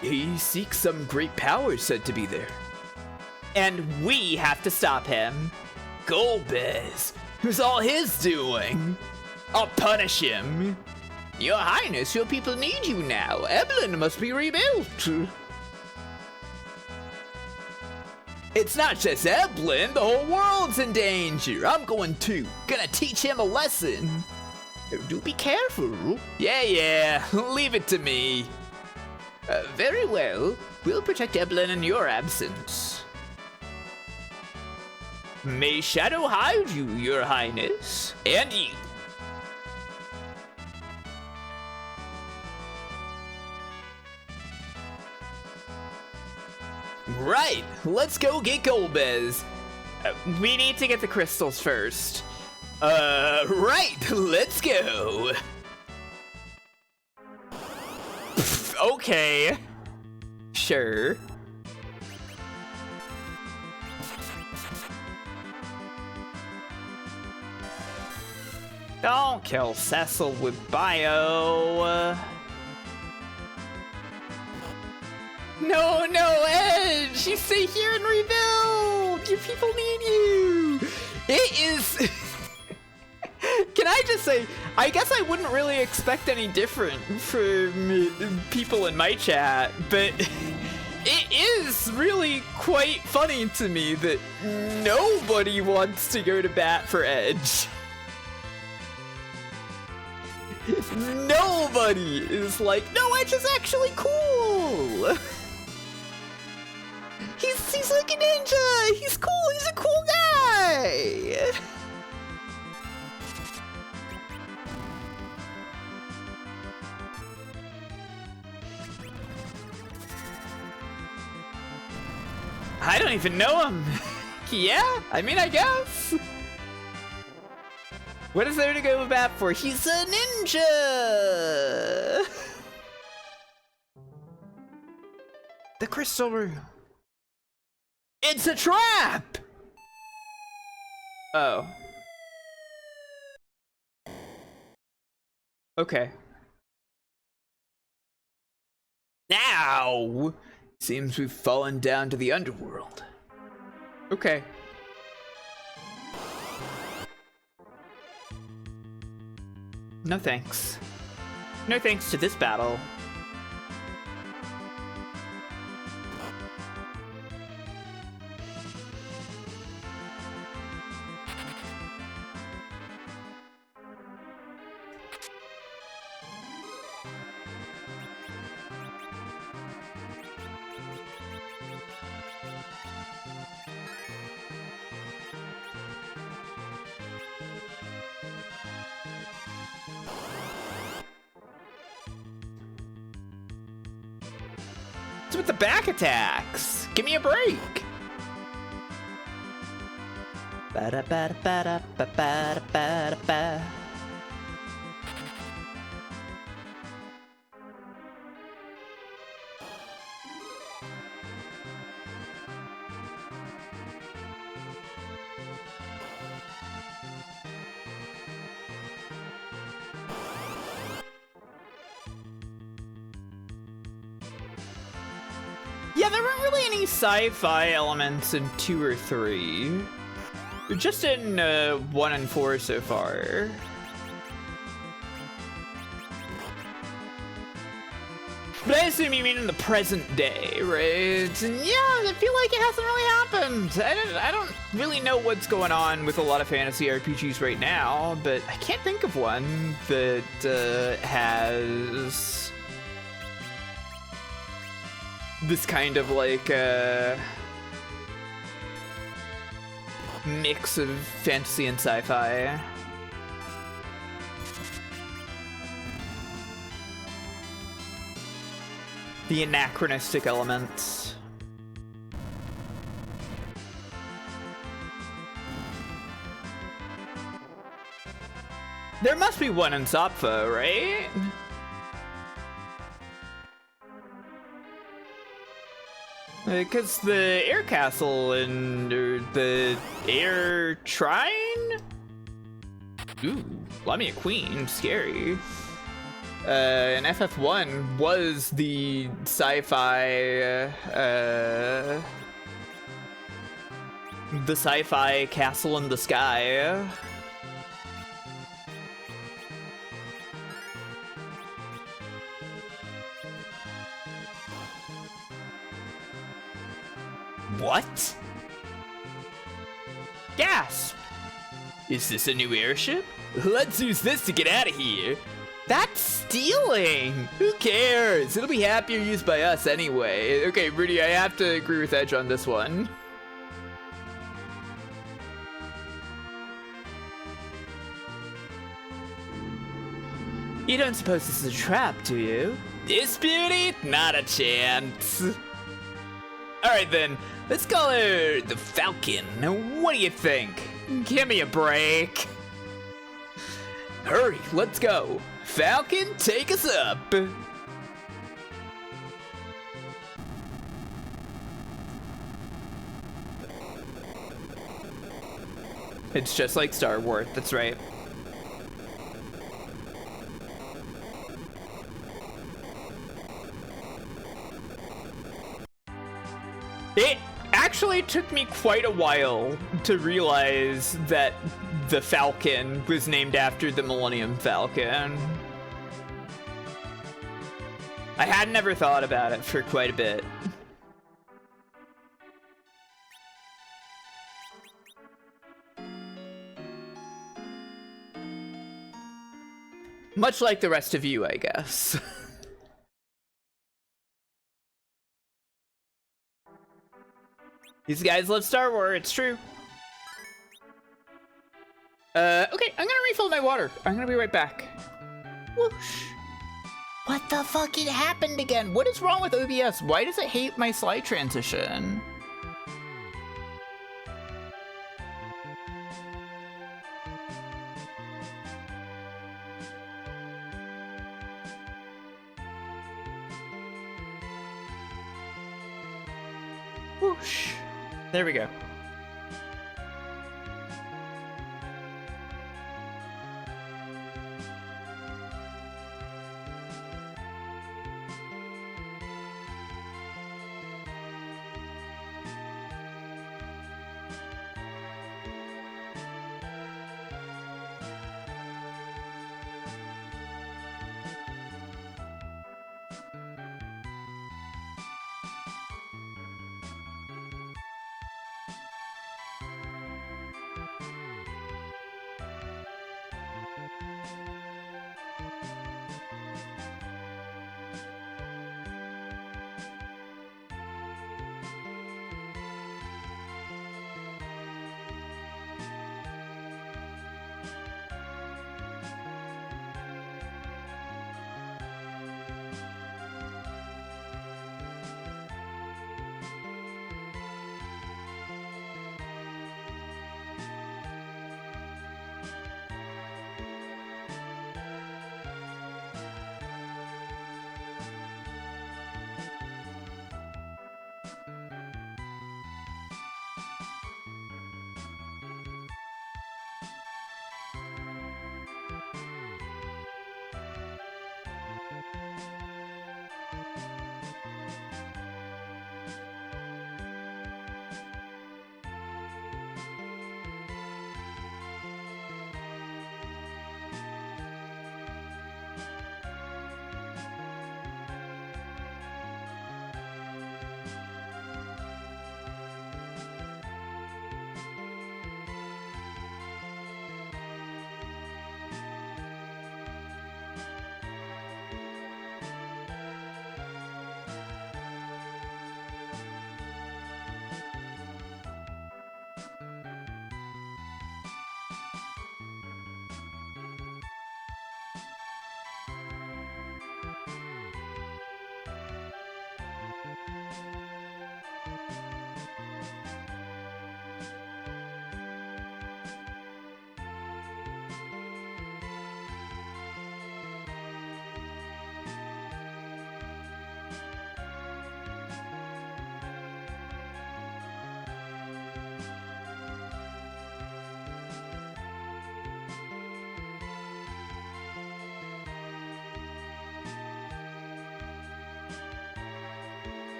He seeks some great power said to be there. And we have to stop him. Golbez, who's all his doing? I'll punish him. Your Highness, your people need you now. Eblan must be rebuilt. It's not just Eblan, the whole world's in danger. I'm going too. Gonna teach him a lesson. Do be careful. Yeah, leave it to me. Very well. We'll protect Eblan in your absence. May Shadow hide you, your Highness. And you. Right, let's go get Golbez. We need to get the crystals first. Right, let's go. Okay. Sure. Don't kill Cecil with bio. No, Edge! You stay here and rebuild! Your people need you! It is... Can I just say, I guess I wouldn't really expect any different from people in my chat, but it is really quite funny to me that nobody wants to go to bat for Edge. Nobody is like, no, Edge is actually cool! He's like a ninja! He's cool! He's a cool guy! I don't even know him! Yeah? I mean, I guess. What is there to go back for? He's a ninja! The crystal room. It's a trap! Oh. Okay. Now! Seems we've fallen down to the underworld. Okay. No thanks. No thanks to this battle. What's with the back attacks? Give me a break. Ba-da-ba-da-ba-da-ba-ba-da-ba-da-ba. Yeah, there weren't really any sci-fi elements in 2 or 3. Just in 1 and 4 so far. But I assume you mean in the present day, right? And yeah, I feel like it hasn't really happened. I don't really know what's going on with a lot of fantasy RPGs right now, but I can't think of one that has this kind of like mix of fantasy and sci-fi. The anachronistic elements. There must be one in Sopho, right? Because the air castle and the air shrine? Ooh, let me a queen, scary. And FF1 was the sci-fi, castle in the sky. What? Gasp! Is this a new airship? Let's use this to get out of here. That's stealing! Who cares? It'll be happier used by us anyway. Okay, Rudy, I have to agree with Edge on this one. You don't suppose this is a trap, do you? This beauty? Not a chance. Alright then, let's call her the Falcon. What do you think? Give me a break. Hurry, let's go. Falcon, take us up. It's just like Star Wars, that's right. It actually took me quite a while to realize that the Falcon was named after the Millennium Falcon. I had never thought about it for quite a bit. Much like the rest of you, I guess. These guys love Star Wars, it's true. Okay, I'm gonna refill my water. I'm gonna be right back. Whoosh. What the fuck it happened again? What is wrong with OBS? Why does it hate my slide transition? Whoosh. There we go.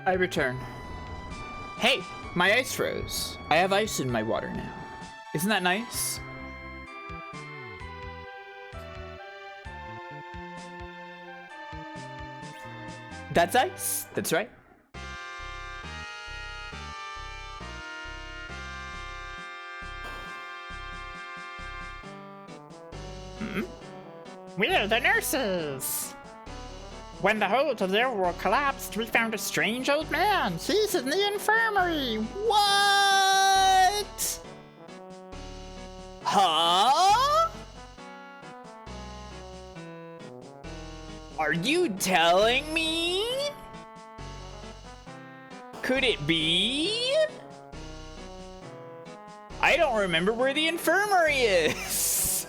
I return. Hey, my ice froze. I have ice in my water now. Isn't that nice? That's ice. That's right. We're the nurses! When the whole of the overworld collapsed, we found a strange old man. He's in the infirmary. What? Huh? Are you telling me? Could it be? I don't remember where the infirmary is.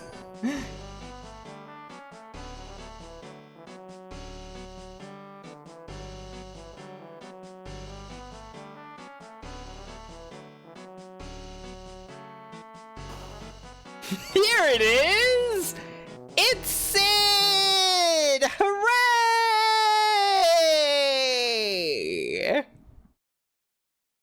Here it is! It's Sid! Hooray!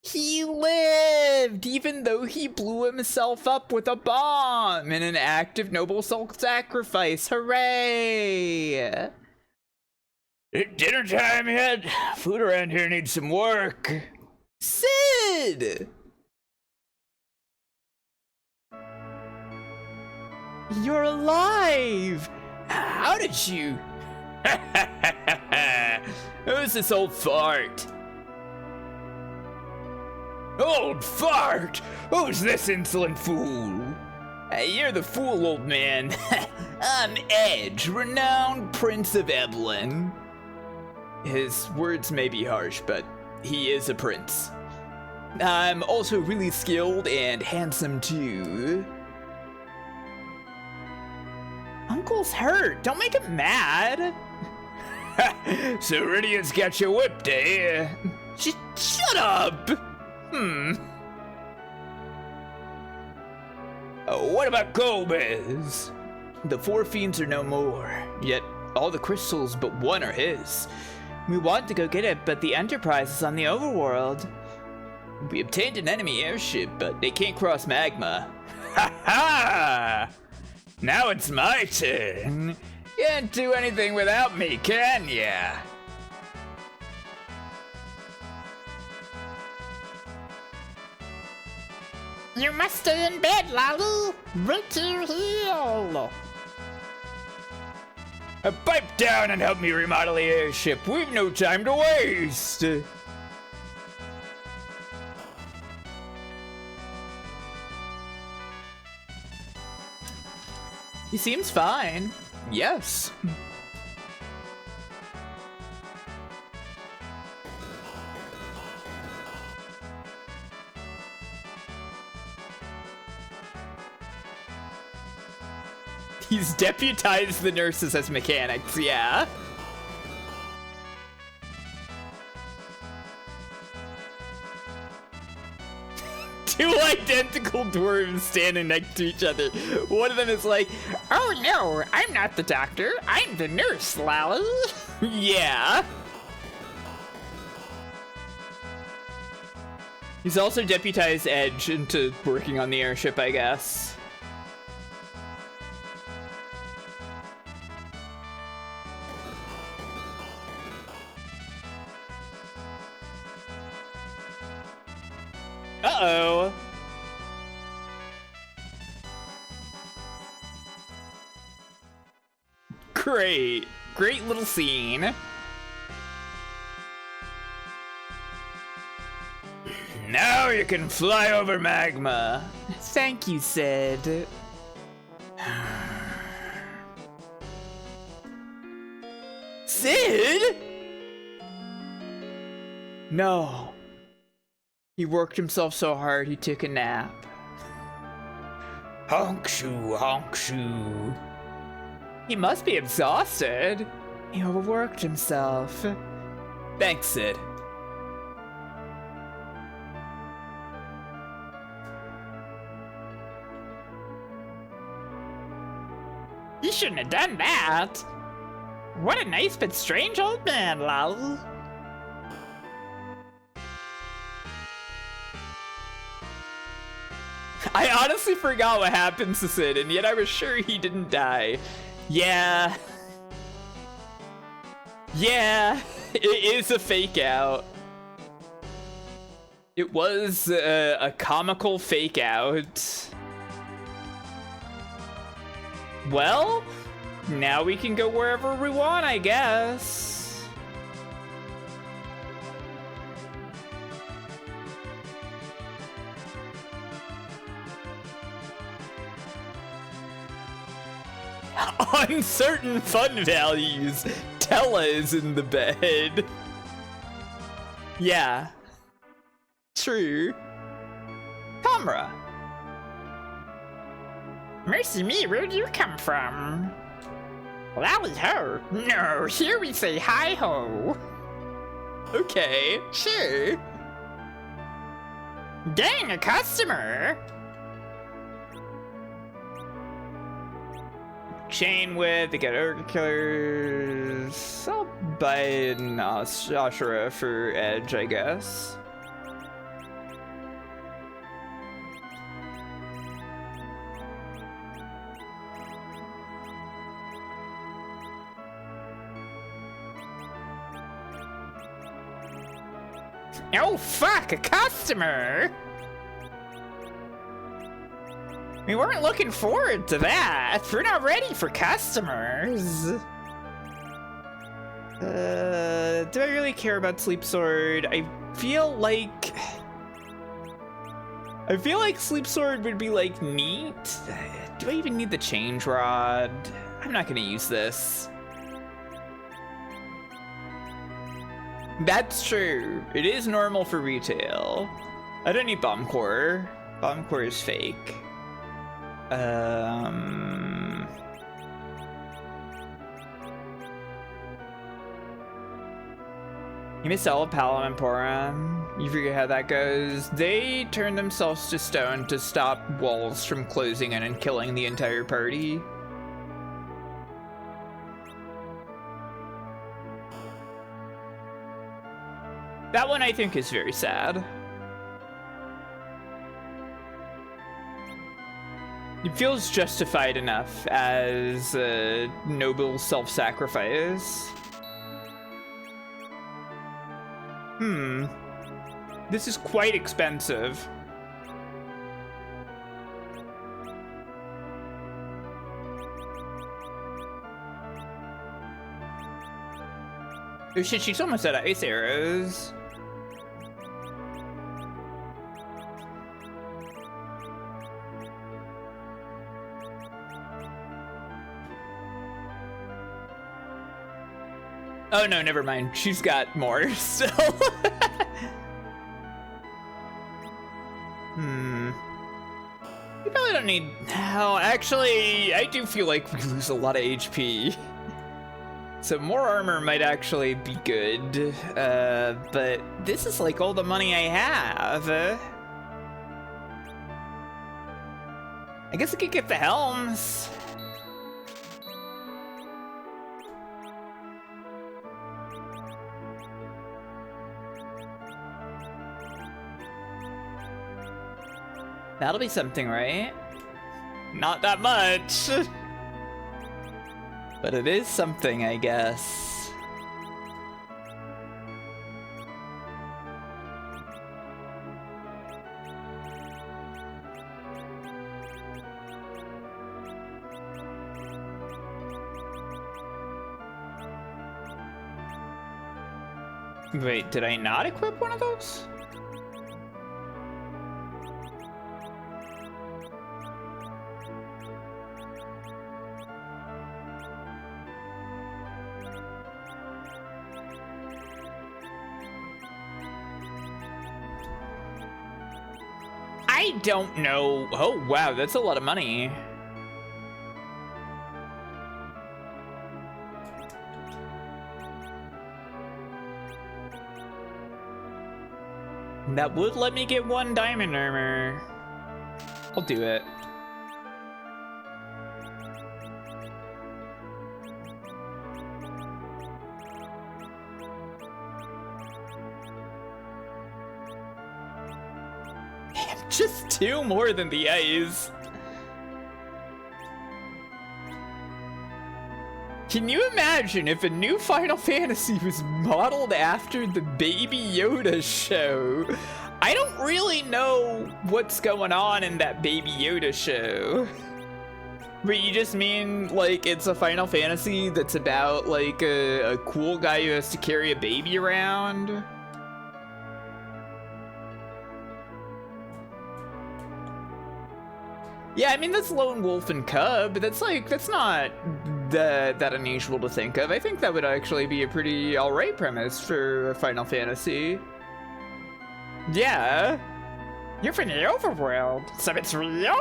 He lived! lived, even though he blew himself up with a bomb in an act of noble self-sacrifice. Hooray! Dinner time yet? Food around here needs some work. Sid! You're alive! How did you? Who's this old fart? Old fart? Who's this insolent fool? You're the fool, old man. I'm Edge, renowned Prince of Eblan. His words may be harsh, but he is a prince. I'm also really skilled and handsome too. Uncle's hurt. Don't make him mad. So Rydian's got you whipped, eh? Shut up! What about Gomez? The four fiends are no more, yet all the crystals but one are his. We want to go get it, but the Enterprise is on the overworld. We obtained an enemy airship, but they can't cross magma. Ha ha! Now it's my turn. Can't do anything without me, can ya? You must stay in bed, Lolly. Wait till you heal. Pipe down and help me remodel the airship. We've no time to waste. He seems fine. Yes. He's deputized the nurses as mechanics, yeah. Two identical dwarves standing next to each other. One of them is like, Oh no, I'm not the doctor. I'm the nurse, Lolly. yeah. He's also deputized Edge into working on the airship, I guess. Uh-oh. Great. Great little scene. Now you can fly over magma. Thank you, Sid. Sid? No. He worked himself so hard he took a nap. Honk shoo, honk shoo. He must be exhausted. He overworked himself. Thanks, Sid. You shouldn't have done that. What a nice but strange old man, Lolly. I honestly forgot what happens to Sid, and yet I was sure he didn't die. Yeah. Yeah, it is a fake out. It was a comical fake out. Well, now we can go wherever we want, I guess. Uncertain fun values. Tella is in the bed. Yeah. True. Camera. Mercy me, where'd you come from? Lolly ho. No, here we say hi ho. Okay, sure. Dang, a customer. Chain with, they got Urga Killers. I'll buy an Ashura for Edge, I guess. Oh fuck, a customer! We weren't looking forward to that. We're not ready for customers. Do I really care about Sleep Sword? I feel like Sleep Sword would be like neat. Do I even need the change rod? I'm not gonna use this. That's true. It is normal for retail. I don't need bomb core. Bomb core is fake. You missed all of Palom and Porum. You forget how that goes. They turn themselves to stone to stop walls from closing in and killing the entire party. That one I think is very sad. It feels justified enough as a noble self-sacrifice. This is quite expensive. Oh shit, she's almost out of ice arrows. Oh no, never mind. She's got more still. We probably don't need... Oh, actually, I do feel like we lose a lot of HP. So more armor might actually be good. But this is like all the money I have. I guess I could get the helms. That'll be something, right? Not that much. But it is something, I guess. Wait, did I not equip one of those? I don't know. Oh, wow, that's a lot of money. That would let me get one diamond armor. I'll do it. Just two more than the ice. Can you imagine if a new Final Fantasy was modeled after the Baby Yoda show? I don't really know what's going on in that Baby Yoda show. But you just mean like it's a Final Fantasy that's about like a cool guy who has to carry a baby around? Yeah, I mean, that's Lone Wolf and Cub. That's not that unusual to think of. I think that would actually be a pretty alright premise for a Final Fantasy. Yeah. You're from the overworld, so it's real?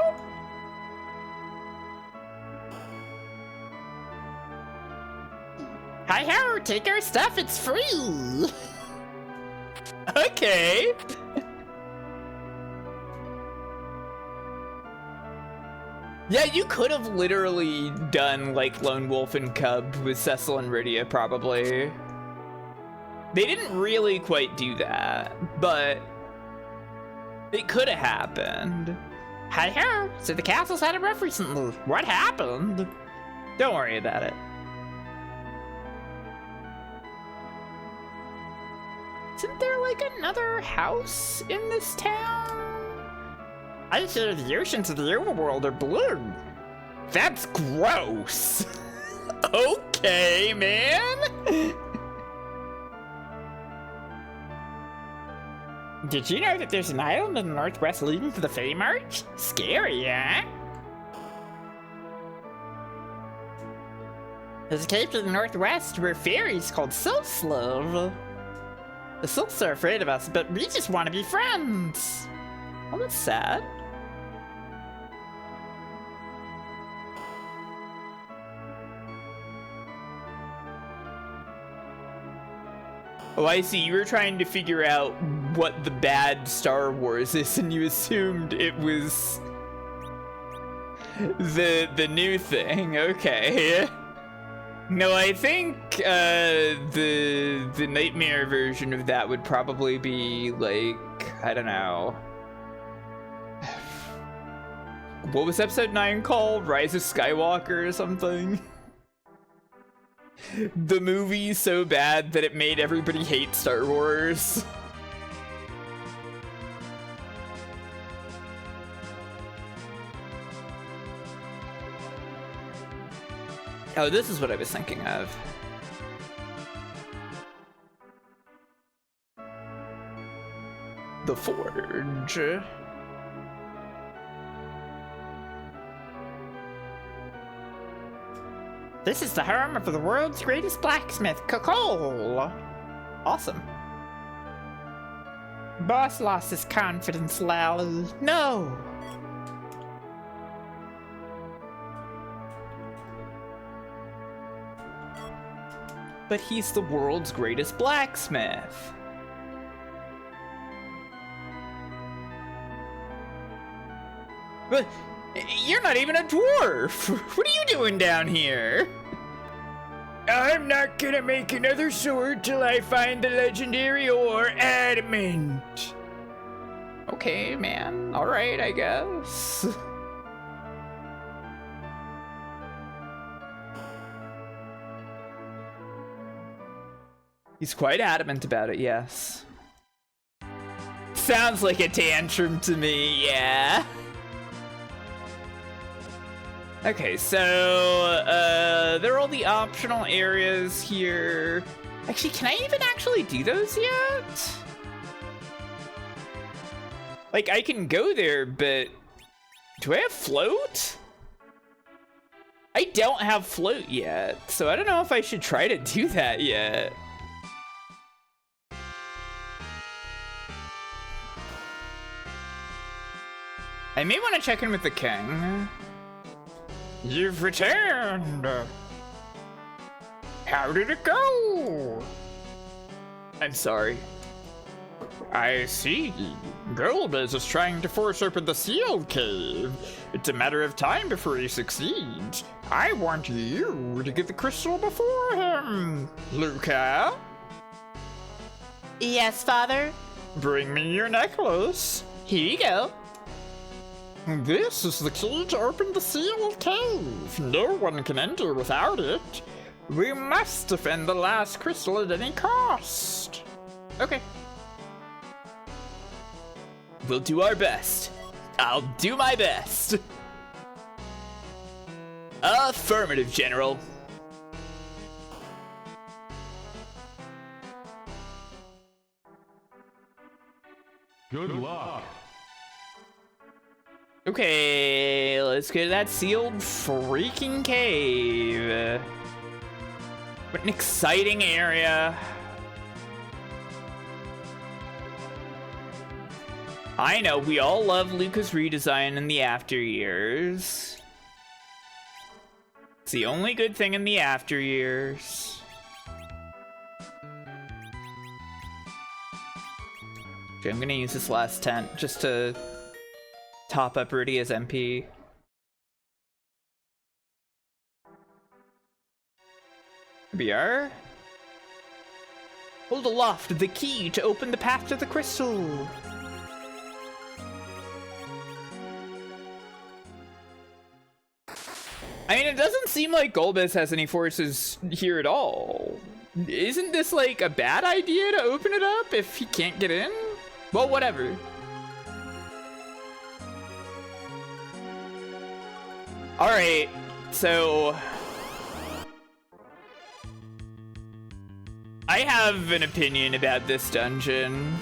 Hi-ho, take our stuff, it's free! Okay. Yeah, you could have literally done like Lone Wolf and Cub with Cecil and Rydia, probably. They didn't really quite do that, but it could have happened. Hi-ho, so the castle's had a rough recently. What happened? Don't worry about it. Isn't there like another house in this town? I hear the oceans of the overworld are blue. That's gross. Okay, man. Did you know that there's an island in the northwest leading to the Fey March? Scary, huh? There's a cave to the northwest where fairies called sylphs live. The sylphs are afraid of us, but we just want to be friends. Well, that's sad. Oh, I see. You were trying to figure out what the bad Star Wars is, and you assumed it was the new thing. Okay. No, I think the nightmare version of that would probably be like, I don't know. What was episode 9 called? Rise of Skywalker or something? The movie so bad that it made everybody hate Star Wars. Oh, this is what I was thinking of. The Forge. This is the home of the world's greatest blacksmith, Cole. Awesome. Boss lost his confidence, Lally. No. But he's the world's greatest blacksmith. But you're not even a dwarf. What are you doing down here? I'm not gonna make another sword till I find the legendary ore adamant. Okay, man. All right, I guess. He's quite adamant about it, yes. Sounds like a tantrum to me, yeah. Okay, so, there are all the optional areas here. Actually, can I even actually do those yet? Like, I can go there, but do I have float? I don't have float yet, so I don't know if I should try to do that yet. I may want to check in with the king. You've returned. How did it go? I'm sorry. I see. Golbez is trying to force open the sealed cave. It's a matter of time before he succeeds. I want you to get the crystal before him, Luca. Yes, father. Bring me your necklace. Here you go. This is the key to open the sealed cave. No one can enter without it. We must defend the last crystal at any cost. Okay. We'll do our best. I'll do my best. Affirmative, General. Good luck. Okay, let's go to that sealed freaking cave. What an exciting area. I know, we all love Luca's redesign in the after years. It's the only good thing in the after years. Okay, I'm gonna use this last tent just to top up Rudy as MP. BR? Hold aloft the key to open the path to the crystal. I mean, it doesn't seem like Golbez has any forces here at all. isn't this like a bad idea to open it up if he can't get in? Well, whatever. All right, so I have an opinion about this dungeon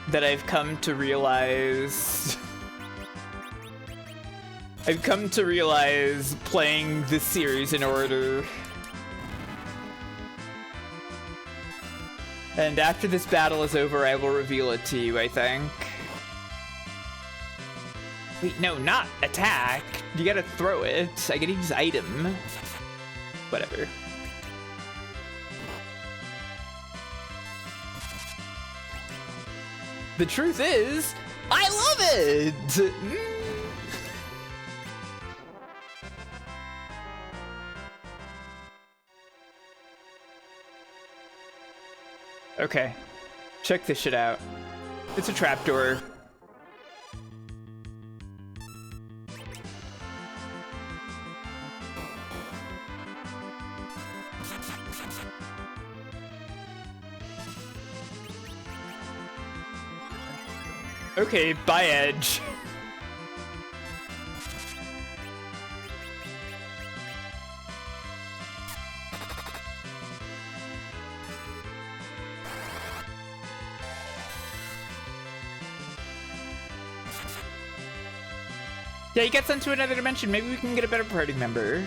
that I've come to realize. I've come to realize playing this series in order. And after this battle is over, I will reveal it to you, I think. Wait, no, not attack. You gotta throw it. I gotta use item. Whatever. The truth is, I love it! Okay, check this shit out. It's a trapdoor. Okay, by edge. Yeah, he gets into another dimension. Maybe we can get a better party member.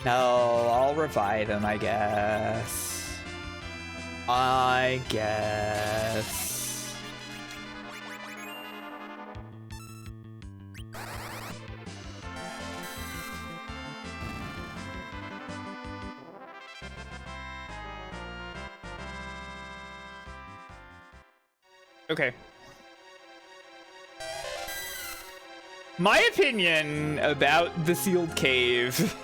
No, I'll revive him, I guess. I guess. Okay. My opinion about the sealed cave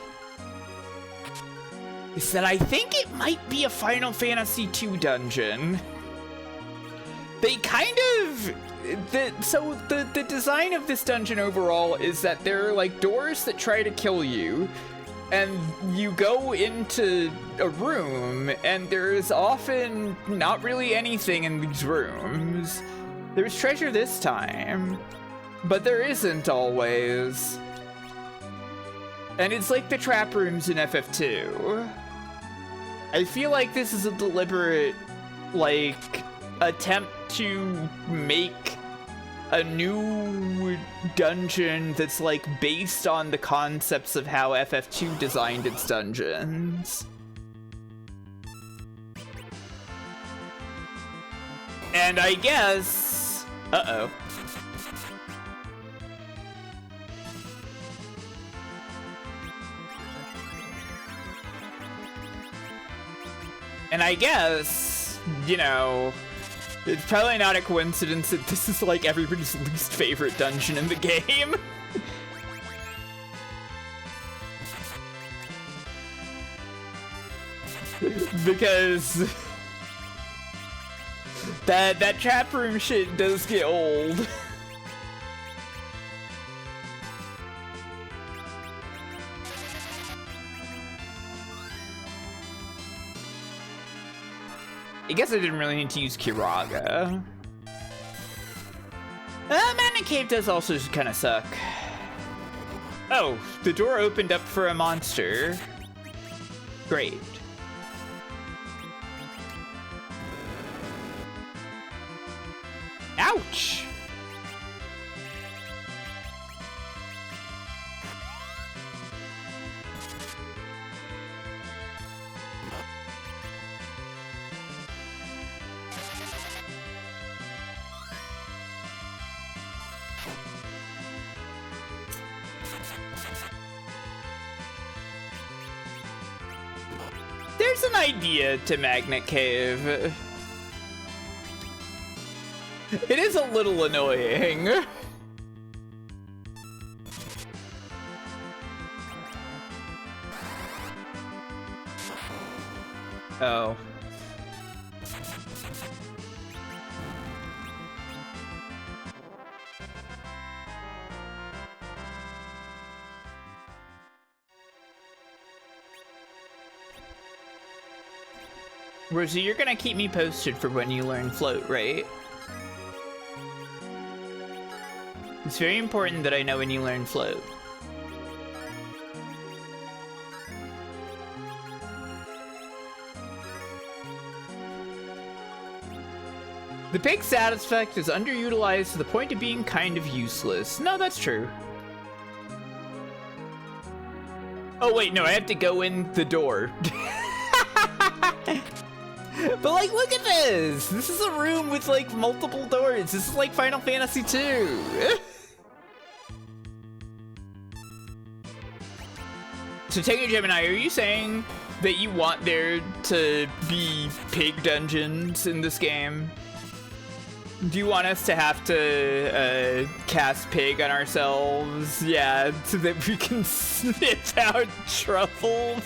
is that I think it might be a Final Fantasy II dungeon. They kind of... The design of this dungeon overall is that there are like doors that try to kill you, and you go into a room, and there's often not really anything in these rooms. There's treasure this time, but there isn't always. And it's like the trap rooms in FF2. I feel like this is a deliberate, like, attempt to make a new dungeon that's, like, based on the concepts of how FF2 designed its dungeons. And I guess... Uh-oh. And I guess, you know, it's probably not a coincidence that this is like everybody's least favorite dungeon in the game. Because that trap room shit does get old. I guess I didn't really need to use Kiraga. Mana Cave does also kind of suck. Oh, the door opened up for a monster. Great. Ouch! There's an idea to Magnet Cave. It is a little annoying. Oh. Rosie, you're gonna keep me posted for when you learn float, right? It's very important that I know when you learn float. The pig status effect is underutilized to the point of being kind of useless. No, that's true. Oh wait, no, I have to go in the door. But like, look at this! This is a room with like multiple doors. This is like Final Fantasy 2. So Takin Gemini, are you saying that you want there to be pig dungeons in this game? Do you want us to have to cast pig on ourselves? Yeah, so that we can sniff out truffles?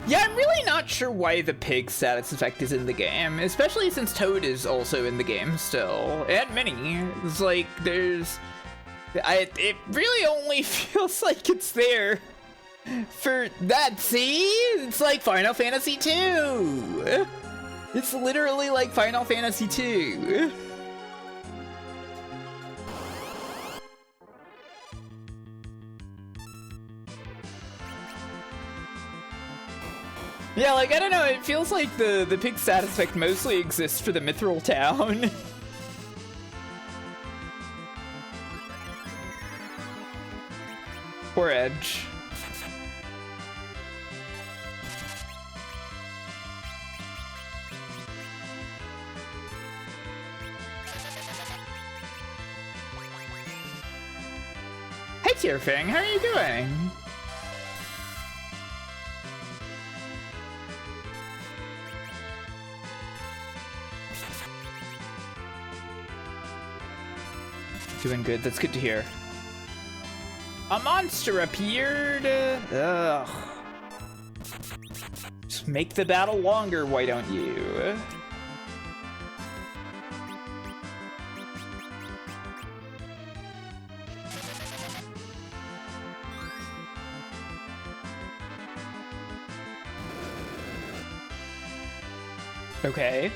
Yeah, I'm really not sure why the pig status effect is in the game, especially since Toad is also in the game still, and Minnie. It's like, there's... it really only feels like it's there for that, see? It's like Final Fantasy 2! It's literally like Final Fantasy 2. Yeah, like, I don't know, it feels like the pig status effect mostly exists for the Mithril Town. Poor Edge. Hey, Tierfing, how are you doing? Doing good, that's good to hear. A monster appeared! Ugh. Just make the battle longer, why don't you? Okay.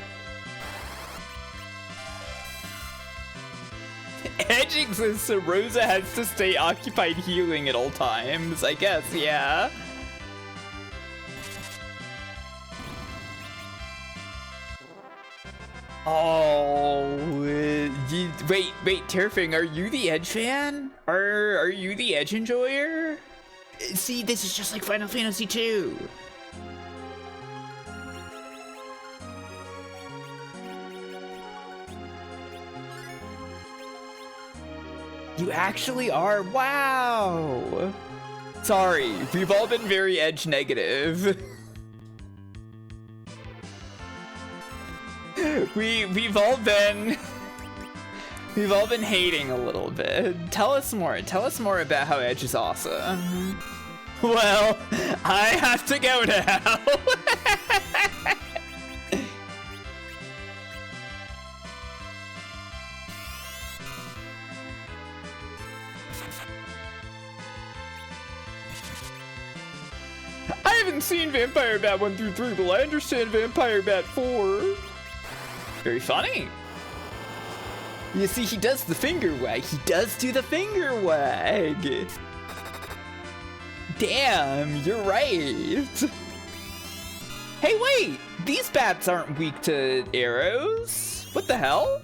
Edge exists, so Rosa has to stay occupied healing at all times, I guess, yeah. Oh, wait, Tierfing, are you the Edge fan? Are you the Edge enjoyer? See, this is just like Final Fantasy 2. You actually are? Wow! Sorry, we've all been very Edge negative. We've all been hating a little bit. Tell us more about how Edge is awesome. Well, I have to go now. I haven't seen Vampire Bat 1 through 3, but I understand Vampire Bat 4. Very funny. You see, he does the finger wag. He does do the finger wag. Damn, you're right. Hey, wait! These bats aren't weak to arrows. What the hell?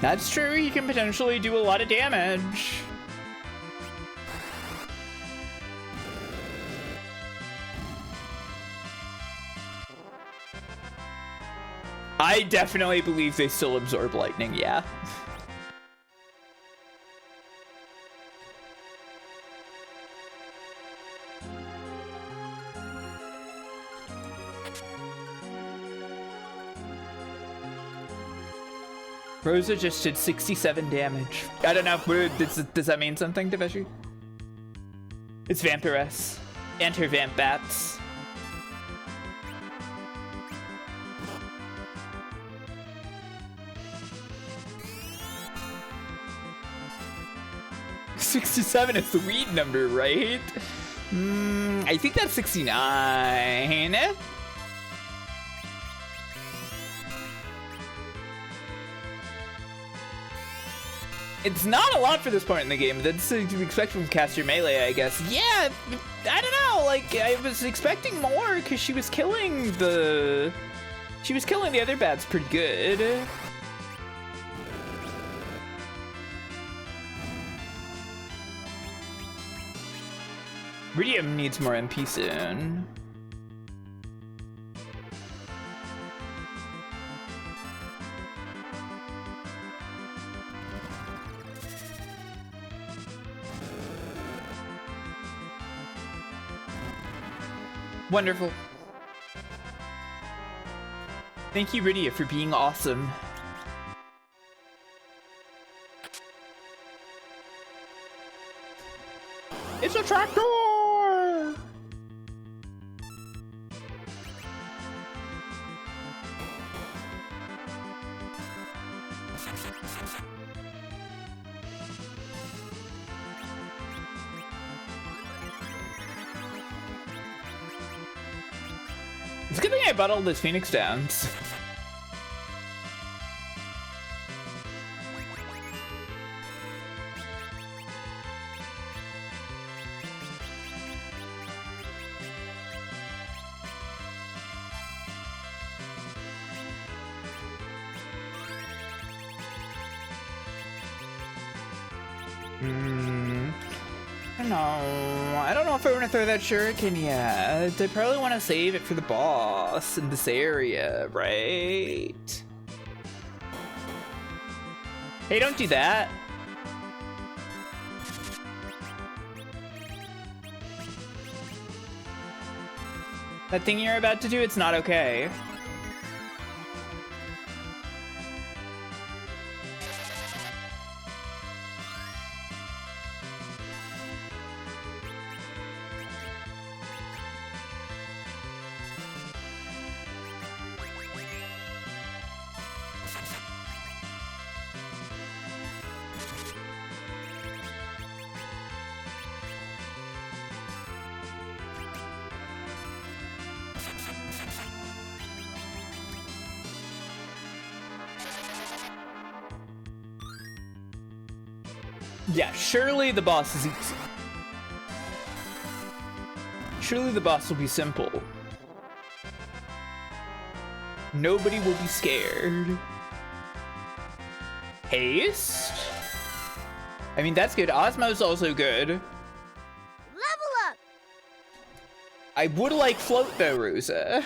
That's true, he can potentially do a lot of damage. I definitely believe they still absorb lightning, yeah. Rosa just did 67 damage. I don't know. Does that mean something, Deveshi? It's Vampiress. And her Vamp Bats. $67 is the weed number, right? I think that's 69. It's not a lot for this point in the game. That's to expect from caster melee, I guess. Yeah, I don't know. Like, I was expecting more because she was killing the other bats pretty good. Ridium needs more MP soon. Wonderful. Thank you, Rydia, for being awesome. It's a trapdoor! It's a good thing I bought all those Phoenix Downs. I don't know if I want to throw that shuriken yet. I probably want to save it for the boss in this area, right? Hey, don't do that. That thing you're about to do, it's not okay. Yeah, surely the boss is easy. Surely the boss will be simple. Nobody will be scared. Haste? I mean, that's good. Osmo's also good. Level up! I would like float though, Rosa.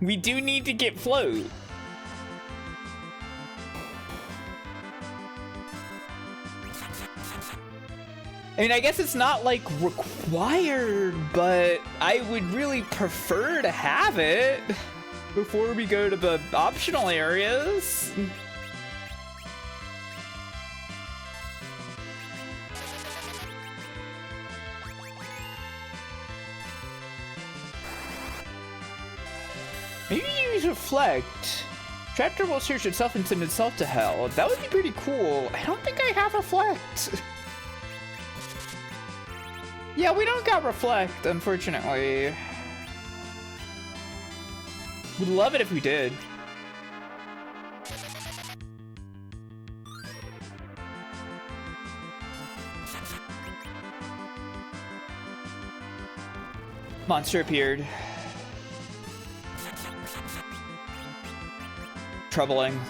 We do need to get float. I mean, I guess it's not, like, required, but I would really prefer to have it before we go to the optional areas. Maybe use Reflect. Trapdoor will search itself and send itself to hell. That would be pretty cool. I don't think I have Reflect. Yeah, we don't got Reflect, unfortunately. Would love it if we did. Monster appeared. Troubling.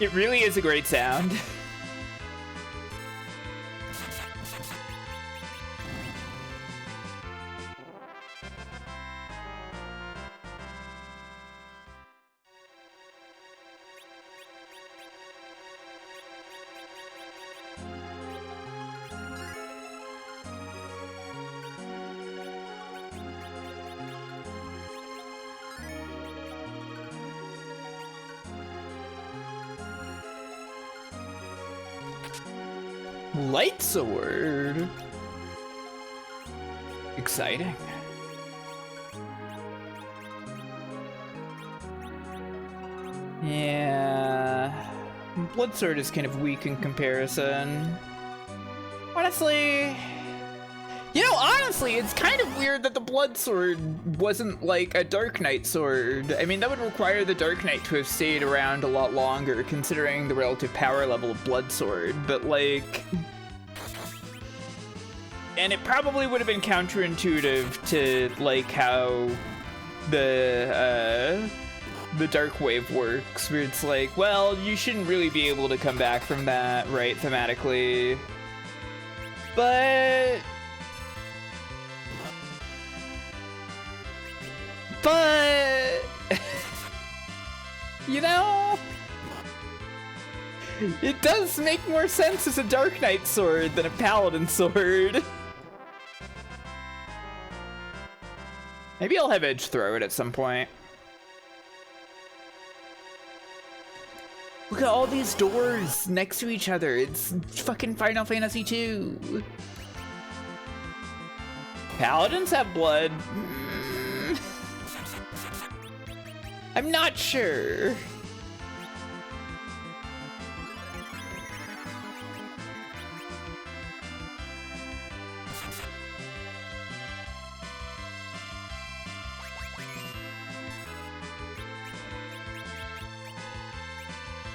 It really is a great sound. Light sword. Exciting. Yeah. Blood sword is kind of weak in comparison. Honestly, it's kind of weird that the blood sword wasn't like a Dark Knight sword. I mean, that would require the Dark Knight to have stayed around a lot longer, considering the relative power level of blood sword, but like... And it probably would have been counterintuitive to like how the Dark Wave works, where it's like, well, you shouldn't really be able to come back from that, right, thematically. But you know, it does make more sense as a Dark Knight sword than a Paladin sword. Maybe I'll have Edge throw it at some point. Look at all these doors next to each other. It's fucking Final Fantasy II. Paladins have blood. I'm not sure.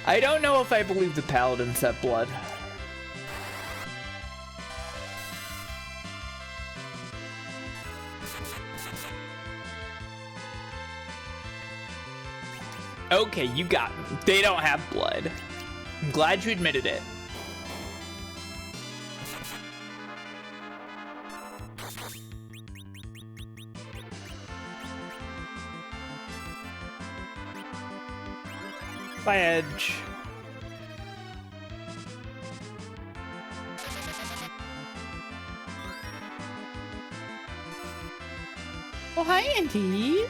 I don't know if I believe the Paladins have blood. Okay, you got me. They don't have blood. I'm glad you admitted it. Bye, Edge. Oh, hi, Auntie.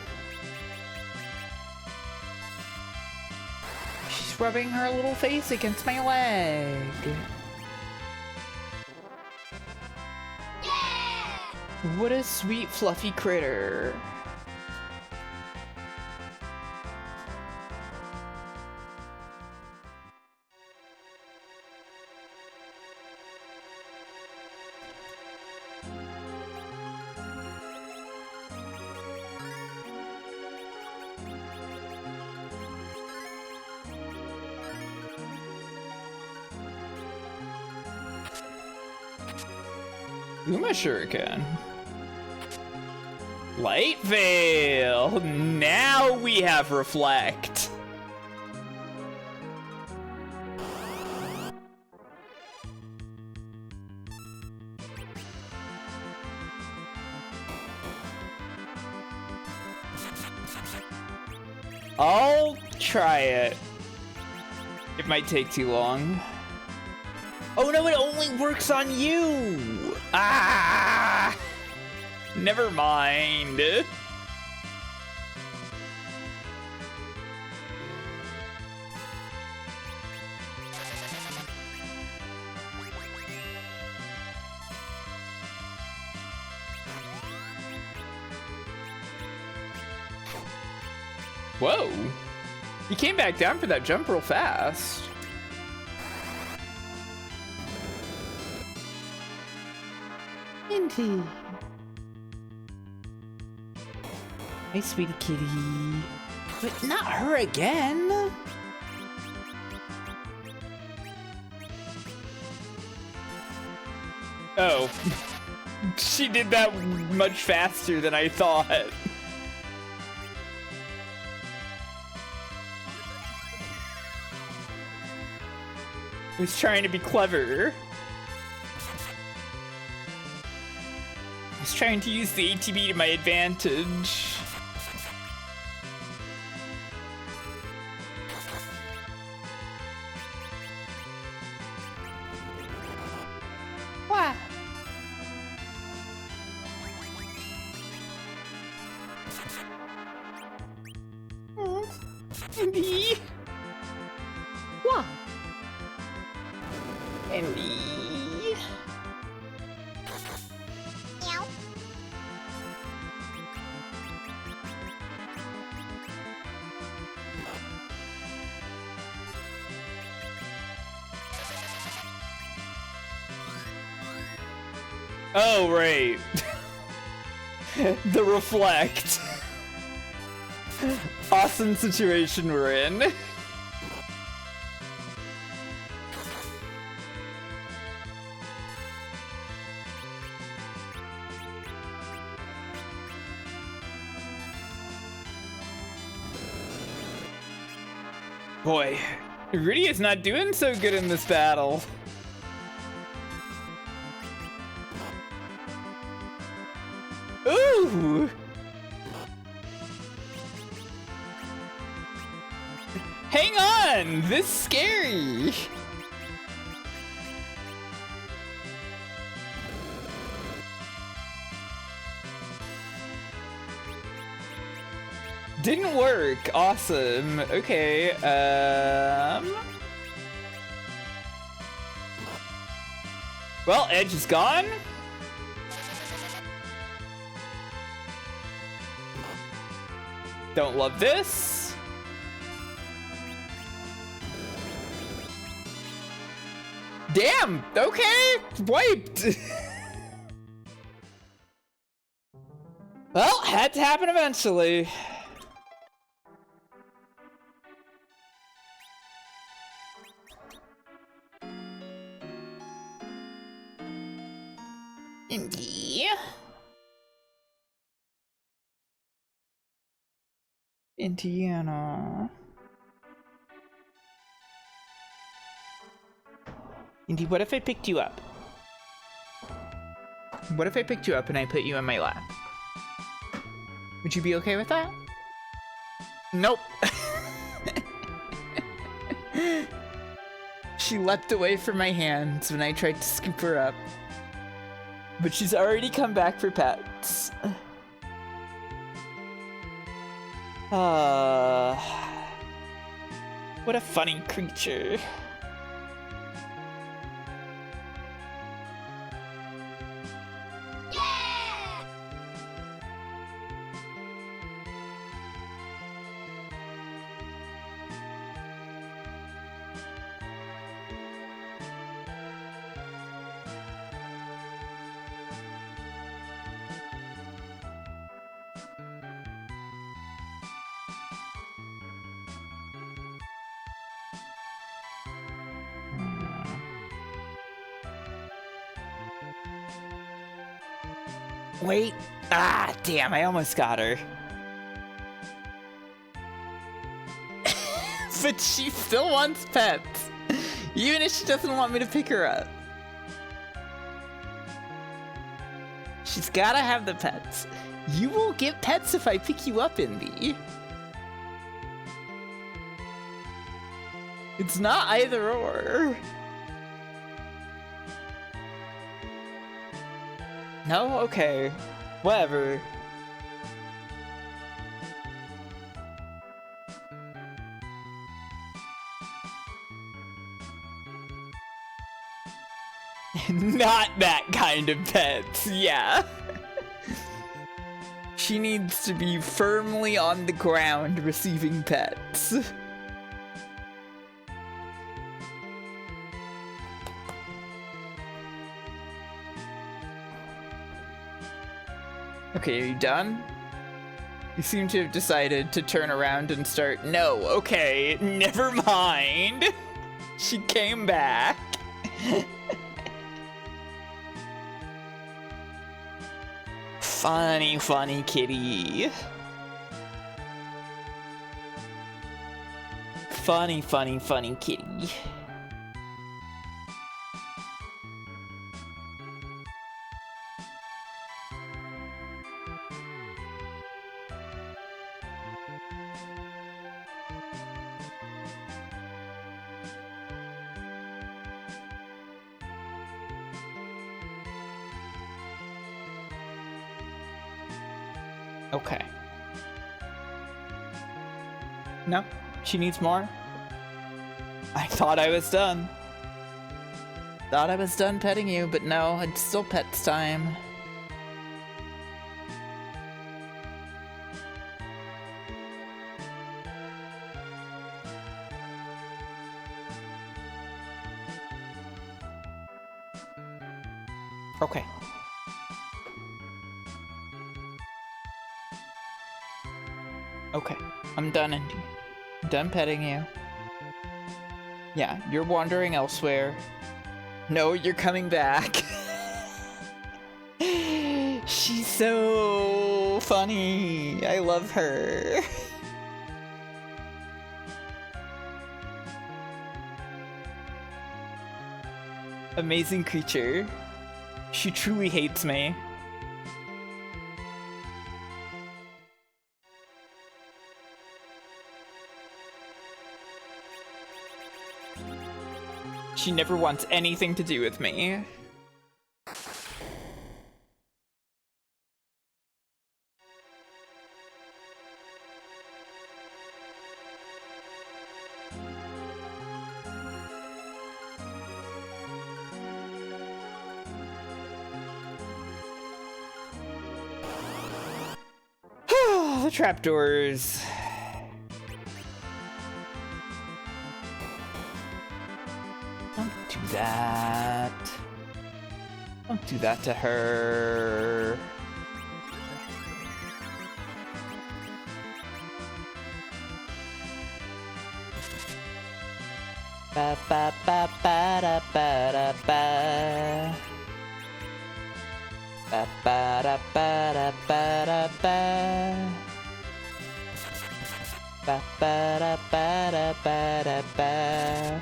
She's rubbing her little face against my leg. What a sweet, fluffy critter. Uma Shuriken. Light Veil. Now we have Reflect. I'll try it. It might take too long. Oh no, it only works on you! Ah! Never mind. Whoa! He came back down for that jump real fast. Minty. Hey, sweetie kitty. But not her again. Oh. She did that much faster than I thought. I was trying to be clever. I was trying to use the ATB to my advantage. Wow. Andy. Wow. Andy. Oh, right. The reflect. Awesome situation we're in. Boy, Rudy is not doing so good in this battle. Ooh! Hang on! This is scary! Didn't work. Awesome. Okay, well, Edge is gone. Don't love this. Damn! Okay! Wiped! Well, had to happen eventually. Indiana. Indy, what if I picked you up? What if I picked you up and I put you in my lap? Would you be okay with that? Nope. She leapt away from my hands when I tried to scoop her up. But she's already come back for pets. What a funny creature. Wait. Ah, damn, I almost got her. But she still wants pets. Even if she doesn't want me to pick her up. She's gotta have the pets. You will get pets if I pick you up, Indy. It's not either or. No? Okay. Whatever. Not that kind of pets, yeah. She needs to be firmly on the ground receiving pets. Okay, are you done? You seem to have decided to turn around and start. No, okay, never mind. She came back. Funny, funny kitty. Funny, funny, funny kitty. Okay. No, she needs more. I thought I was done. Thought I was done petting you, but no, it's still pets time. Okay. Okay, I'm done, Indy. Done petting you. Yeah, you're wandering elsewhere. No, you're coming back. She's so funny. I love her. Amazing creature. She truly hates me. She never wants anything to do with me. The trapdoors. Don't do that. Don't do that to her. Ba ba ba ba da ba da ba. Ba ba da ba da ba da ba. Ba ba da ba da ba da ba.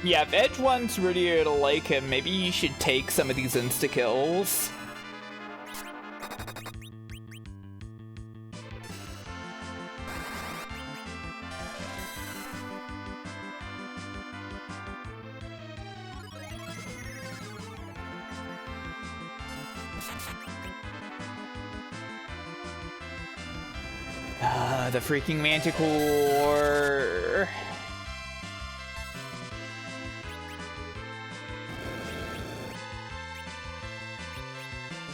Yeah, if Edge wants Rudio to like him, maybe you should take some of these insta-kills. The freaking Manticore.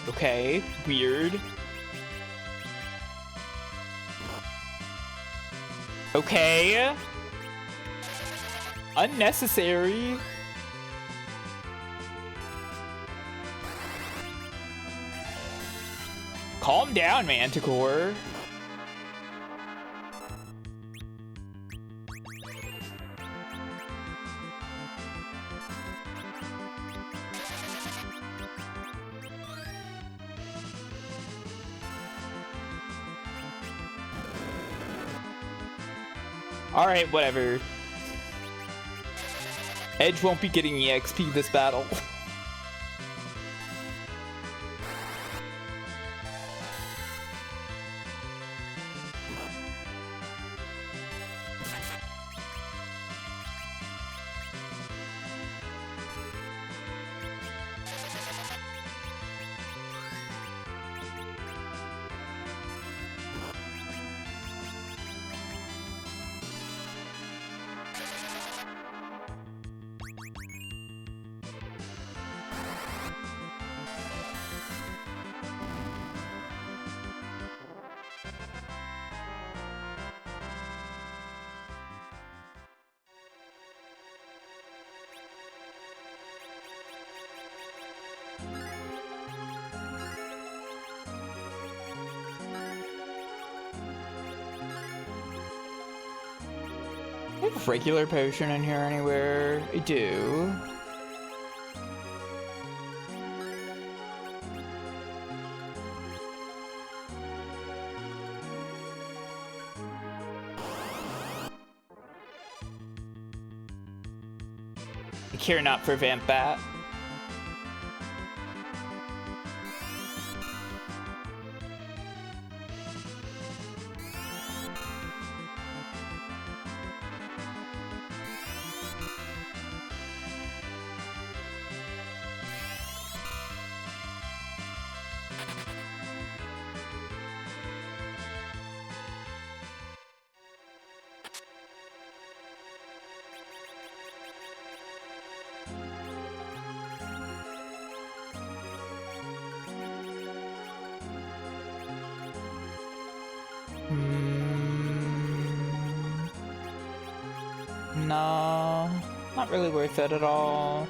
Okay, weird. Okay. Unnecessary. Calm down, Manticore. Alright, whatever. Edge won't be getting EXP this battle. I have a regular potion in here anywhere. I do. I care not for Vamp Bat. No, not really worth it at all.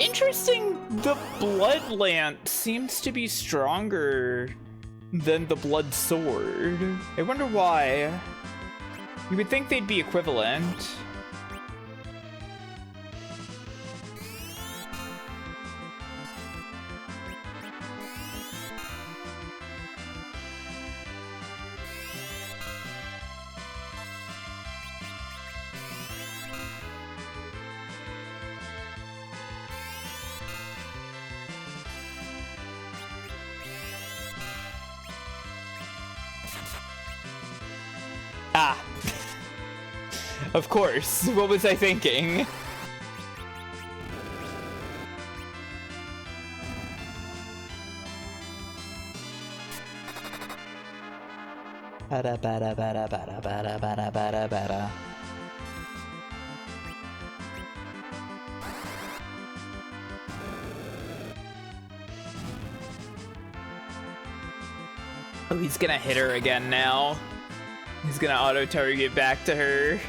Interesting, the blood lance seems to be stronger than the blood sword. I wonder why. You would think they'd be equivalent. Ah. Of course. What was I thinking? Bada bada bada bada bada bada bada bada. Oh, he's gonna hit her again now. He's gonna auto-target back to her.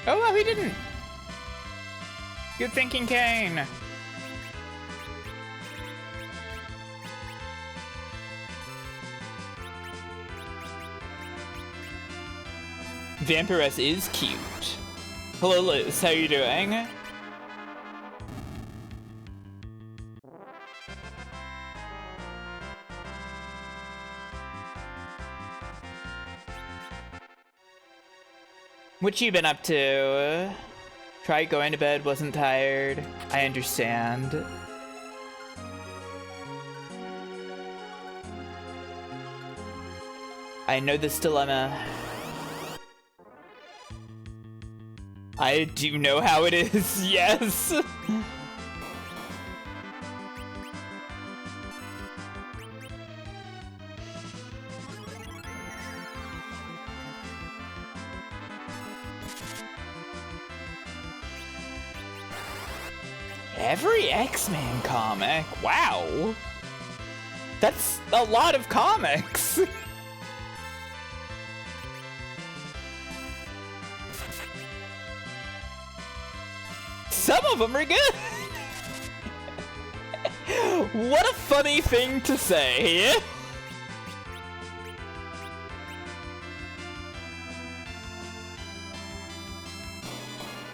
Oh, well, he didn't. Good thinking, Kain. Vampiress is cute. Hello, Liz. How you doing? What you been up to? Tried going to bed, wasn't tired. I understand. I know this dilemma. I do know how it is, yes! Every X-Men comic? Wow! That's a lot of comics! Some of them are good! What a funny thing to say!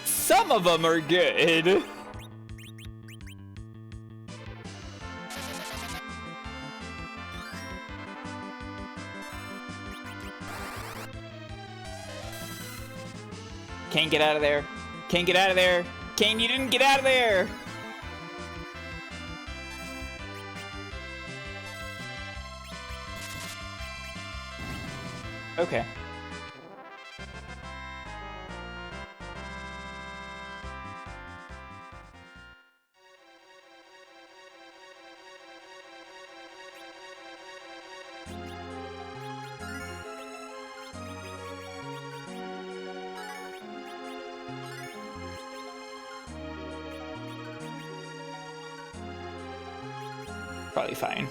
Some of them are good! Can't get out of there. Can't get out of there. Kain, you didn't get out of there! Okay. Probably fine.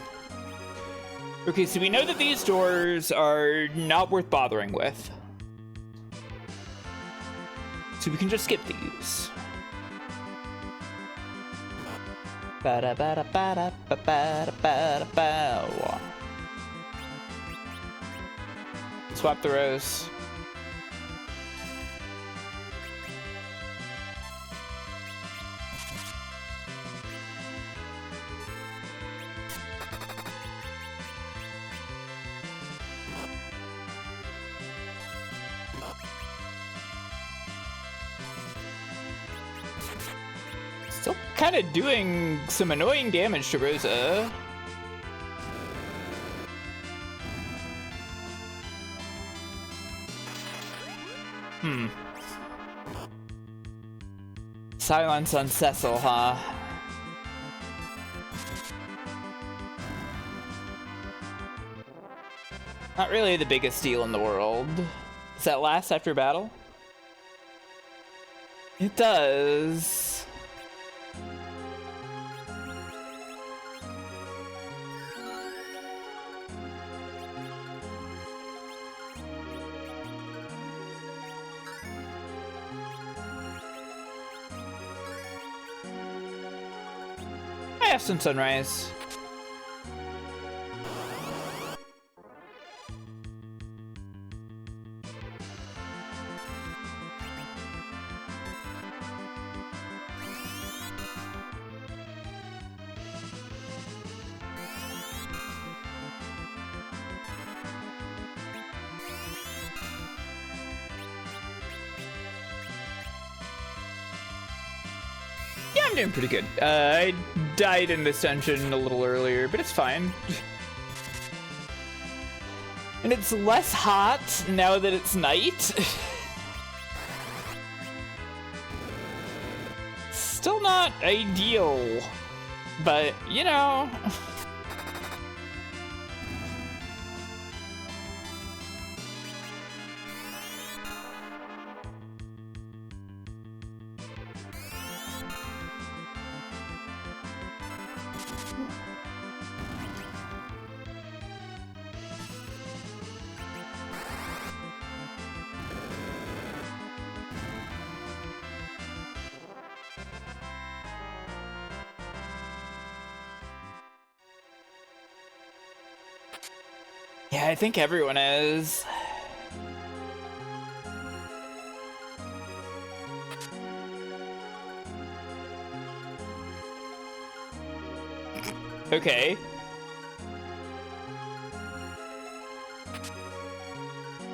Okay, so we know that these doors are not worth bothering with. So we can just skip these. Bada bada bada bada bada bada. Swap the rows. Still kind of doing some annoying damage to Rosa. Silence on Cecil, huh? Not really the biggest deal in the world. Does that last after battle? It does. Highest and sunrise. Yeah, I'm doing pretty good. I died in this dungeon a little earlier, but it's fine. And it's less hot now that it's night. Still not ideal, but you know. Yeah, I think everyone is. Okay.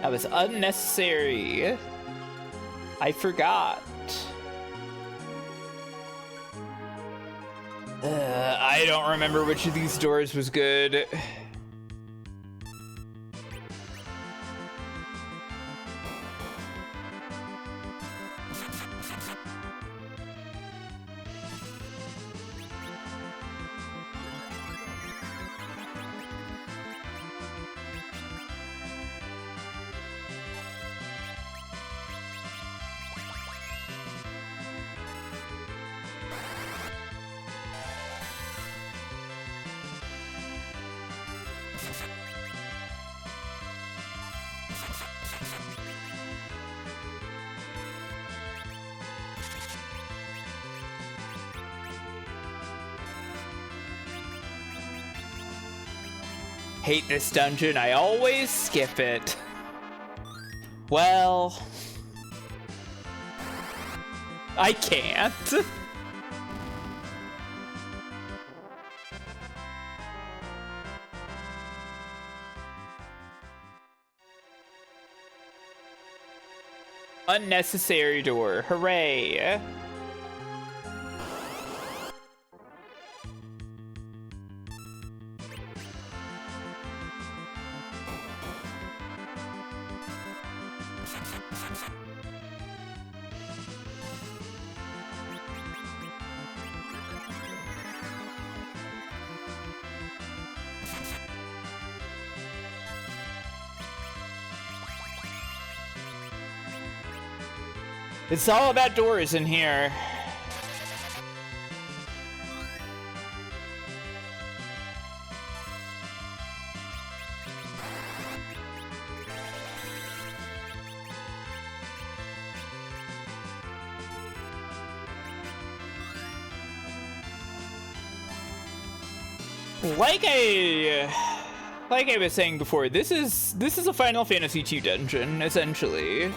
That was unnecessary. I forgot. I don't remember which of these doors was good. Hate this dungeon, I always skip it. Well, I can't. Unnecessary door, hooray. It's all about doors in here. Like I was saying before, this is a Final Fantasy II dungeon, essentially.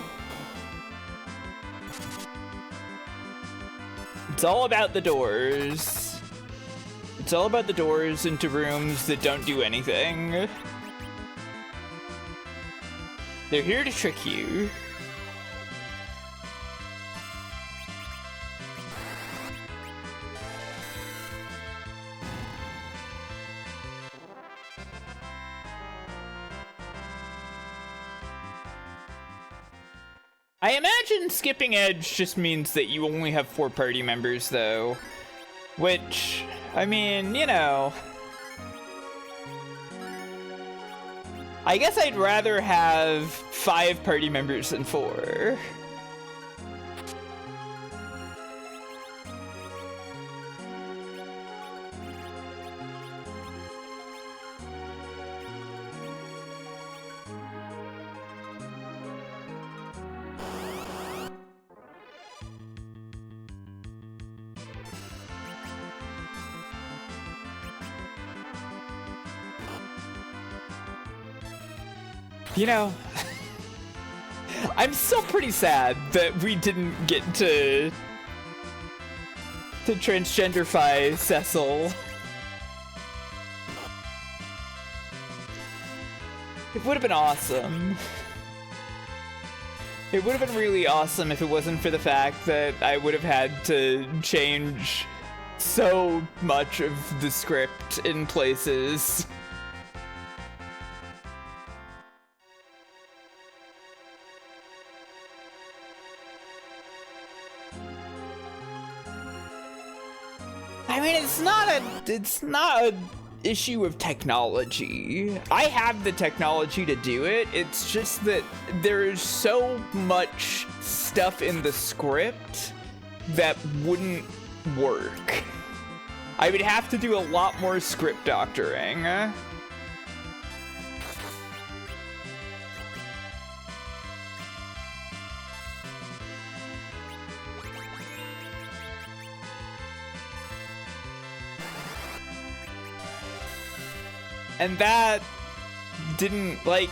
It's all about the doors. It's all about the doors into rooms that don't do anything. They're here to trick you. I imagine skipping Edge just means that you only have 4 party members, though. Which, I mean, you know. I guess I'd rather have 5 party members than 4. You know, I'm still pretty sad that we didn't get to transgenderify Cecil. It would have been awesome. It would have been really awesome if it wasn't for the fact that I would have had to change so much of the script in places. I mean, it's not a issue of technology. I have the technology to do it. It's just that there's so much stuff in the script that wouldn't work. I would have to do a lot more script doctoring. And that didn't, like,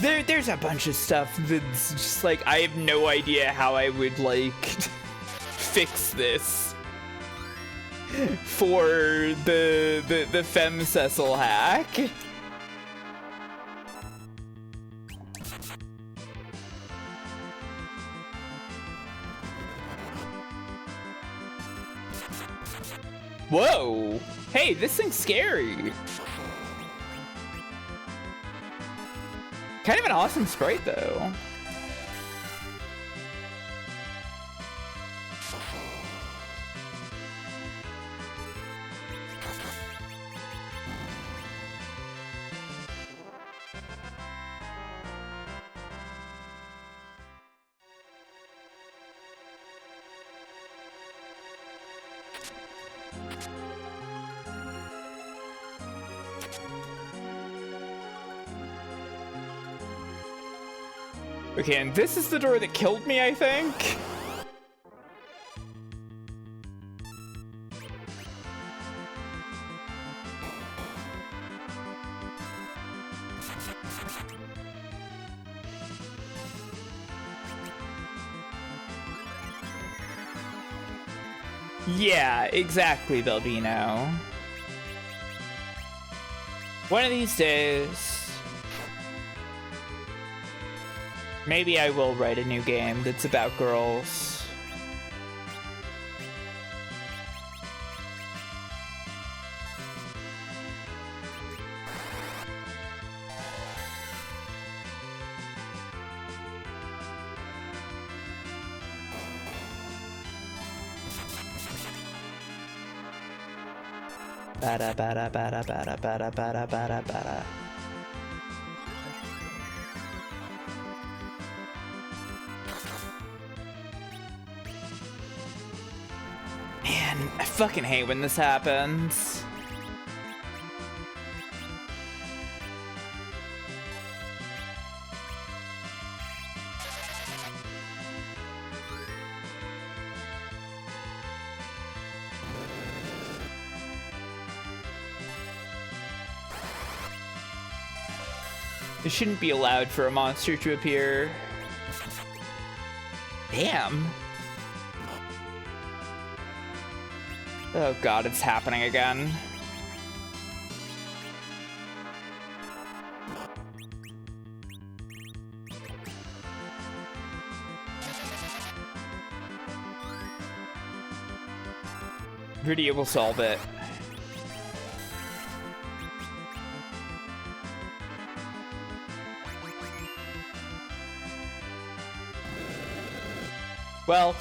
there's a bunch of stuff that's just like, I have no idea how I would, like, fix this for the FemCecil hack. Whoa! Hey, this thing's scary. Kind of an awesome sprite, though. Okay, and this is the door that killed me, I think? Yeah, exactly, Belvino. One of these days, maybe I will write a new game that's about girls. Bada bada bada bada bada bada bada bada. Man, I fucking hate when this happens. It shouldn't be allowed for a monster to appear. Damn. Oh god, it's happening again. Rydia will solve it. Well,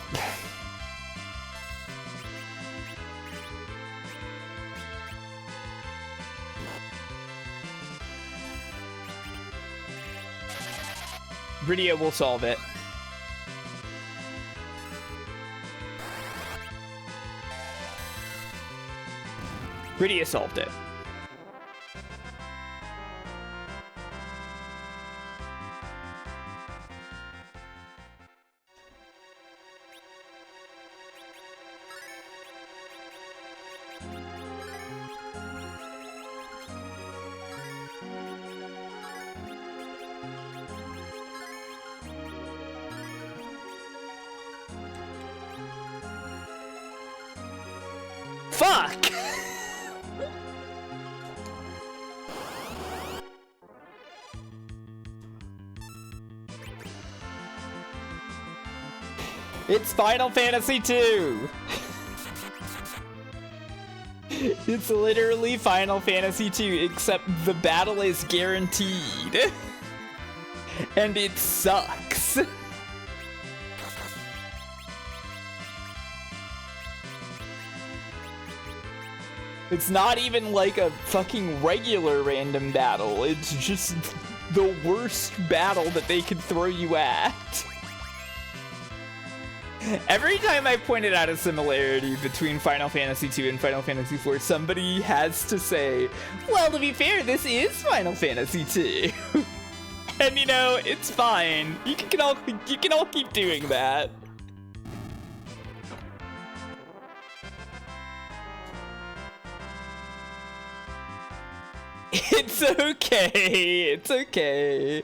Rydia will solve it. Rydia solved it. Fuck! It's Final Fantasy II! It's literally Final Fantasy II, except the battle is guaranteed. And it sucks. It's not even like a fucking regular random battle. It's just the worst battle that they could throw you at. Every time I pointed out a similarity between Final Fantasy II and Final Fantasy IV, somebody has to say, well, to be fair, this is Final Fantasy II. And you know, it's fine. You can all keep doing that. It's okay. It's okay.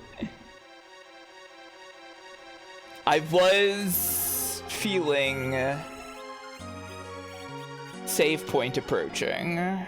I was feeling save point approaching.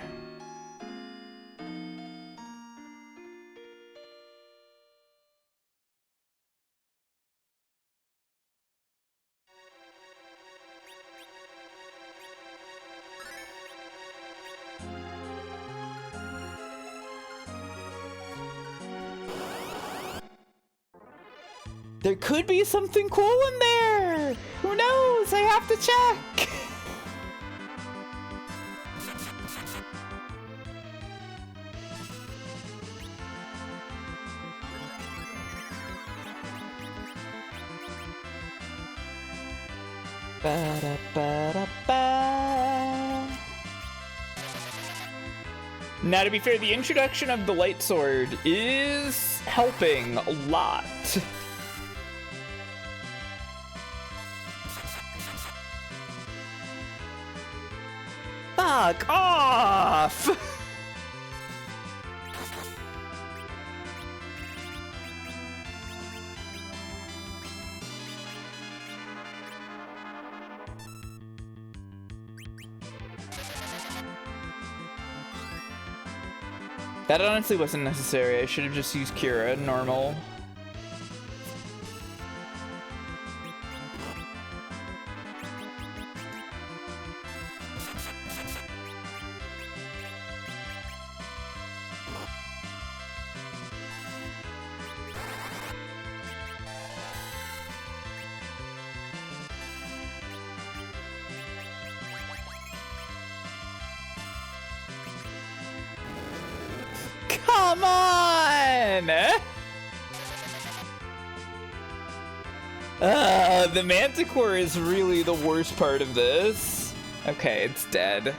There could be something cool in there! Who knows? I have to check! Ba-da-ba-da-ba. Now, to be fair, the introduction of the light sword is helping a lot. Fuck off! That honestly wasn't necessary. I should have just used Kira, normal. Come on! The Manticore is really the worst part of this. Okay, it's dead.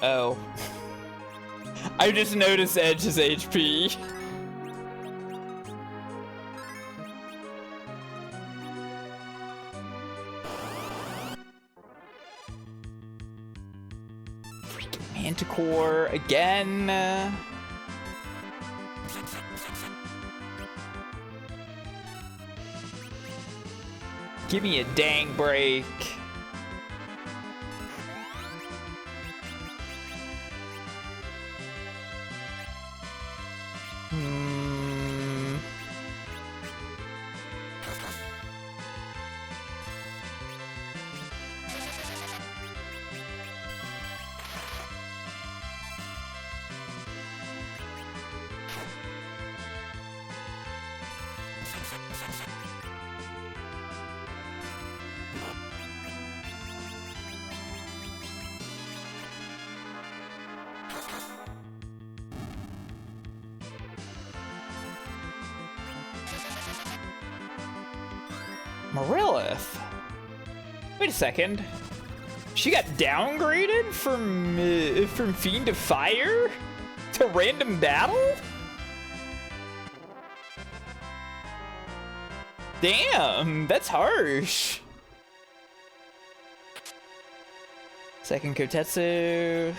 Oh. I just noticed Edge's HP. Freaking Manticore again. Give me a dang break. Marillith? Wait a second. She got downgraded from Fiend to Fire to Random Battle? Damn, that's harsh. Second Kotetsu.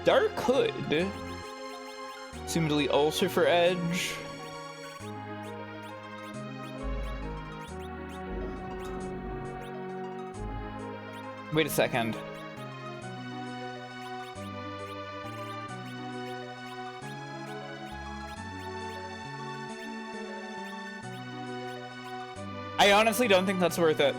Dark Hood. Assumedly also for Edge. Wait a second. I honestly don't think that's worth it.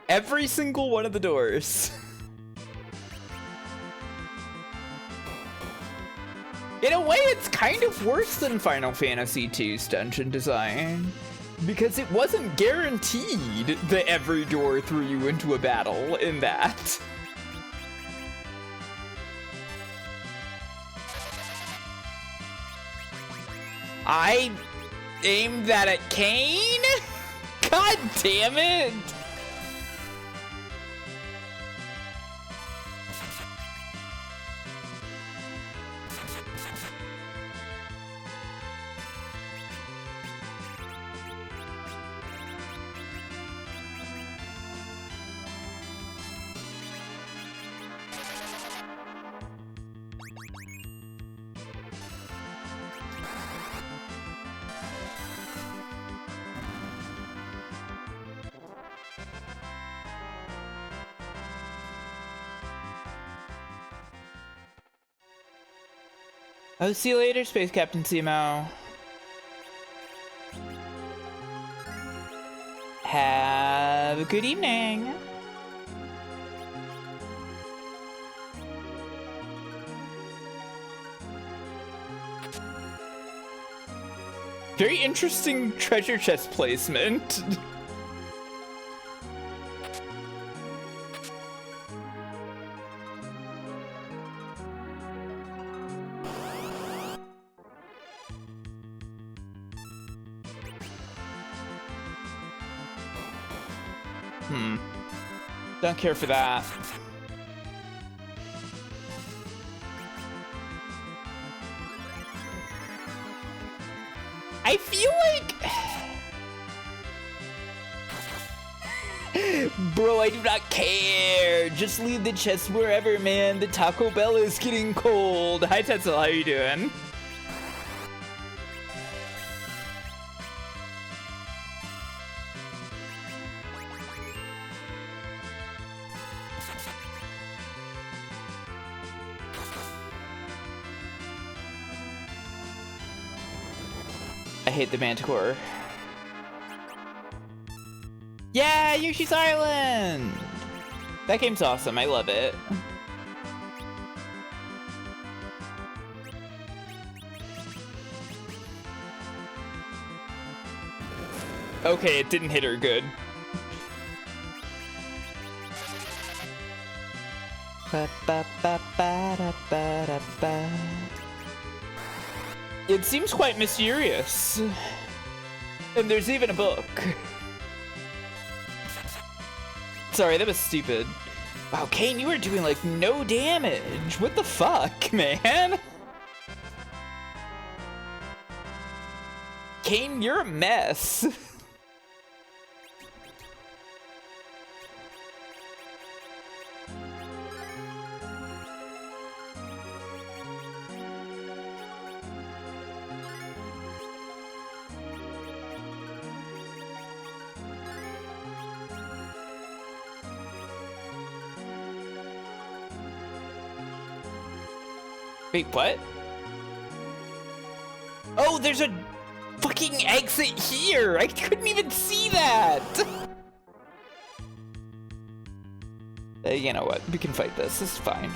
Every single one of the doors. In a way, it's kind of worse than Final Fantasy II's dungeon design, because it wasn't guaranteed that every door threw you into a battle in that. I aimed that at Kain? God damn it! I'll see you later, Space Captain Simo. Have a good evening. Very interesting treasure chest placement. Don't care for that. I feel like... Bro, I do not care. Just leave the chest wherever, man. The Taco Bell is getting cold. Hi, Tetzel. How you doing? I hate the Manticore. Yeah, Yoshi's Island! That game's awesome, I love it. Okay, it didn't hit her good. It seems quite mysterious. And there's even a book. Sorry, that was stupid. Wow, Kain, you were doing like no damage. What the fuck, man? Kain, you're a mess. Wait, what? Oh, there's a fucking exit here! I couldn't even see that! You know what? We can fight this. This is fine.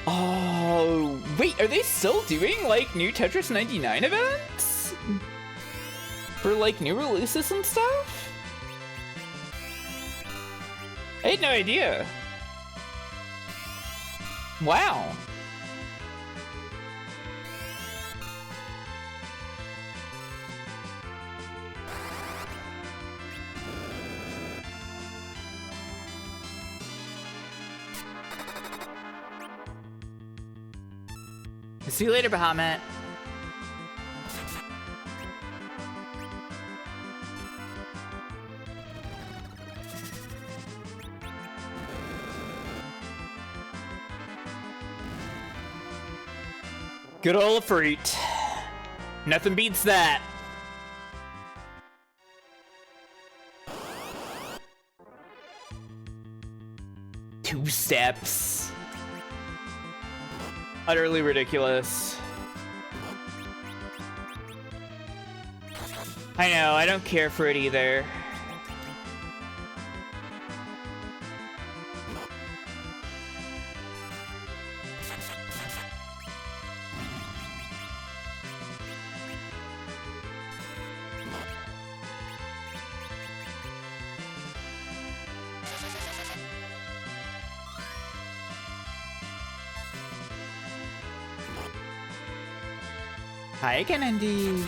Oh, wait, are they still doing, like, new Tetris 99 events? For, like, new releases and stuff? I had no idea. Wow. See you later, Bahamut. Good old fruit. Nothing beats that. Two steps. Utterly ridiculous. I know, I don't care for it either. Hi again, Andy.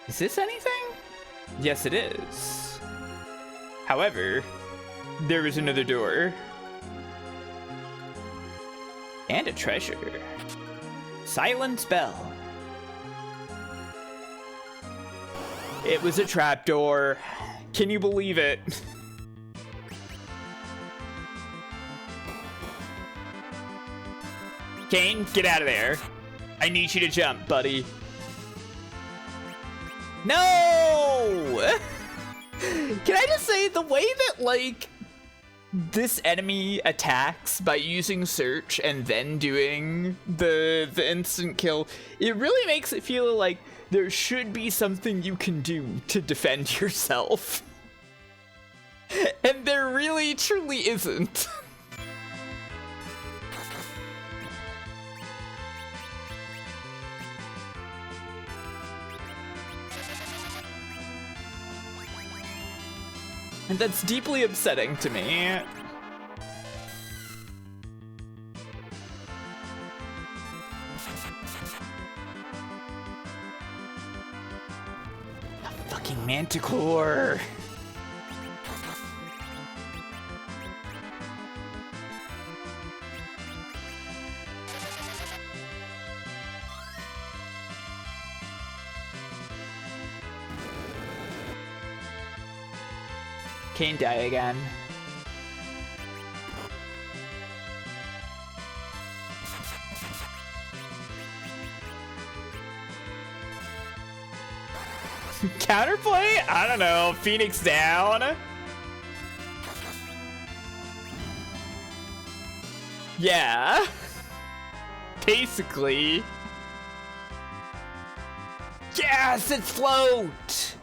Is this anything? Yes, it is. However, there is another door. And a treasure. Silent spell. It was a trapdoor. Can you believe it? Kain, get out of there. I need you to jump, buddy. No! Can I just say, the way that, like, this enemy attacks by using search and then doing the instant kill, it really makes it feel like there should be something you can do to defend yourself. And there really truly isn't. And that's deeply upsetting to me. A fucking manticore. Kain die again. Counterplay? I don't know. Phoenix down. Yeah. Basically. Yes, it's float.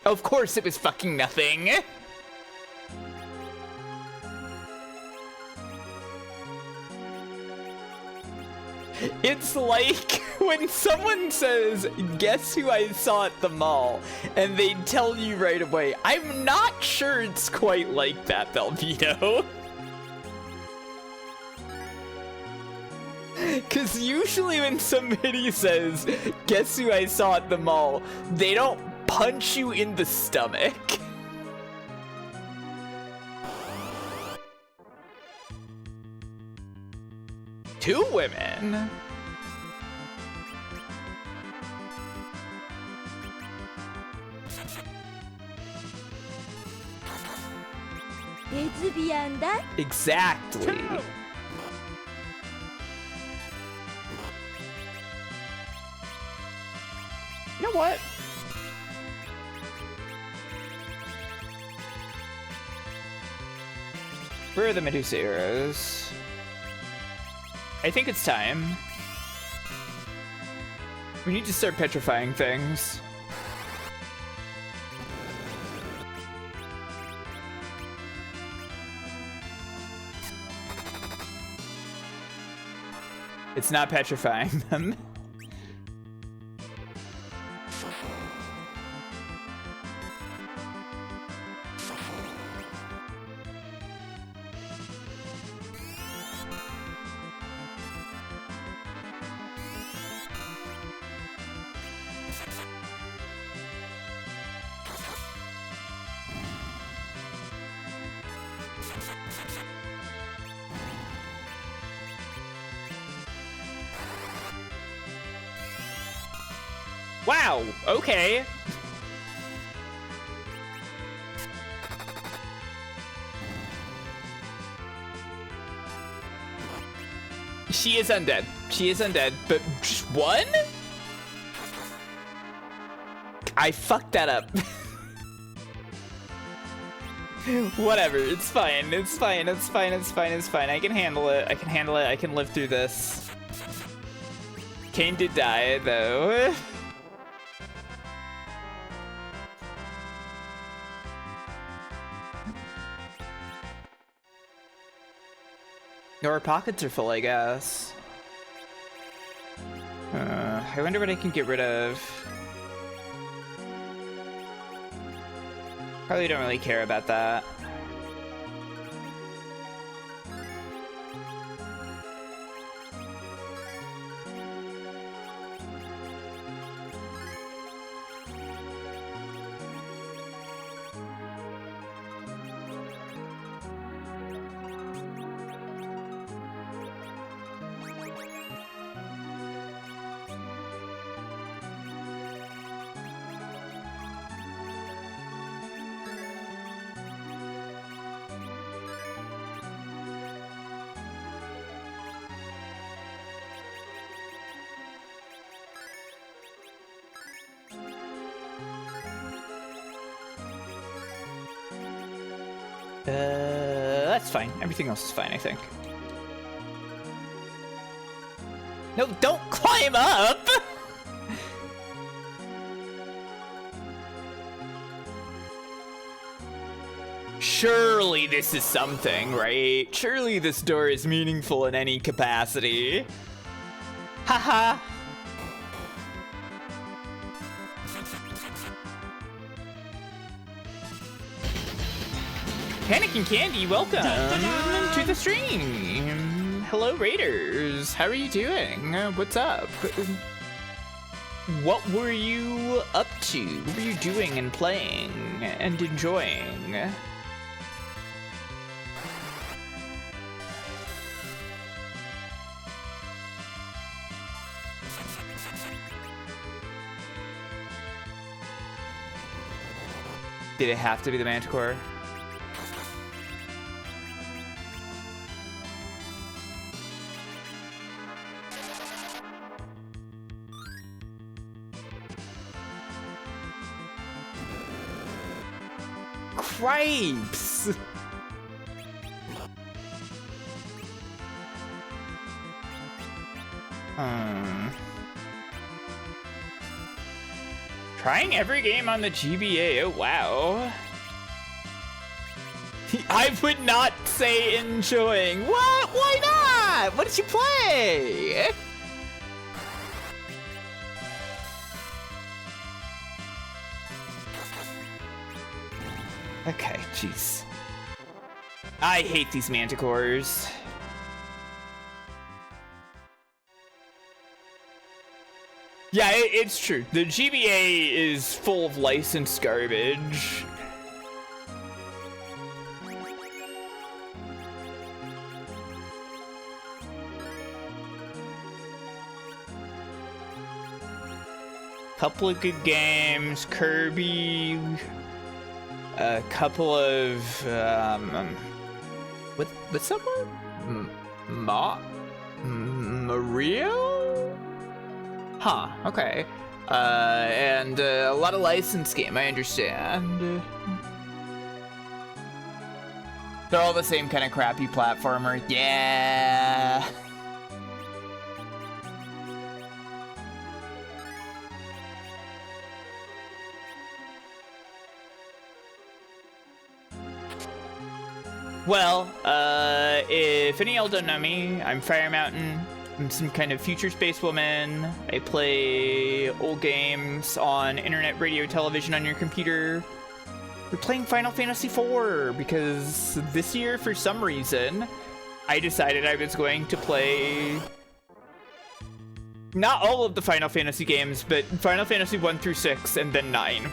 Of course it was fucking nothing. It's like when someone says, guess who I saw at the mall, and they tell you right away. I'm not sure it's quite like that, Velveto. Because usually when somebody says, guess who I saw at the mall, they don't punch you in the stomach. Two women. Lesbian da. Exactly. know what? Where are the Medusa arrows? I think it's time. We need to start petrifying things. It's not petrifying them. Wow, okay. She is undead. She is undead, but just one? I fucked that up. Whatever, it's fine. It's fine. It's fine. It's fine. It's fine. I can handle it. I can handle it. I can live through this. Kain did die, though. Our pockets are full, I guess. I wonder what I can get rid of. Probably don't really care about that. That's fine. Everything else is fine, I think. No, don't climb up! Surely this is something, right? Surely this door is meaningful in any capacity. Haha. Panic and Candy, welcome to the stream. Hello, Raiders. How are you doing? What's up? What were you up to? What were you doing and playing and enjoying? Did it have to be the Manticore? Cripes! Trying every game on the GBA, oh wow. I would not say enjoying. What? Why not? What did you play? Okay, jeez. I hate these manticores. Yeah, it's true. The GBA is full of licensed garbage. Couple of good games, Kirby. A couple of what's that word? Mario? Huh, okay. And a lot of licensed game, I understand. They're all the same kind of crappy platformer. Yeah. Well, if any of y'all don't know me, I'm Firemtn. I'm some kind of future space woman. I play old games on internet, radio, television on your computer. We're playing Final Fantasy IV because this year, for some reason, I decided I was going to play not all of the Final Fantasy games, but Final Fantasy 1 through 6 and then 9.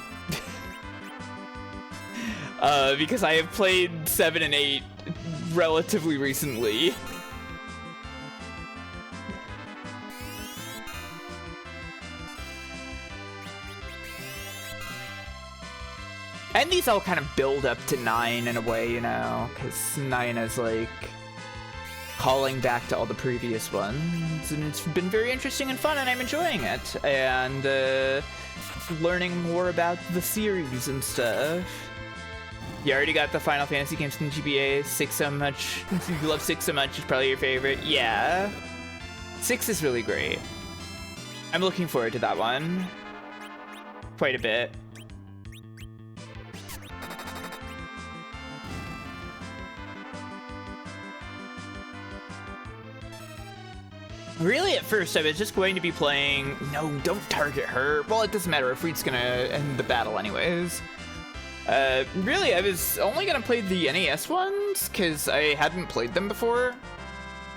Because I have played 7 and 8 relatively recently. And these all kind of build up to 9 in a way, you know, because 9 is like calling back to all the previous ones, and it's been very interesting and fun, and I'm enjoying it, and learning more about the series and stuff. You already got the Final Fantasy games from GBA. 6 so much. You love 6 so much, it's probably your favorite. Yeah. 6 is really great. I'm looking forward to that one quite a bit. Really, at first, I was just going to be playing... No, don't target her. Well, it doesn't matter if Reed's gonna end the battle anyways. Really, I was only gonna play the NES ones, because I hadn't played them before.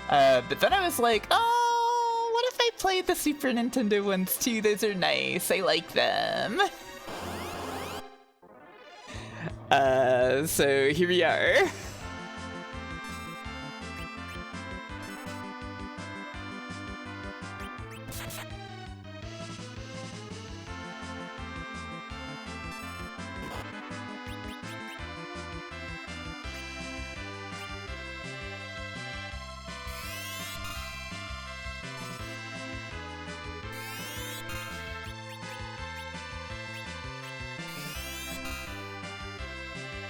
But then I was like, oh, what if I played the Super Nintendo ones too? Those are nice. I like them. So here we are.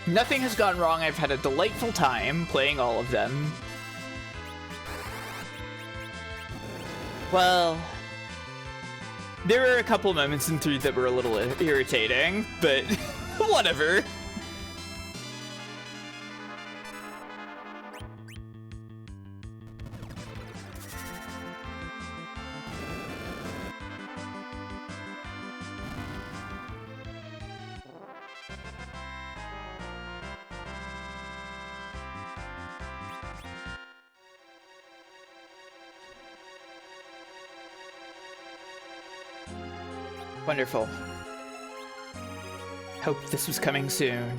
Nothing has gone wrong. I've had a delightful time playing all of them. Well, there were a couple moments in 3 that were a little irritating, but whatever. Wonderful. Hope this was coming soon.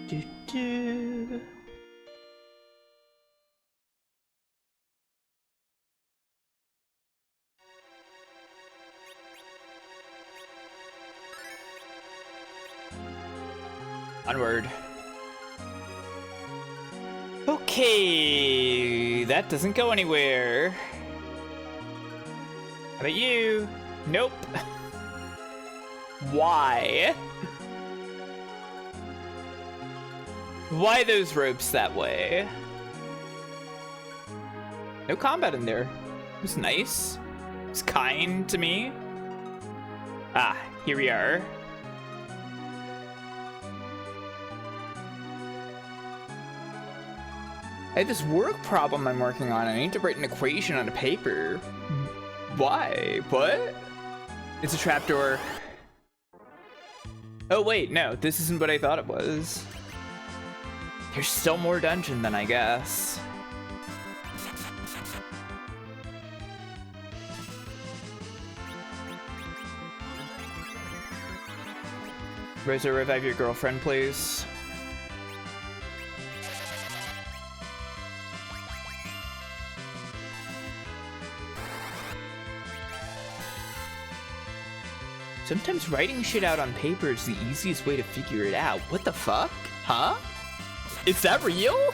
Doo-doo. Onward. Okay, that doesn't go anywhere. How about you? Nope. Why? Why those ropes that way? No combat in there. It was nice. It was kind to me. Ah, here we are. I have this work problem I'm working on. I need to write an equation on a paper. Why? What? It's a trapdoor. Oh wait, no, this isn't what I thought it was. There's still more dungeon then, I guess. Rosa, revive your girlfriend, please. Sometimes writing shit out on paper is the easiest way to figure it out. What the fuck? Huh? Is that real?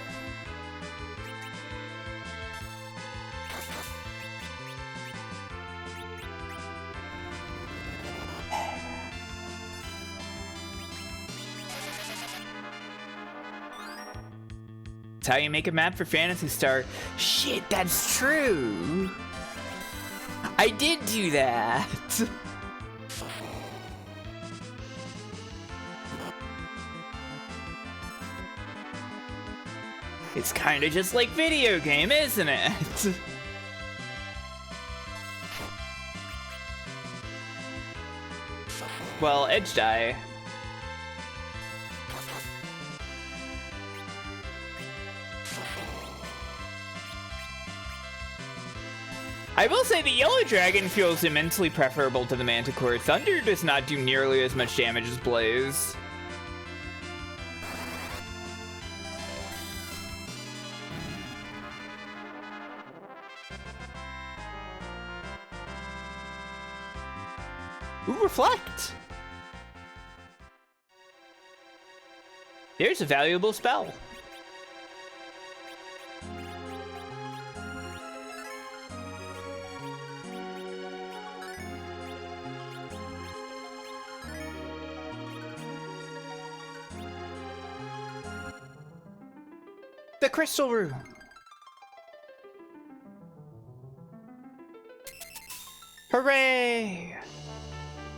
It's how you make a map for Phantasy Star. Shit, that's true. I did do that. It's kind of just like video game, isn't it? Well, edge die. I will say the Yellow Dragon feels immensely preferable to the Manticore. Thunder does not do nearly as much damage as Blaze. Ooh, Reflect! There's a valuable spell. The Crystal Room. Hooray!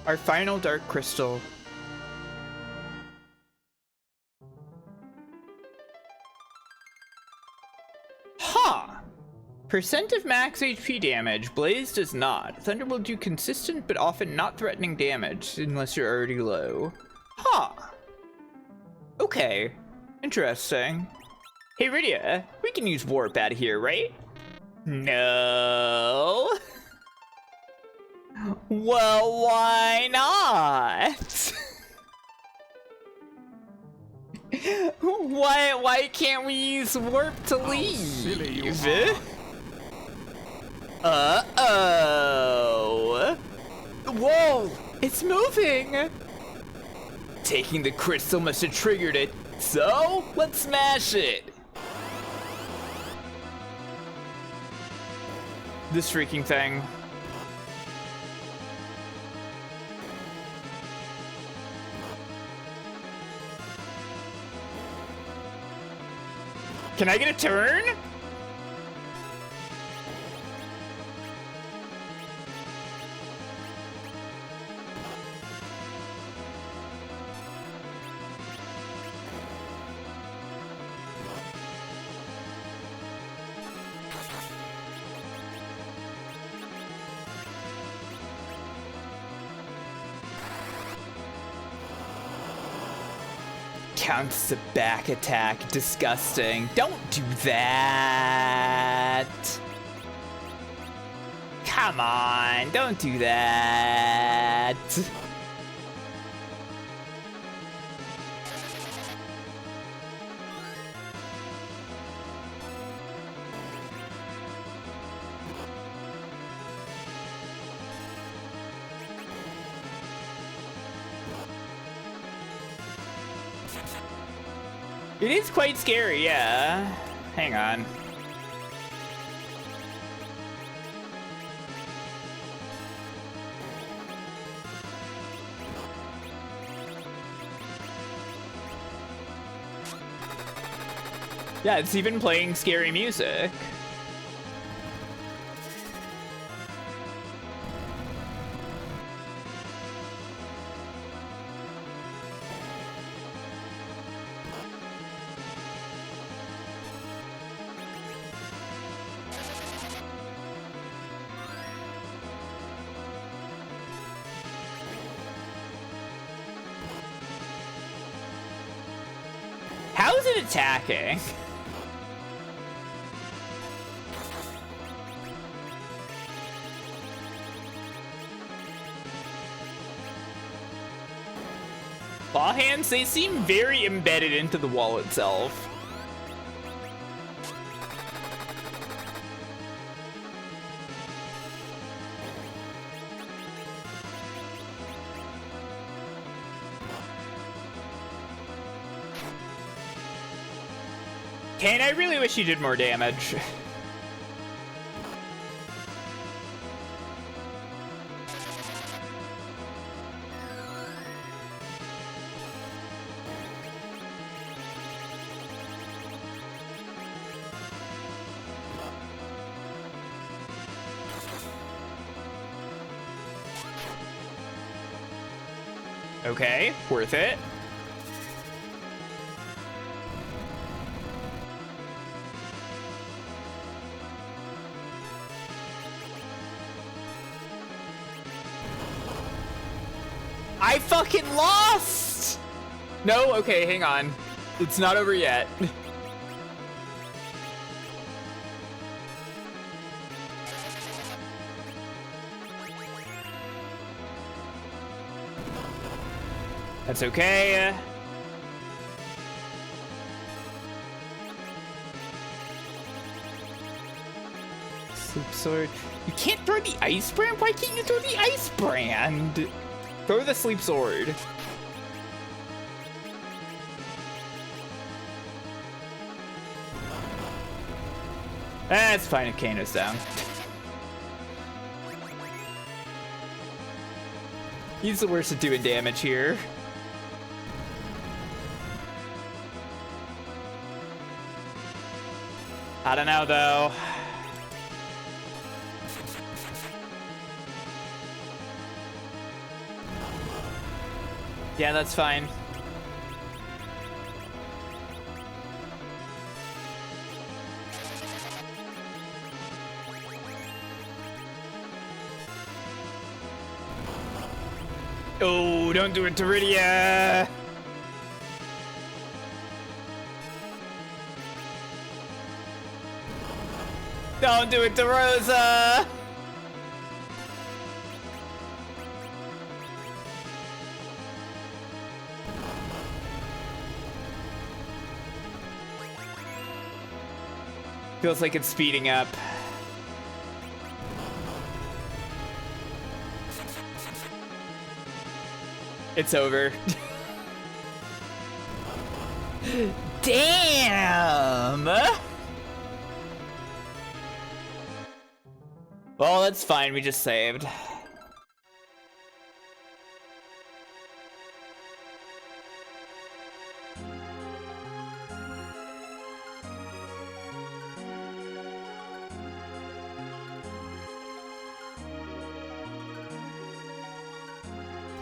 Our final Dark Crystal. Huh! Percent of max HP damage. Blaze does not. Thunder will do consistent but often not threatening damage unless you're already low. Huh. Okay. Interesting. Hey Rydia, we can use warp out of here, right? No. Well, why not? Why can't we use warp to leave? Uh-oh. Whoa, it's moving. Taking the crystal must have triggered it. So, let's smash it. This freaking thing. Can I get a turn? Counts the back attack. Disgusting. Don't do that. Come on, don't do that. It is quite scary, yeah. Hang on. Yeah, it's even playing scary music. How is it attacking? Claw hands, they seem very embedded into the wall itself. Kain, I really wish you did more damage. Okay, worth it. I fucking lost! No, okay, hang on. It's not over yet. That's okay. Sleep sword. You can't throw the ice brand? Why can't you throw the ice brand? Throw the sleep sword. That's fine if Kain is down. He's the worst at doing damage here. I don't know though. Yeah, that's fine. Oh, don't do it to Rydia! Don't do it to Rosa! Feels like it's speeding up. It's over. Damn! Well, that's fine. We just saved.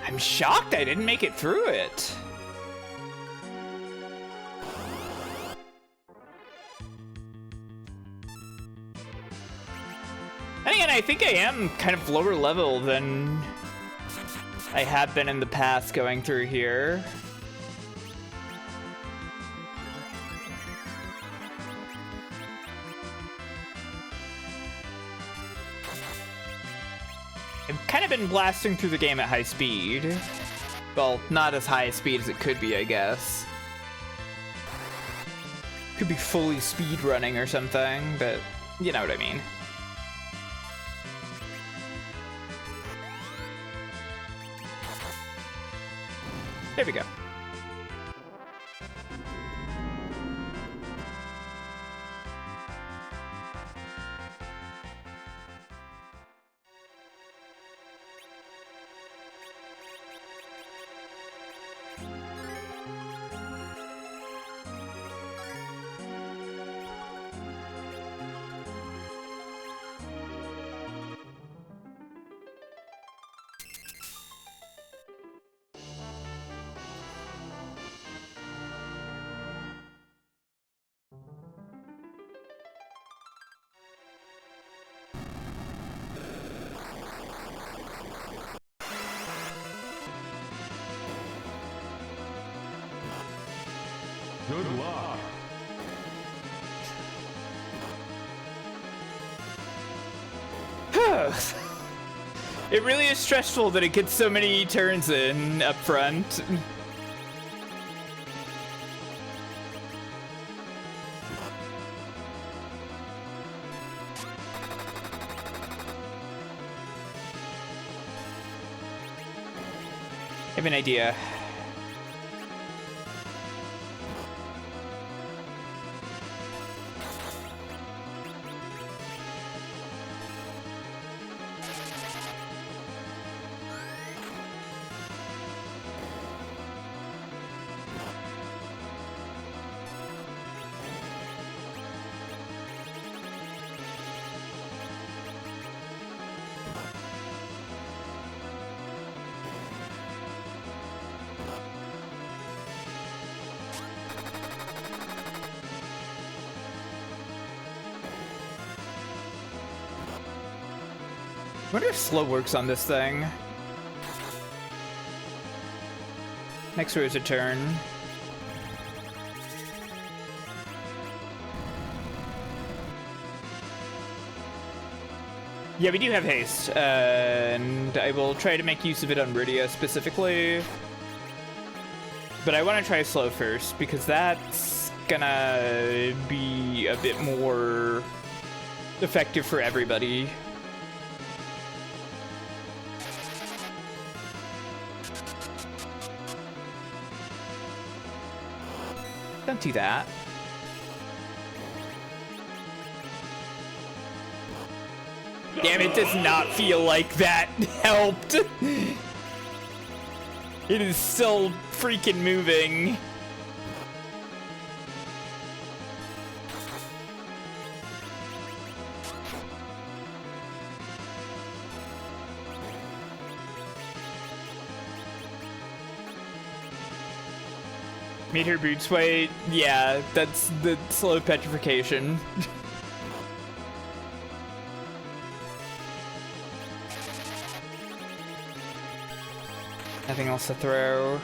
I'm shocked I didn't make it through it. And again, I think I am kind of lower level than I have been in the past going through here. I've kind of been blasting through the game at high speed. Well, not as high a speed as it could be, I guess. Could be fully speed running or something, but you know what I mean. There we go. Good luck. It really is stressful that it gets so many turns in up front. I have an idea. wonder if slow works on this thing. Next row is a turn. Yeah, we do have haste, and I will try to make use of it on Rydia specifically. But I want to try slow first, because that's gonna be a bit more effective for everybody. Don't do that. Damn, it does not feel like that helped. It is still freaking moving. Made her boots wait. Yeah, that's the slow petrification. Nothing else to throw.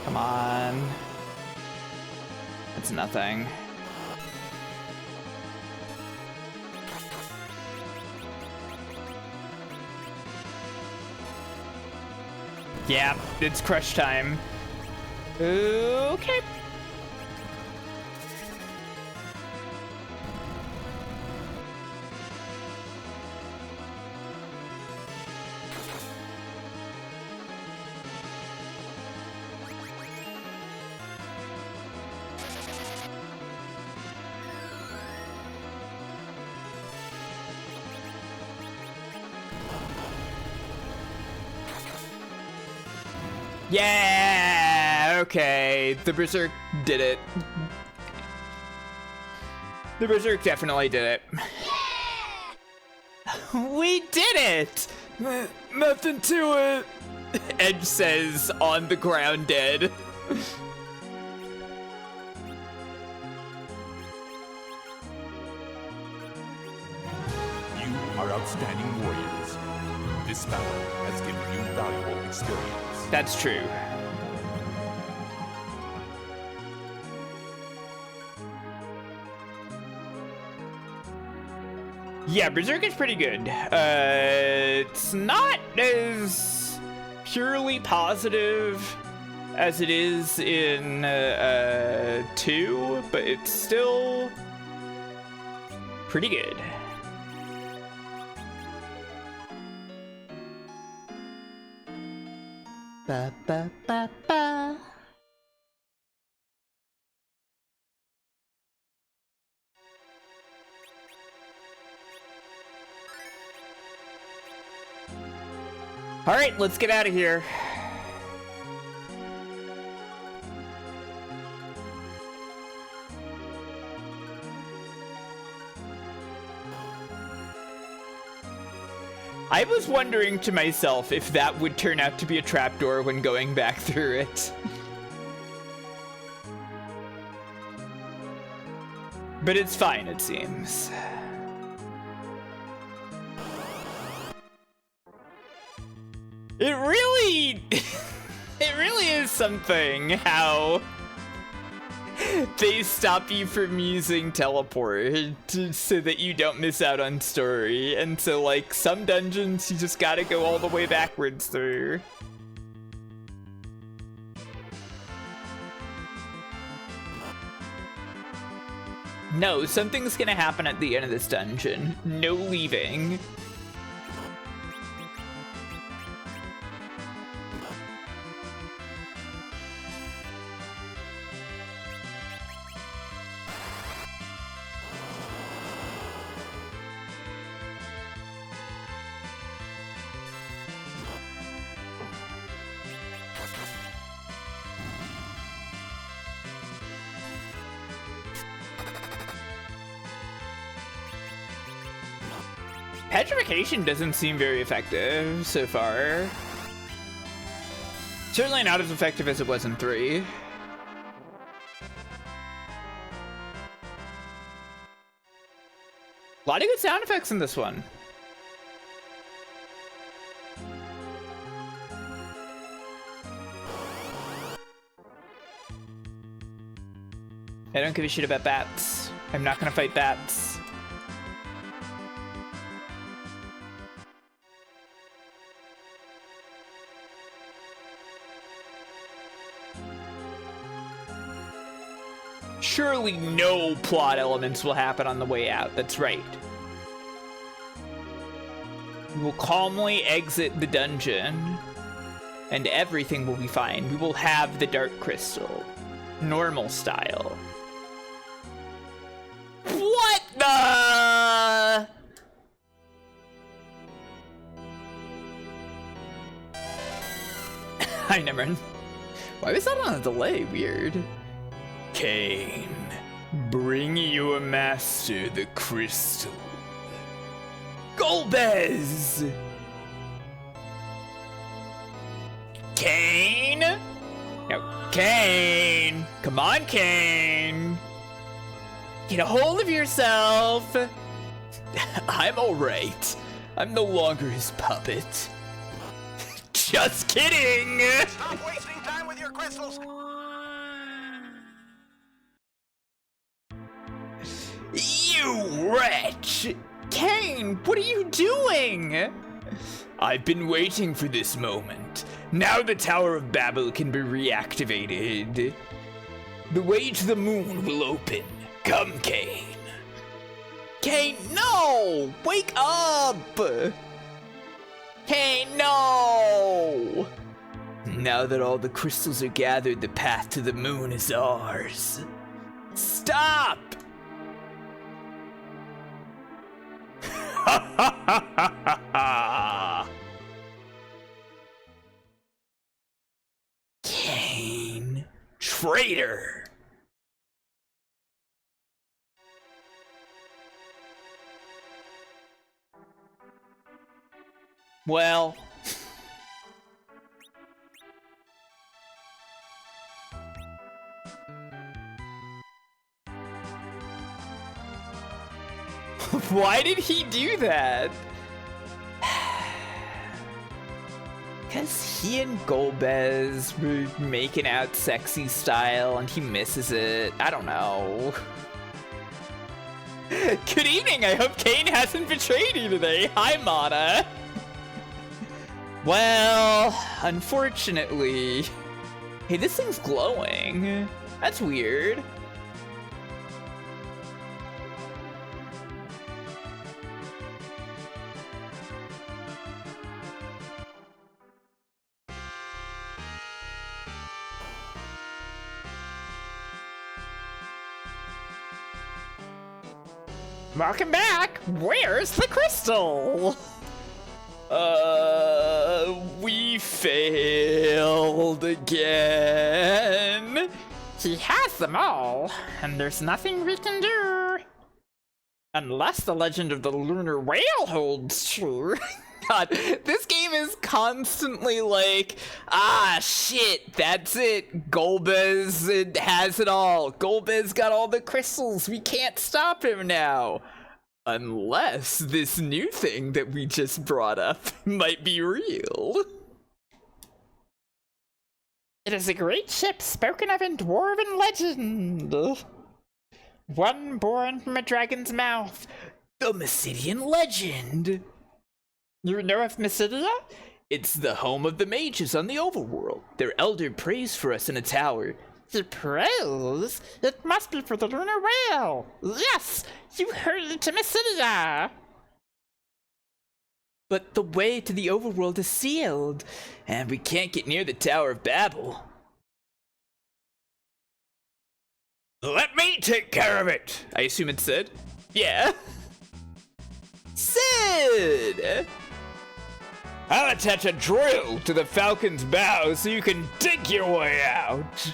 Come on. It's nothing. Yeah, it's crush time. Okay. Yeah, okay. The Berserk did it. The Berserk definitely did it. We did it! Nothing to it. Edge says on the ground dead. You are outstanding warriors. This battle has given you valuable experience. That's true. Yeah, Berserk is pretty good. It's not as purely positive as it is in 2, but it's still pretty good. Ba, ba, ba, ba. All right, let's get out of here. I was wondering to myself if that would turn out to be a trapdoor when going back through it. But it's fine, it seems. It really... it really is something how they stop you from using teleport so that you don't miss out on story. And so, like, some dungeons you just gotta go all the way backwards through. No, something's gonna happen at the end of this dungeon. No leaving. Petrification doesn't seem very effective so far. Certainly not as effective as it was in 3. A lot of good sound effects in this one. I don't give a shit about bats. I'm not gonna fight bats. Surely no plot elements will happen on the way out. That's right. We will calmly exit the dungeon, and everything will be fine. We will have the Dark Crystal. Normal style. What the? Hi, Nimrin. Why was that on a delay? Weird. Kain, bring your master the crystal. Golbez! Kain? No, Kain! Come on, Kain! Get a hold of yourself! I'm alright. I'm no longer his puppet. Just kidding! Stop wasting time with your crystals! You wretch! Kain, what are you doing? I've been waiting for this moment. Now the Tower of Babil can be reactivated. The way to the moon will open. Come, Kain. Kain, no! Wake up! Kain, no! Now that all the crystals are gathered, the path to the moon is ours. Stop! Kain, traitor! Well, why did he do that? Because he and Golbez were making out sexy style and he misses it. I don't know. Good evening, I hope Kain hasn't betrayed you today. Hi, Mana. Well, unfortunately... Hey, this thing's glowing. That's weird. Welcome back! Where's the crystal? We failed again. He has them all, and there's nothing we can do. Unless the legend of the lunar whale holds true. God, this game is constantly like, ah, shit, that's it. Golbez has it all. Golbez got all the crystals. We can't stop him now. Unless this new thing that we just brought up might be real. It is a great ship spoken of in dwarven legend. One born from a dragon's mouth. The Mysidian legend. You know of Mysidia? It's the home of the mages on the overworld. Their elder prays for us in a tower. He prays? It must be for the lunar whale. Yes, you heard it to Mysidia. But the way to the overworld is sealed, and we can't get near the Tower of Babel. Let me take care of it, I assume it said. Yeah. Sid! I'll attach a drill to the Falcon's bow so you can dig your way out.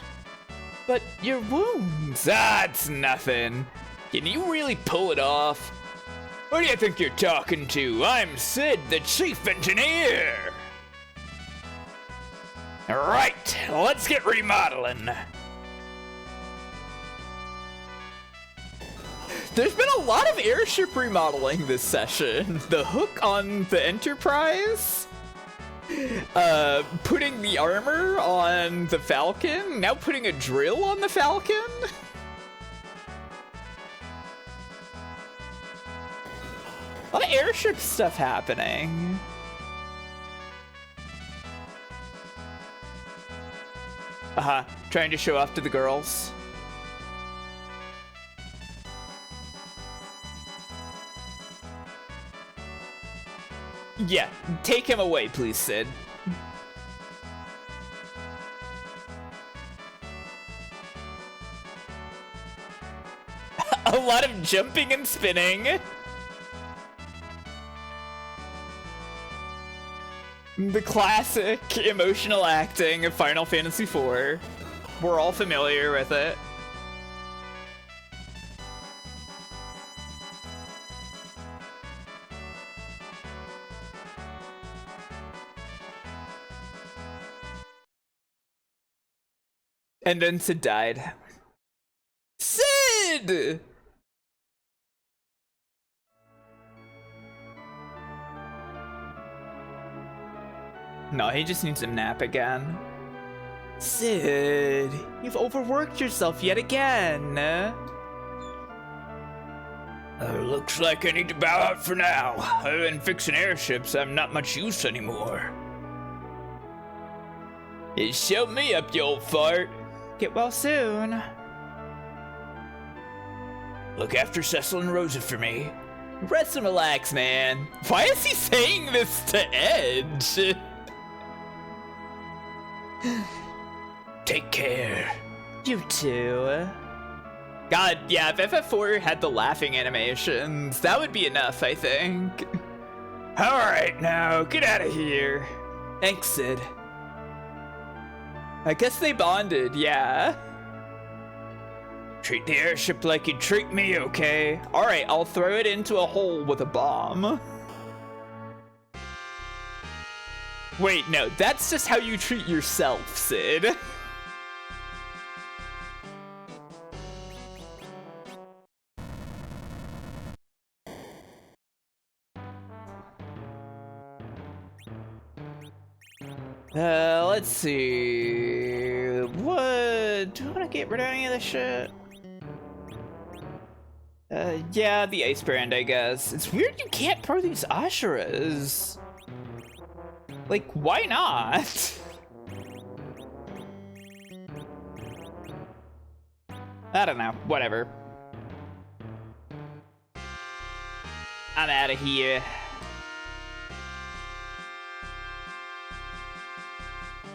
But your wounds, that's nothing. Can you really pull it off? Who do you think you're talking to? I'm Sid, the chief engineer. Right, let's get remodeling. There's been a lot of airship remodeling this session. The hook on the Enterprise, putting the armor on the Falcon, now putting a drill on the Falcon. A lot of airship stuff happening. Trying to show off to the girls. Yeah, take him away, please, Sid. A lot of jumping and spinning. The classic emotional acting of Final Fantasy IV. We're all familiar with it. And then Sid died. Sid! No, he just needs a nap again. Sid, you've overworked yourself yet again. Looks like I need to bow out for now. Other than fixing airships, I'm not much use anymore. Show me up, you old fart. Get well soon. Look after Cecil and Rosa for me. Rest and relax, man. Why is he saying this to Edge? Take care. You too. God, yeah, if FF4 had the laughing animations, that would be enough, I think. Alright, now, get out of here. Thanks, Sid. I guess they bonded, yeah. Treat the airship like you treat me, okay? Alright, I'll throw it into a hole with a bomb. Wait, no, that's just how you treat yourself, Sid. Let's see. What? Do I want to get rid of any of this shit? Yeah, the ice brand, I guess. It's weird you can't throw these Asheras. Like, why not? I don't know. Whatever. I'm out of here.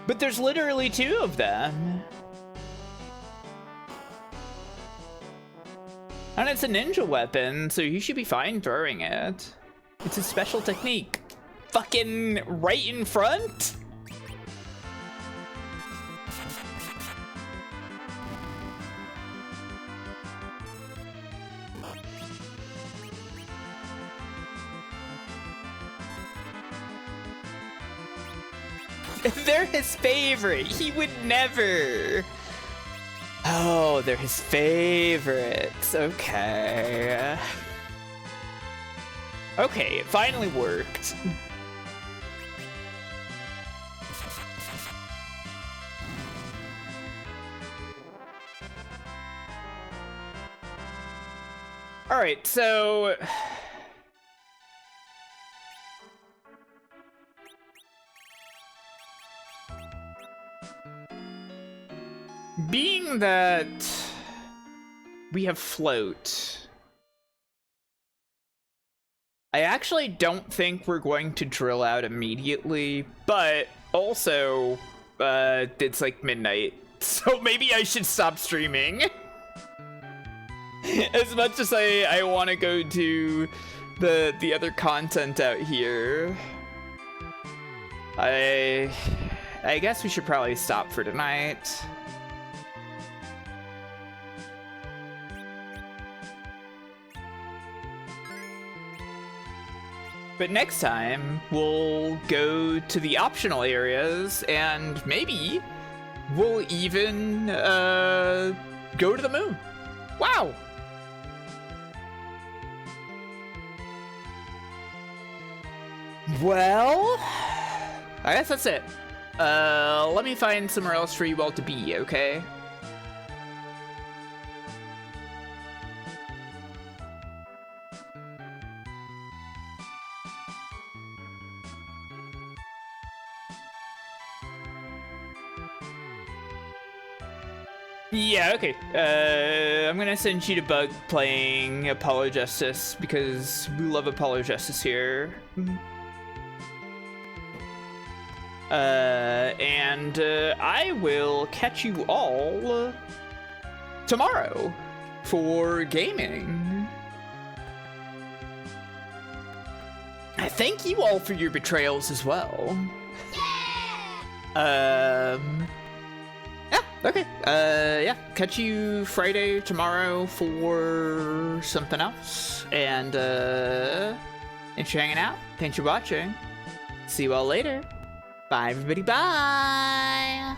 But there's literally 2 of them. And it's a ninja weapon, so you should be fine throwing it. It's a special technique. Fucking right in front? They're his favorite. He would never. Oh, they're his favorites. Okay. Okay, it finally worked. All right, so being that we have float, I actually don't think we're going to drill out immediately, but also it's like midnight, so maybe I should stop streaming. As much as I want to go to the other content out here, I guess we should probably stop for tonight. But next time, we'll go to the optional areas, and maybe we'll even go to the moon. Wow! Well, I guess that's it. Let me find somewhere else for you all to be, okay? Yeah, okay. I'm gonna send you to Bug playing Apollo Justice because we love Apollo Justice here. And I will catch you all tomorrow for gaming. I thank you all for your betrayals as well. Yeah, okay. Yeah, catch you Friday tomorrow for something else. And thanks for hanging out. Thanks for watching. See you all later. Bye, everybody. Bye.